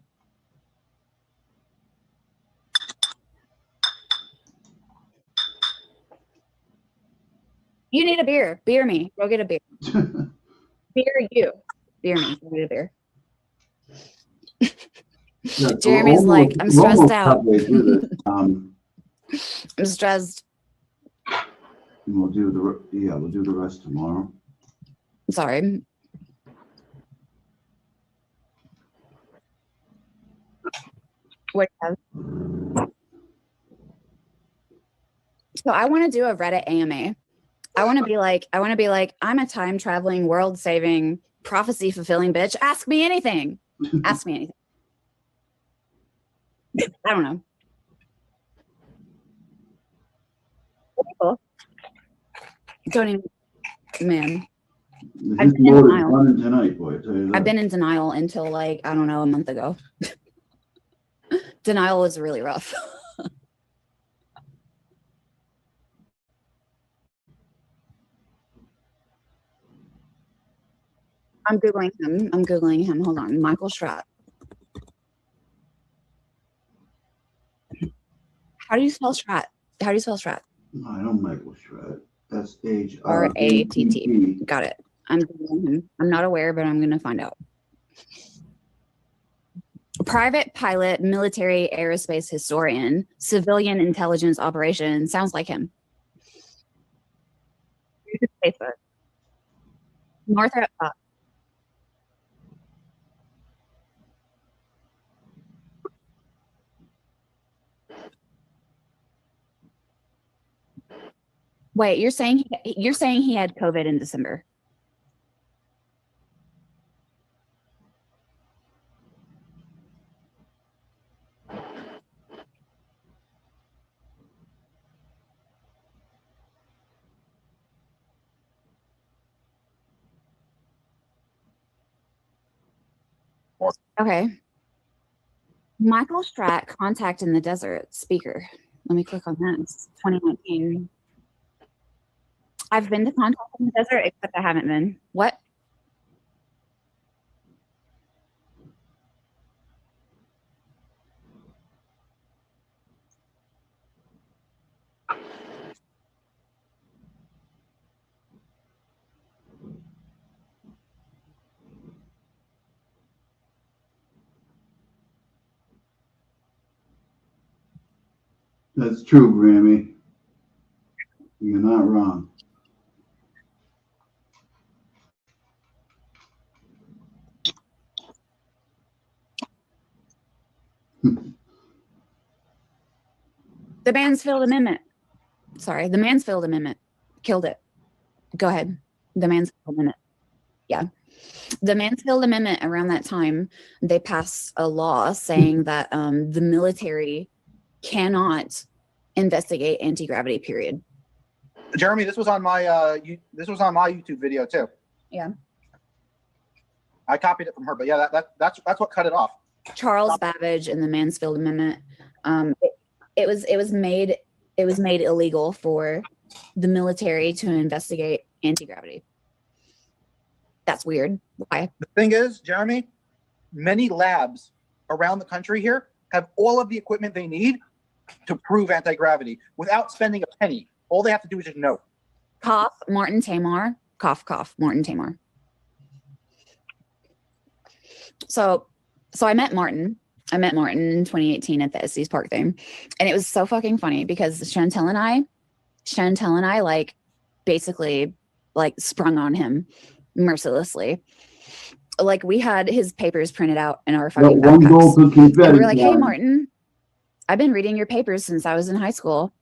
You need a beer. Beer me. Go get a beer. Beer you. Beer me. Go get a beer. Yeah, Jeremy's like, I'm stressed out. I'm stressed. We'll do the rest tomorrow. Sorry. What do you have? So I want to do a Reddit AMA. I want to be like, I'm a time traveling, world saving, prophecy fulfilling bitch. Ask me anything. Ask me anything. I don't know. People don't even, man. I've been in denial. Tonight, boy, I tell you that. I've been in denial until like, I don't know, a month ago. Denial is really rough. I'm Googling him. Hold on. Michael Stratt. How do you spell Stratt? How do you spell Stratt? I know Michael Stratt. S-H-R-A-T-T. Got it. I'm Googling him. I'm not aware, but I'm going to find out. Private pilot, military aerospace historian, civilian intelligence operation. Sounds like him. Facebook. Northrop. Wait, you're saying he had COVID in December? Okay. Michael Stratt, Contact in the Desert, speaker. Let me click on this. 2019. I've been to Contact in the Desert, except I haven't been. What? That's true, Grammy. You're not wrong. The Mansfield Amendment. Sorry, the Mansfield Amendment killed it. Go ahead. The Mansfield Amendment. Yeah. The Mansfield Amendment, around that time, they passed a law saying that the military cannot investigate anti-gravity, period. Jeremy, this was on my YouTube video too. Yeah. I copied it from her, but yeah, that's what cut it off. Charles Babbage and the Mansfield Amendment. It was made illegal for the military to investigate anti-gravity. That's weird. Why? The thing is, Jeremy, many labs around the country here have all of the equipment they need to prove anti-gravity without spending a penny. All they have to do is just know. Cough, Martin Tamar. Cough, cough, Martin Tamar. So I met Martin. I met Martin in 2018 at the Estes Park thing. And it was so fucking funny because Chantel and I like basically like sprung on him mercilessly. Like we had his papers printed out in our fucking backpacks. And we were like, hey, Martin, I've been reading your papers since I was in high school.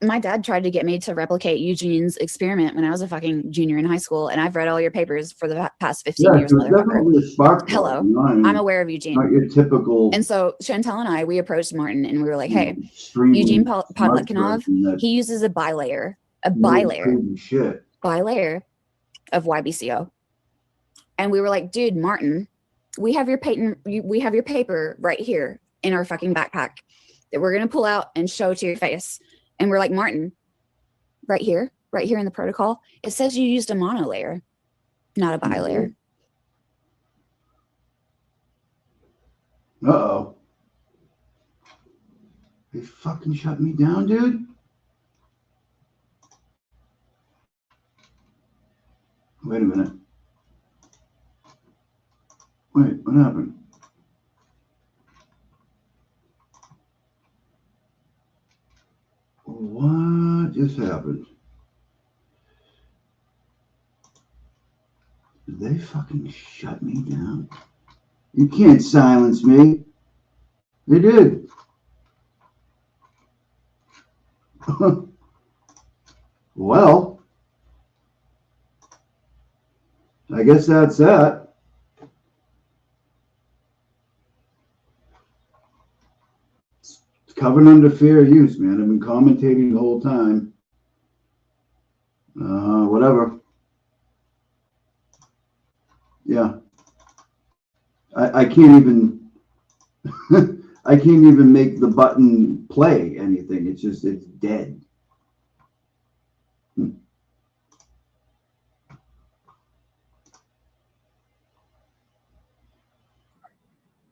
My dad tried to get me to replicate Eugene's experiment when I was a fucking junior in high school, and I've read all your papers for the past 15 years, motherfucker. Hello, you know, I mean, I'm aware of Eugene. Not your typical. And so Chantel and I, we approched Martin, and we were like, "Hey, Eugene Podletkinov, he uses a bilayer of YBCO," and we were like, "Dude, Martin, we have your paper right here in our fucking backpack that we're gonna pull out and show to your face." And we're like, Martin, right here in the protocol, it says you used a monolayer, not a bilayer. Uh-oh. They fucking shut me down, dude. Wait a minute. Wait, what happened? What just happened? Did they fucking shut me down? You can't silence me. They did. Well, I guess that's that. Covered under fair use, man. I've been commentating the whole time. Whatever. Yeah. I can't even I can't even make the button play anything. It's dead.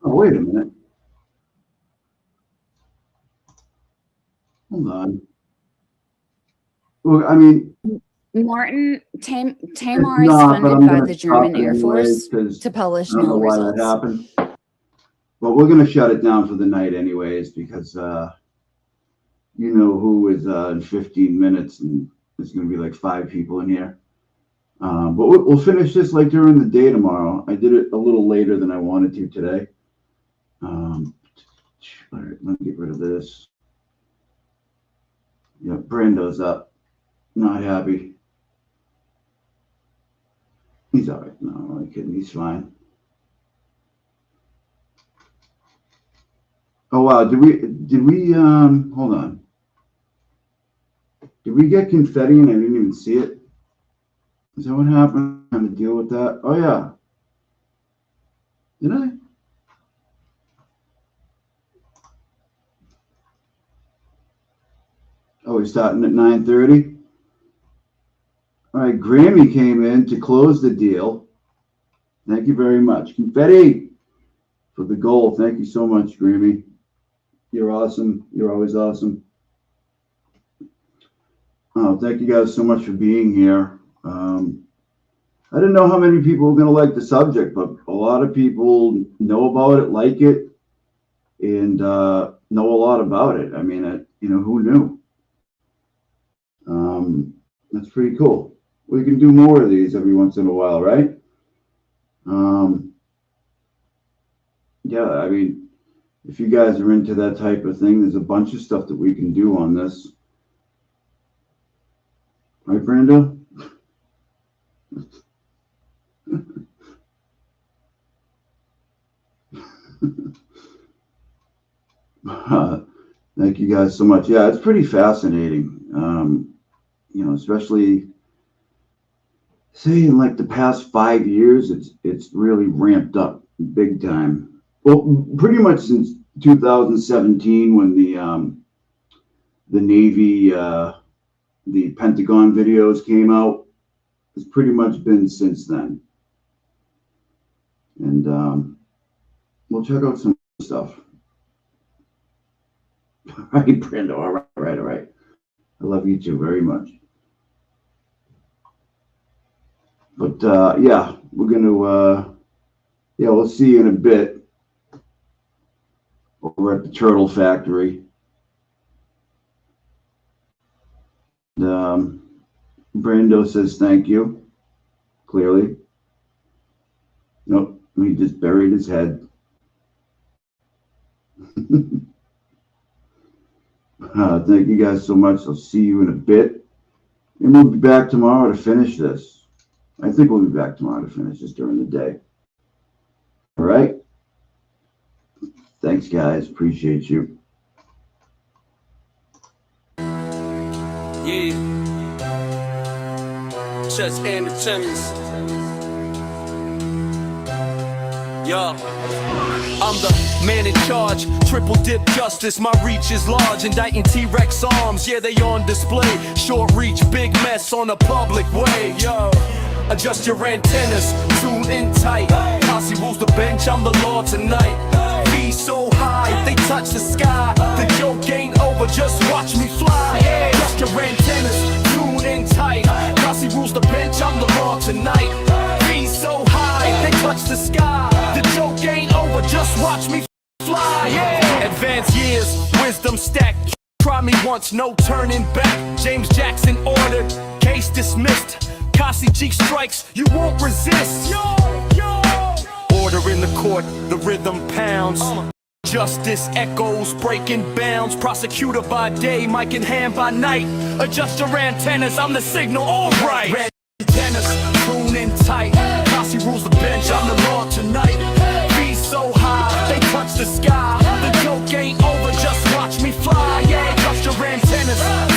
Oh, wait a minute. Hold on. Well, I mean, Martin Tamar is funded by the German Air Force to publish null results. Happened. But we're going to shut it down for the night anyways, because you know who is in 15 minutes, and there's going to be like 5 people in here. But we'll finish this like during the day tomorrow. I did it a little later than I wanted to today. All right, let me get rid of this. Yeah, Brando's up. Not happy. He's all right. No, I'm only kidding. He's fine. Oh wow, did we hold on. Did we get confetti and I didn't even see it? Is that what happened? Trying to deal with that? Oh yeah. Did I? Oh, we're starting at 9:30. All right, Grammy came in to close the deal. Thank you very much. Confetti for the goal. Thank you so much, Grammy. You're awesome. You're always awesome. Oh, thank you guys so much for being here. I didn't know how many people were going to like the subject, but a lot of people know about it, like it, and know a lot about it. I mean, who knew? That's pretty cool. We can do more of these every once in a while, right? Yeah, I mean, if you guys are into that type of thing, there's a bunch of stuff that we can do on this. Right, Brando? Thank you guys so much. Yeah, it's pretty fascinating. Especially say in like the past 5 years, it's really ramped up big time. Well, pretty much since 2017 when the Navy, the Pentagon videos came out. It's pretty much been since then. And we'll check out some stuff. All right, Brando. All right. I love you too very much. But yeah, we're gonna we'll see you in a bit over at the Turtle Factory. And, Brando says thank you. Clearly. Nope, he just buried his head. Thank you guys so much. I'll see you in a bit. And we'll be back tomorrow to finish this. I think we'll be back tomorrow to finish this during the day. All right. Thanks, guys. Appreciate you. Yeah. Just Andrew Timmons. Yo. I'm the man in charge, triple dip justice, my reach is large, indicting T-Rex arms, yeah they on display, short reach, big mess on a public way, yo. Adjust your antennas, tune in tight, Posse rules the bench, I'm the law tonight. Be so high, they touch the sky, the joke ain't over, just watch me fly. Yeah. Adjust your antennas, tune in tight, Posse rules the bench, I'm the law tonight. Be so high, they touch the sky, the joke ain't over, just watch me fly. Yeah. Advanced years, wisdom stacked, try me once, no turning back. James Jackson ordered, case dismissed. Cos-Mic strikes, you won't resist. Yo. Order in the court, the rhythm pounds. Justice echoes, breaking bounds. Prosecutor by day, mic in hand by night. Adjust your antennas, I'm the signal, alright. Red antennas, tune in tight. Posse rules the bench, I'm the law tonight. Be so high, they touch the sky. The joke ain't over, just watch me fly. Yeah, adjust your antennas.